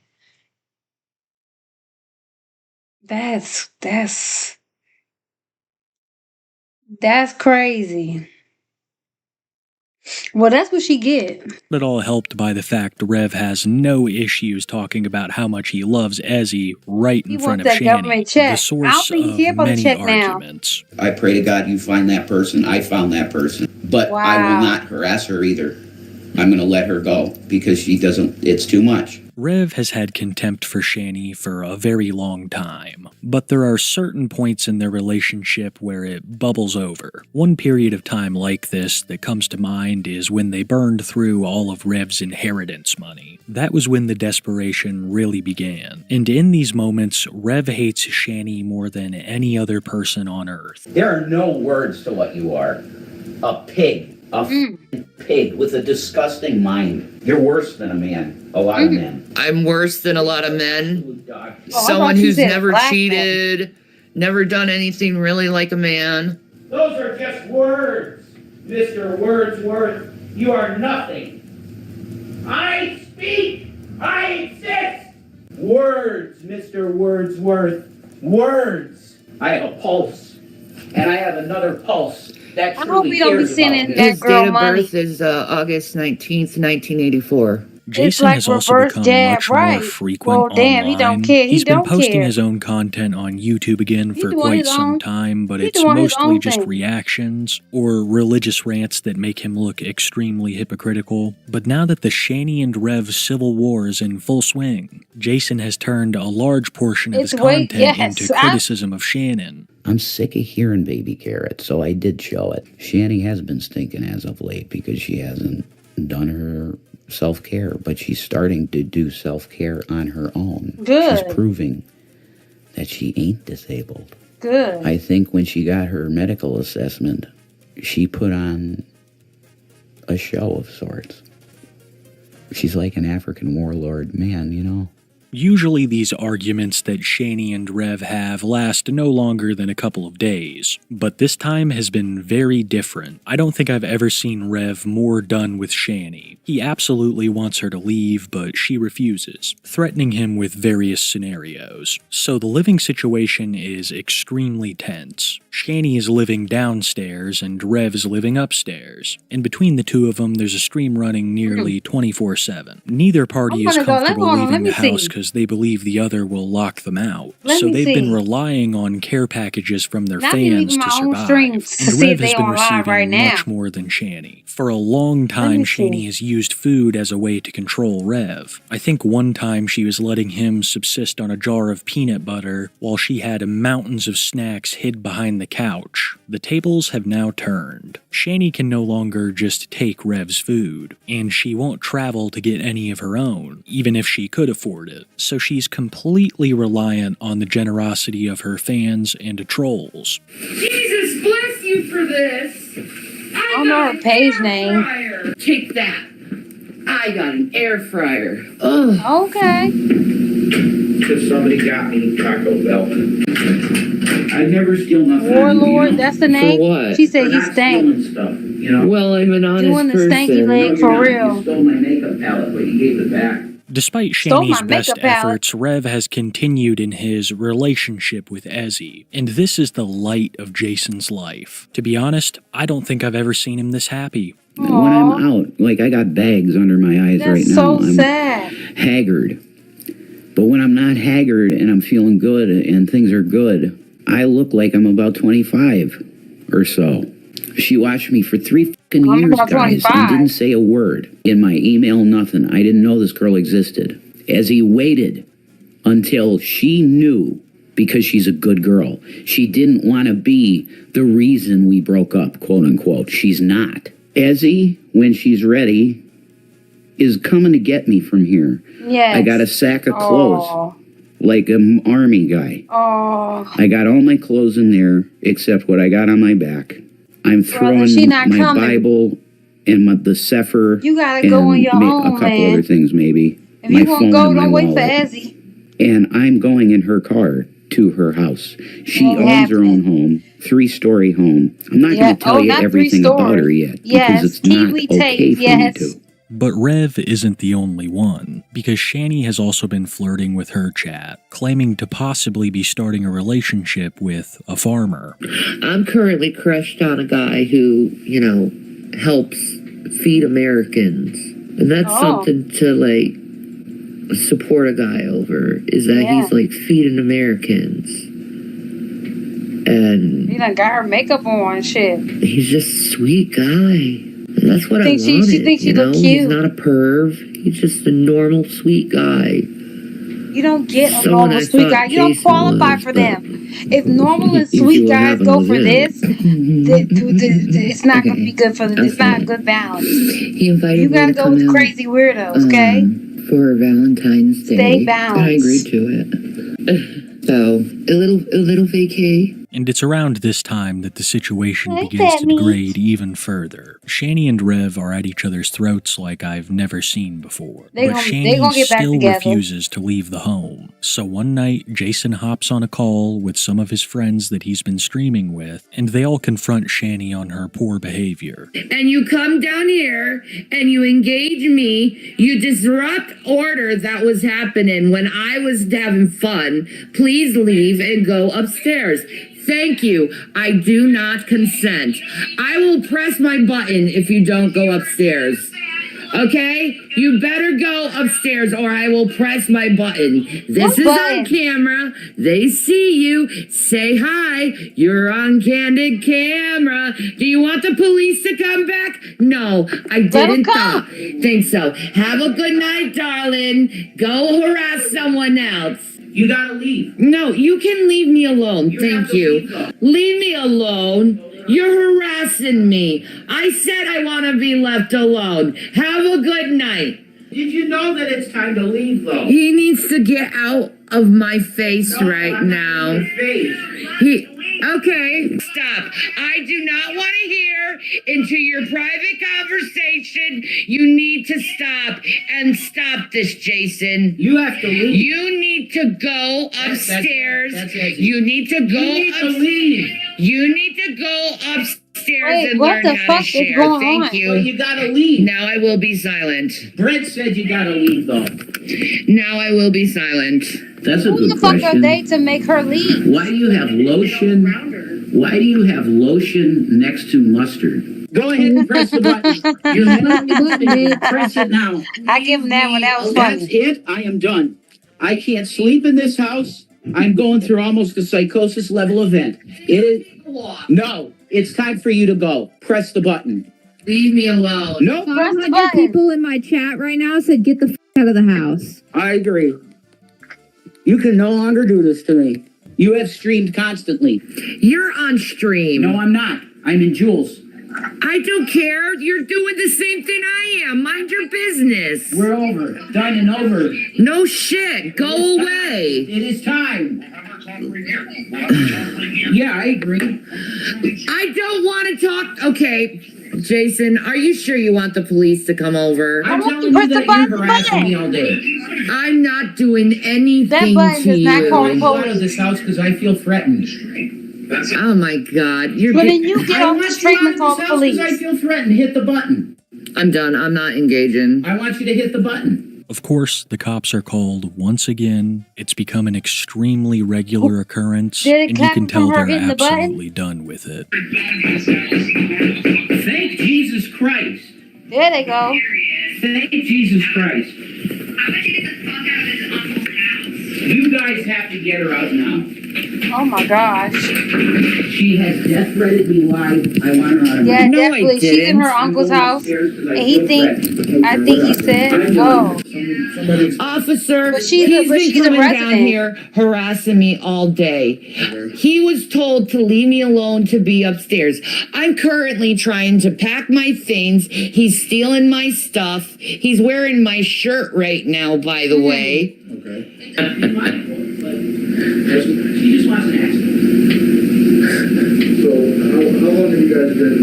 That's crazy. Well, that's what she get. at all helped by the fact Rev has no issues talking about how much he loves Ezzy right in He front wants of that government Shani, check. the I source don't think he of cares about the many check now. arguments. I pray to God you find that person. I found that person. But I Wow. will not harass her either. I'm going to let her go because she doesn't, it's too much. Rev has had contempt for Shani for a very long time, but there are certain points in their relationship where it bubbles over. One period of time like this that comes to mind is when they burned through all of Rev's inheritance money. That was when the desperation really began, and in these moments, Rev hates Shani more than any other person on Earth. There are no words to what you are. A pig. A f***ing pig with a disgusting mind. You're worse than a man. A lot of men. I'm worse than a lot of men. Oh, Someone I thought you who's said never black cheated, never done anything really like a man. Those are just words, Mr. Wordsworth. You are nothing. I speak. I exist. Words, Mr. Wordsworth. Words. I have a pulse. And I have another pulse. That I truly hope we don't be cares about sending me. that His girl date of money. birth is August 19th, 1984. Jason like has also reverse become jab, much right. more frequent Well, damn, he don't online. care. He He's been don't posting care. his own content on YouTube again for doing quite his some own- time, but he it's doing his mostly own just thing. reactions or religious rants that make him look extremely hypocritical. But now that the Shani and Rev civil war is in full swing, Jason has turned a large portion of his It's way- content yes, into criticism of Shannon. I'm sick of hearing Baby Carrot, so I did show it. Shani has been stinking as of late because she hasn't done her self-care, but she's starting to do self-care on her own. Good. She's proving that she ain't disabled. Good. I think when she got her medical assessment, she put on a show of sorts. She's like an African warlord man, you know? Usually these arguments that Shani and Rev have last no longer than a couple of days, but this time has been very different. I don't think I've ever seen Rev more done with Shani. He absolutely wants her to leave, but she refuses, threatening him with various scenarios. So the living situation is extremely tense. Shani is living downstairs and Rev is living upstairs, and between the two of them there's a stream running nearly 24/7. Neither party is wanna go- comfortable hold on, leaving let me the house see. because because they believe the other will lock them out. Let So me they've see. been relying on care packages from their Now I need to fans leave to my own survive. streams to And see Rev if they has been on live receiving right now. much more than Shani. For a long time, me see. Shani has used food as a way to control Rev. I think one time she was letting him subsist on a jar of peanut butter while she had mountains of snacks hid behind the couch. The tables have now turned. Shani can no longer just take Rev's food, and she won't travel to get any of her own, even if she could afford it. So she's completely reliant on the generosity of her fans and trolls. Jesus bless you for this. I don't know her page name. Fryer. Take that. I got an air fryer. Ugh. Okay. Because somebody got me Taco Bell. I never steal nothing. Warlord, that's the name? what? She said For he not stank. stealing stuff, you know? Well, I'm an honest Doing the person. stanky leg for real. You stole my makeup palette, but you gave it back. Despite Stole my Shani's best makeup palette. efforts, Rev has continued in his relationship with Ezzy, and this is the light of Jason's life. To be honest, I don't think I've ever seen him this happy. When I'm out, like I got bags under my eyes That's right now. so I'm sad. haggard. But when I'm not haggard and I'm feeling good and things are good, I look like I'm about 25 or so. She watched me for 3 fucking I'm years, about guys, 25. and didn't say a word in my email, nothing. I didn't know this girl existed. As he waited until she knew, because she's a good girl, she didn't want to be the reason we broke up, quote unquote. She's not. Ezzy, when she's ready, is coming to get me from here. Yes. I got a sack of clothes, Oh. like an army guy. Oh. I got all my clothes in there except what I got on my back. I'm throwing she not my coming. Bible and the Sefer. You gotta go on your a own, couple man. other things, maybe. If you my won't phone go, and my don't wait for wallet. Ezzy. And I'm going in her car to her house. She Won't owns her own home, 3-story home. I'm not Yeah. going to tell Oh, you not everything 3-story. about her yet Yes, because it's not Kiwi okay tape, for yes. me to. But Rev isn't the only one, because Shani has also been flirting with her chat, claiming to possibly be starting a relationship with a farmer. I'm currently crushed on a guy who, helps feed Americans. And that's something to, support a guy over, is that he's, feeding Americans. And You done got her makeup on and shit. he's just a sweet guy. And that's what I Think she wanted, thinks she look He's cute. not a perv. He's just a normal, sweet guy. You don't get a Someone normal I sweet thought guy. You don't Jason qualify was, for but them. If normal and you see sweet what guys happened go with for him. this, it's not gonna be good for them. It's not a good balance. He invited You me gotta to go come with out, crazy weirdos, okay? for Valentine's Day. Stay And I balanced. agreed to it. So, a little vacay. And it's around this time that the situation Hey, begins to Fat Meat. degrade even further. Shani and Rev are at each other's throats like I've never seen before. They but gonna Shani get back still together. refuses to leave the home. So one night, Jason hops on a call with some of his friends that he's been streaming with, and they all confront Shani on her poor behavior. And you come down here and you engage me, you disrupt order that was happening when I was having fun. Please leave and go upstairs. Thank you. I do not consent. I will press my button if you don't go upstairs. Okay? You better go upstairs or I will press my button. This What is button? on camera. They see you. Say hi. You're on candid camera. Do you want the police to come back? No, I didn't think so. Have a good night, darling. Go harass someone else. You gotta leave. No, you can leave me alone. Thank you. Leave me alone. You're harassing me. I said I want to be left alone. Have a good night. Did you know that it's time to leave, though? He needs to get out of my face right now. Okay. Stop. I do not want to hear into your private conversation. You need to stop and stop this, Jason. You have to leave. You need to go upstairs. You need to go upstairs. You need to go upstairs Wait, and what learn the how fuck to is share. going Thank on? you. Well, you gotta leave. Now I will be silent. Brent said you gotta leave, though. Now I will be silent. That's a Who good the fuck are question. they to make her leave? Why do you have lotion? Why do you have lotion next to mustard? Go ahead and press the button. You have the button. Press it now. I give him that one. That was That's funny. it. I am done. I can't sleep in this house. I'm going through almost a psychosis level event. It is. No, it's time for you to go. Press the button. Leave me alone. Nope. 500 people in my chat right now said get the out of the house. I agree. You can no longer do this to me. You have streamed constantly. You're on stream. No, I'm not. I'm in Jules. I don't care. You're doing the same thing I am. Mind your business. We're over. Done and over. No shit. Go away. It is time. Yeah, I agree. I don't want to talk. Okay, Jason, are you sure you want the police to come over? I'm telling you that you're harassing me all day. I'm not doing anything That button to does not call you. the Out of this house because I feel threatened. Oh my God. You're Well, then you get off the stream and call the police. I feel threatened. Hit the button. I'm done. I'm not engaging. I want you to hit the button. Of course, the cops are called once again. It's become an extremely regular occurrence, Did it and you come can tell from her they're hitting the button? absolutely done with it. Thank Jesus Christ. There they go. Thank Jesus Christ. You guys have to get her out now. Oh my gosh. She has death threatened me live. I want her out of Yeah, No, I definitely. She's in didn't. her uncle's house, and I think he said, "Oh, Officer, But she's a he's been coming down resident. here harassing me all day. He was told to leave me alone to be upstairs. I'm currently trying to pack my things. He's stealing my stuff. He's wearing my shirt right now, by the way. Okay. She just wants an accident. So, how long have you guys been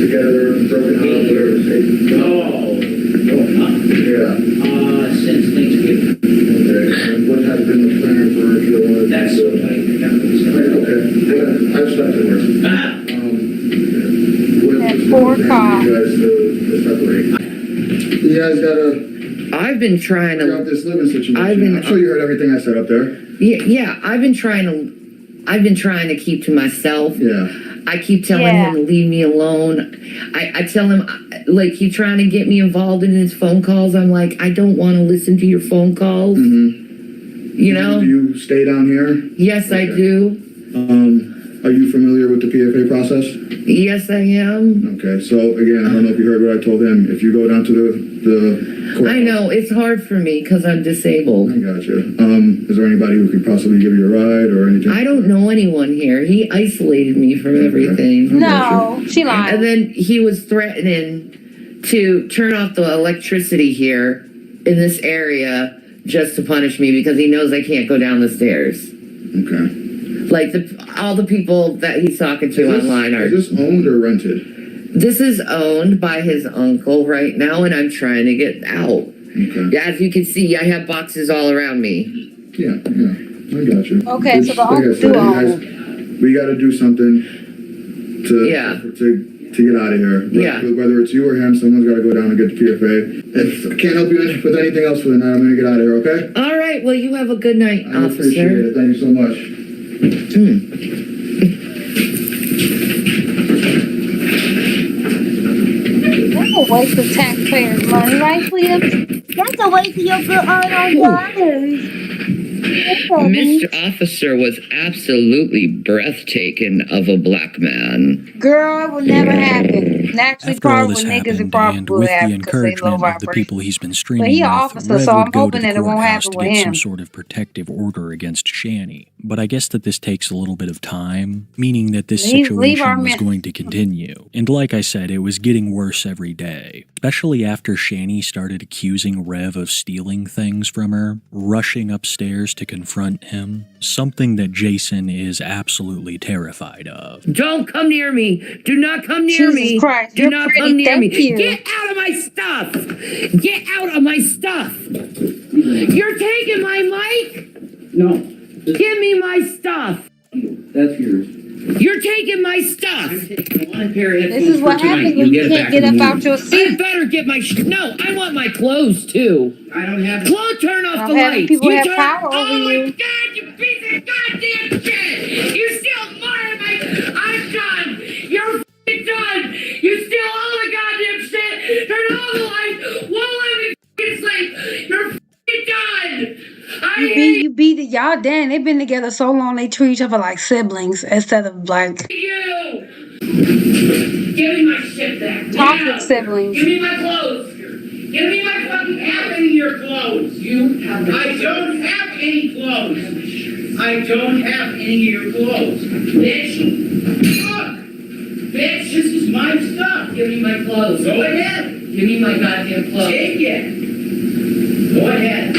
together, broken up, whatever the case? Yeah. Since Thanksgiving. Okay. And what has been the plan for if you want to? That's so okay. I've stopped it worse. that poor cop." You guys to separate. You guys gotta I've been trying figure out to. this living situation. I'm sure you heard everything I said up there. Yeah, I've been trying to keep to myself. Yeah. I keep telling Yeah. him to leave me alone. I tell him, like, he's trying to get me involved in his phone calls. I'm like, I don't want to listen to your phone calls. Mm-hmm. You know? Do you stay down here? Yes, I do. Are you familiar with the PFA process? Yes, I am. Okay, so again, I don't know if you heard what I told him. If you go down to the court. I know, it's hard for me because I'm disabled. I gotcha. Is there anybody who could possibly give you a ride or anything? I don't know anyone here. He isolated me from everything. No, she lied. And then he was threatening to turn off the electricity here in this area just to punish me because he knows I can't go down the stairs. Okay. Like all the people that he's talking to online are. Is this owned or rented? This is owned by his uncle right now, and I'm trying to get out. Okay. As you can see, I have boxes all around me. Yeah, I got you. Okay, so the uncle do own. We got to do something to get out of here. Yeah. Whether it's you or him, someone's got to go down and get the PFA. If I can't help you with anything else for the night, I'm going to get out of here, okay? All right, well, you have a good night, I appreciate officer. it. Thank you so much. That's a waste of taxpayers' money, right, Cleo? That's a waste of your good hard-earned dollars. Mr. Officer was absolutely breathtaking of a black man. Girl, it will never happen. Naturally, After all probably this with niggas, it happened, probably and will with the happen because they low encouragement of the vibration. people he's been streaming But he an with, officer, Rev so would I'm go hoping to that the it won't courthouse happen to with get some him. sort of protective order against Shani. But I guess that this takes a little bit of time, meaning that this Leave situation our was men- going to continue. And like I said, it was getting worse every day, especially after Shani started accusing Rev of stealing things from her, rushing upstairs to confront him, something that Jason is absolutely terrified of. Don't come near me. Do not come near Jesus me. Christ, Do you're not pretty. come near Thank me. you. Get out of my stuff. Get out of my stuff. You're taking my mic? No. Give me my stuff. That's yours. You're taking my stuff. This is what happens when you can't get up out your I seat. better get my no, I want my clothes too. I don't have. Clothes, turn off I'm the having lights. people You have turn, power oh over my you. God, you piece of goddamn shit! You steal more of my. I'm done. You're f***ing done. You steal all the goddamn shit. Turn all the lights. Won't let me f***ing sleep. You're f***ing done. y'all damn, they've been together so long they treat each other like siblings instead of like You! Give me my shit back. toxic siblings. Give me my clothes. Give me my fucking have any of your clothes. I don't have any clothes. I don't have any of your clothes. Bitch. Fuck. Bitch, this is my stuff. Give me my clothes. Go ahead. Give me my goddamn clothes. Take it. Go ahead.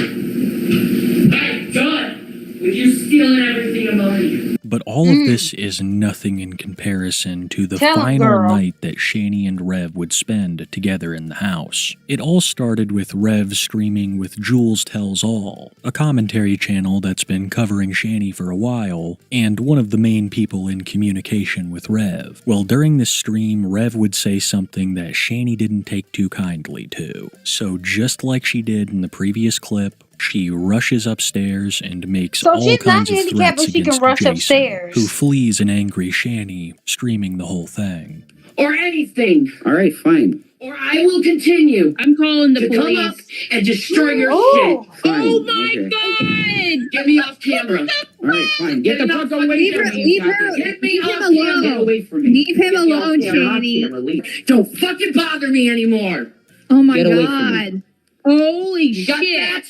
I'm done with you stealing everything of mine. But all of this is nothing in comparison to the Tell 'em, final girl. night that Shani and Rev would spend together in the house. It all started with Rev streaming with Jules Tells All, a commentary channel that's been covering Shani for a while, and one of the main people in communication with Rev. Well, during this stream, Rev would say something that Shani didn't take too kindly to. So just like she did in the previous clip, she rushes upstairs and makes So all she's not kinds of handicapped, threats but she can against rush Jason, upstairs. who flees an angry Shani, streaming the whole thing. Or anything. All right, fine. Or I will continue. I'm calling the to come police. up and destroy your Oh. shit. Fine. Oh my okay. god! Get me off camera. All right, fine. Get the fuck away Leave from her, me. leave her, Get me leave off him camera. Get alone. away from me. Leave him Get me off alone, camera, off Shani. camera. Leave. Don't fucking bother me anymore. Oh my Get away from god. Holy You got shit. that?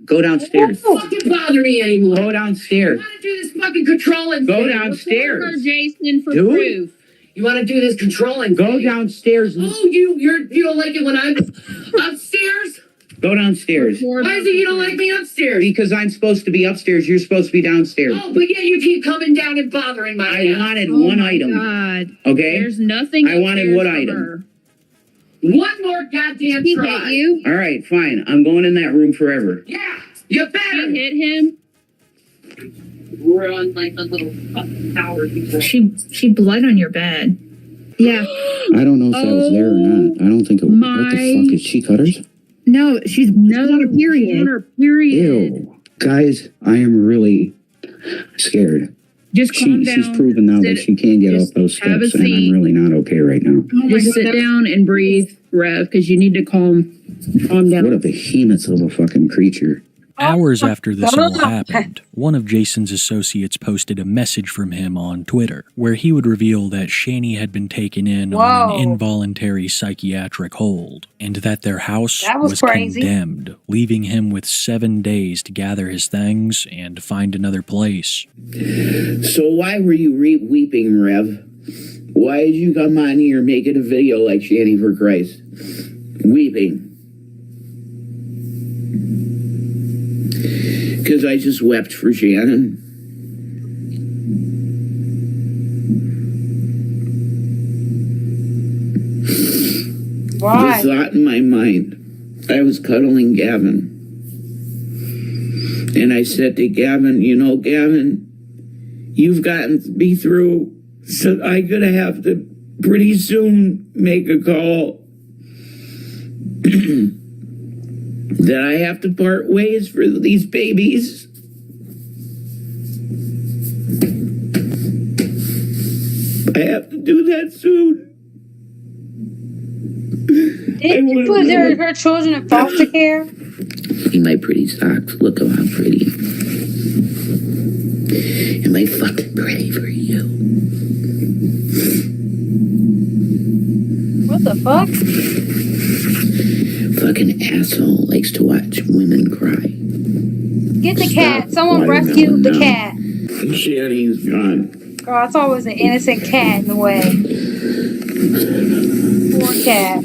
Go downstairs. Don't fucking bother me anymore. Go I downstairs. want to do this fucking controlling Go thing. downstairs. For Jason for Dude. proof. You want to do this controlling Go thing? downstairs. Oh, you don't like it when I'm upstairs? Go downstairs. Why is it you don't like me upstairs? Because I'm supposed to be upstairs. You're supposed to be downstairs. Oh, but yet you keep coming down and bothering my I ass. wanted Oh one my item. god. Okay? There's nothing. I wanted upstairs what for item? her. One more goddamn He try. hit you? All right, fine. I'm going in that room forever. Yeah, you better. You hit him. Run like a little tower. She bled on your bed. Yeah. I don't know if that was there or not. I don't think it was. What the fuck? Is she cutters? No, she's on her period. On her period. Ew. Guys, I am really scared. Just calm down. She's proven now that Sit- she can't get just up those have a steps, and seat. I'm really not okay right now. Oh my Just God. sit down and breathe, Rev, because you need to calm down. What a behemoth of a fucking creature. Hours after this all happened, one of Jason's associates posted a message from him on Twitter, where he would reveal that Shani had been taken in on Whoa. an involuntary psychiatric hold, and that their house That was crazy. condemned, leaving him with 7 days to gather his things and find another place. So why were you weeping, Rev? Why did you come on here making a video like Shani for Christ? Weeping. Because I just wept for Shannon. Why? The thought in my mind, I was cuddling Gavin. And I said to Gavin, you know, Gavin, you've gotten me through, so I'm going to have to pretty soon make a call that I have to part ways for these babies. I have to do that soon. Did you put her children in foster care? See my pretty socks. Look how I'm pretty. Am I fucking pretty for you? What the fuck? Fucking asshole likes to watch women cry. Get the cat. Someone Watermelon rescue the now. cat. Shani's gone. Girl, it's always an innocent cat in the way. Poor cat.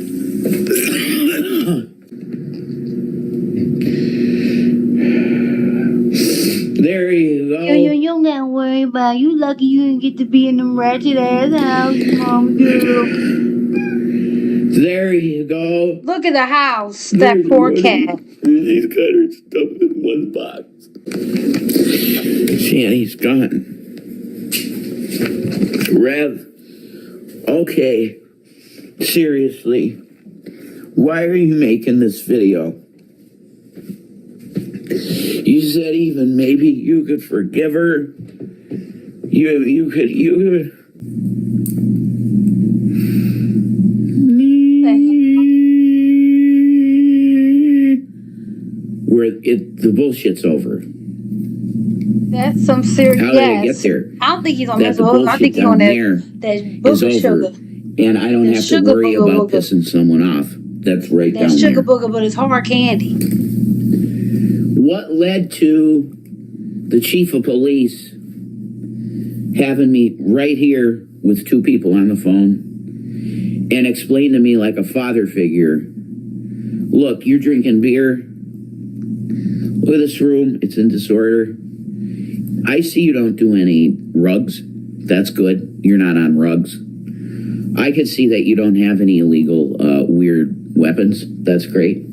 There you go. You don't gotta worry about it. You lucky you didn't get to be in them ratchet ass house, mom girl. There you go. Look at the house. That poor cat. These cutters stuffed in one box. Shani's gone. Rev, okay, seriously, why are you making this video? You said even maybe you could forgive her. You could. Where the bullshit's over. That's some serious. How did I get there? I don't think he's on That the mental health. I bullshit think he's on down there that is booger over, sugar. and I don't That have to sugar worry booger about booger. pissing someone off. That's right That down sugar there. booger, but it's hard candy. What led to the chief of police having me right here with two people on the phone and explain to me like a father figure, look, you're drinking beer. Look at this room. It's in disorder. I see you don't do any rugs. That's good. You're not on rugs. I could see that you don't have any illegal, weird weapons. That's great.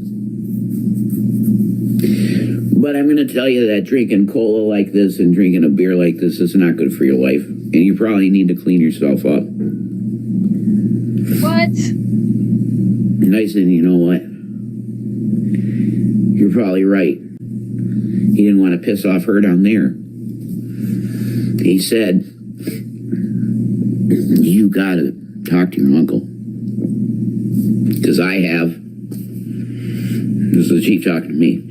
But I'm going to tell you that drinking cola like this and drinking a beer like this is not good for your life. And you probably need to clean yourself up. What? And I said, you know what? You're probably right. He didn't want to piss off her down there. He said, you got to talk to your uncle. Because I have. This is the chief talking to me.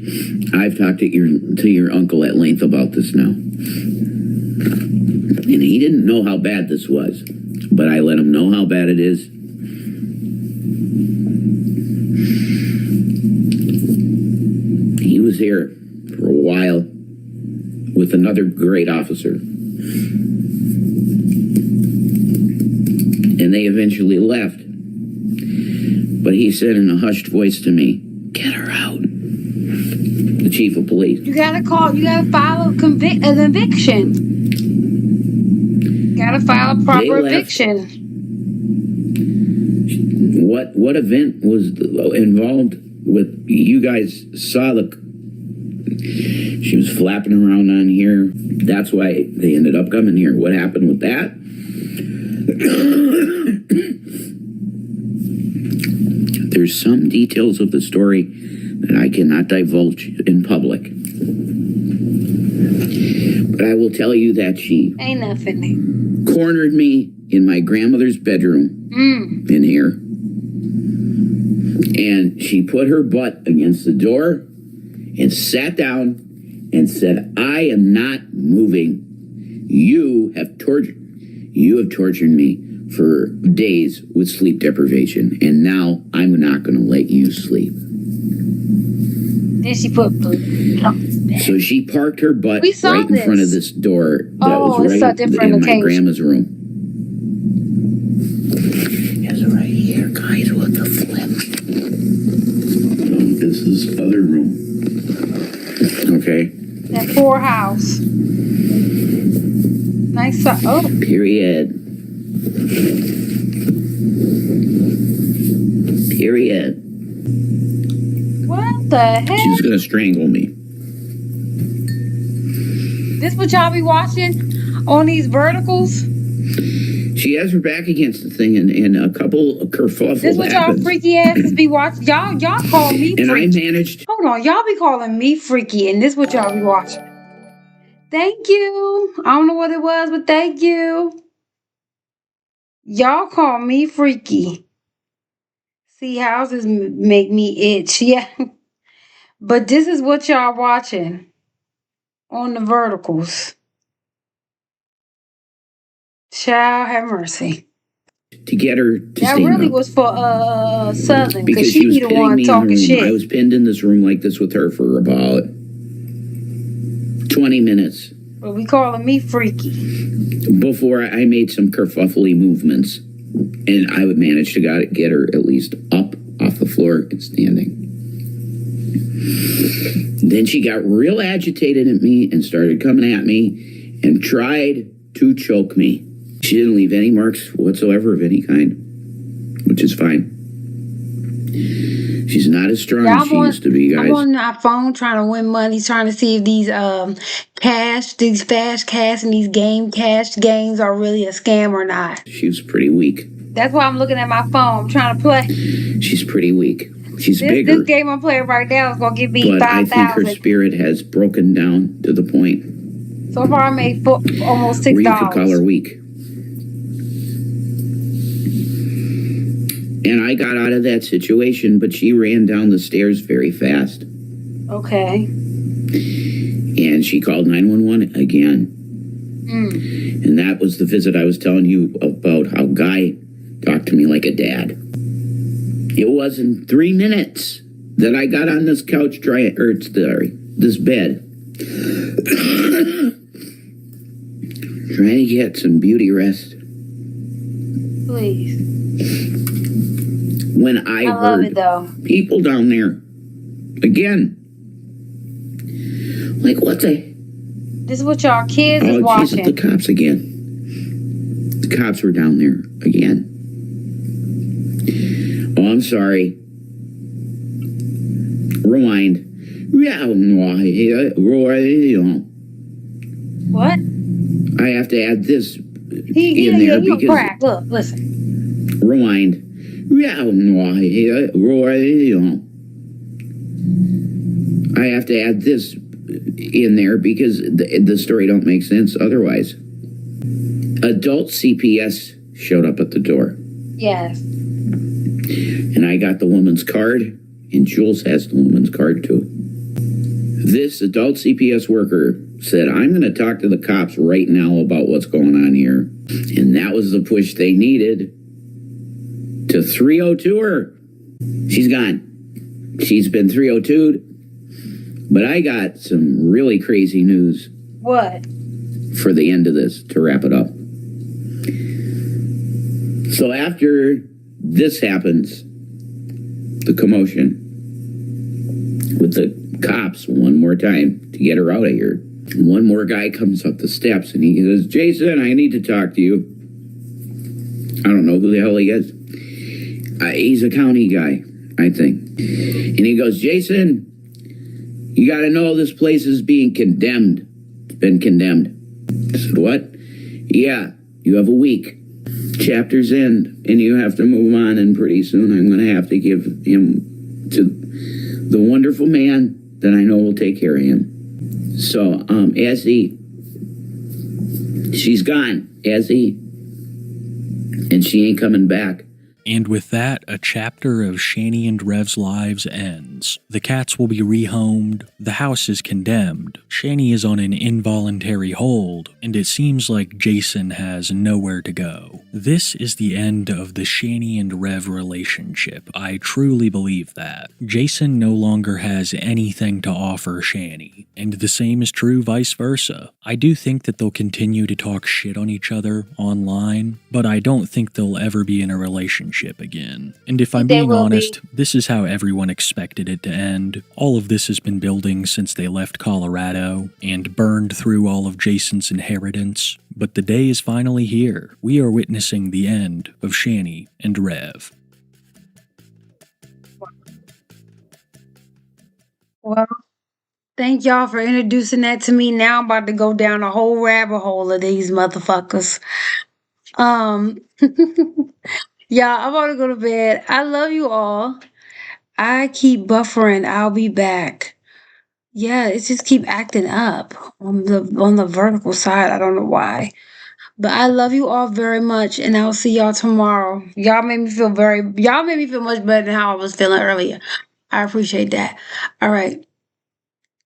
I've talked to your uncle at length about this now. And he didn't know how bad this was. But I let him know how bad it is. He was here for a while with another great officer. And they eventually left. But he said in a hushed voice to me, get her out. The chief of police. You gotta file an eviction. Gotta file a proper eviction. What event was involved with, you guys saw she was flapping around on here. That's why they ended up coming here. What happened with that? There's some details of the story that I cannot divulge in public. But I will tell you that she Ain't nothing. cornered me in my grandmother's bedroom in here. And she put her butt against the door and sat down and said, I am not moving. You have tortured me for days with sleep deprivation, and now I'm not going to let you sleep. Then she put So she parked her butt We saw right in front of this. this door that Oh, was it's right a different in my occasion. grandma's room. It's right here, guys, with the flip. This is other room. Okay. that poor house. Nice. Oh, Period. what the heck? She's gonna strangle me. This what y'all be watching on these verticals? She has her back against the thing, and a couple of kerfuffles This what y'all happens. freaky asses be watching? Y'all call me And I freaky. managed. Hold on, y'all be calling me freaky, and this what y'all be watching. Thank you. I don't know what it was, but thank you. Y'all call me freaky. See, houses make me itch. Yeah. But this is what y'all watching on the verticals. Child have mercy. To get her to That stand really up. was for Southern, Because because she she was be the pinning one me in the talking room. I shit. was pinned in this room like this with her for about 20 minutes But we calling me freaky. before I made some kerfuffly movements. And I would manage to get her at least up off the floor and standing. Then she got real agitated at me and started coming at me and tried to choke me. She didn't leave any marks whatsoever of any kind, which is fine. She's not as strong as she used to be, guys. I'm on my phone trying to win money, trying to see if these these fast cash and these cash games are really a scam or not. She was pretty weak. That's why I'm looking at my phone. I'm trying to play. She's pretty weak. She's This bigger, game I'm playing right now is gonna give me but I think her 5,000. spirit has broken down to the point So far I made almost where you could call her $6. weak. And I got out of that situation, but she ran down the stairs very fast. Okay. And she called 911 again. And that was the visit I was telling you about, how Guy talked to me like a dad. It wasn't 3 minutes that I got on this couch, this bed, trying to get some beauty rest. Please. When I love heard it, though. people down there, again, like, what the? This is what y'all kids is Oh, watching. Jesus, the cops again. The cops were down there again. Oh, I'm sorry. Rewind. What? I have to add this He in there you because crack. Look, listen. rewind. I have to add this in there because the story don't make sense otherwise. Adult CPS showed up at the door. Yes. And I got the woman's card, and Jules has the woman's card too. This adult CPS worker said, I'm going to talk to the cops right now about what's going on here. And that was the push they needed to 302 her. She's gone. She's been 302'd. But I got some really crazy news. What? For the end of this, to wrap it up. So after this happens, the commotion with the cops one more time to get her out of here. One more guy comes up the steps and he goes, Jason, I need to talk to you. I don't know who the hell he is. He's a county guy, I think. And he goes, Jason, you got to know this place is being condemned. It's been condemned. I said, what? Yeah, you have a week. Chapter's end, and you have to move on, and pretty soon I'm going to have to give him to the wonderful man that I know will take care of him. So, she's gone, and she ain't coming back. And with that, a chapter of Shani and Rev's lives ends. The cats will be rehomed, the house is condemned, Shani is on an involuntary hold, and it seems like Jason has nowhere to go. This is the end of the Shani and Rev relationship. I truly believe that. Jason no longer has anything to offer Shani, and the same is true vice versa. I do think that they'll continue to talk shit on each other online, but I don't think they'll ever be in a relationship again. And if I'm being honest, this is how everyone expected it to end. All of this has been building since they left Colorado and burned through all of Jason's inheritance, but the day is finally here. We are witnessing the end of Shani and Rev. Well, thank y'all for introducing that to me. Now I'm about to go down a whole rabbit hole of these motherfuckers. Yeah, I'm about to go to bed. I love you all. I keep buffering. I'll be back. Yeah, it just keep acting up on the vertical side. I don't know why. But I love you all very much, and I'll see y'all tomorrow. Y'all made me feel much better than how I was feeling earlier. I appreciate that. All right.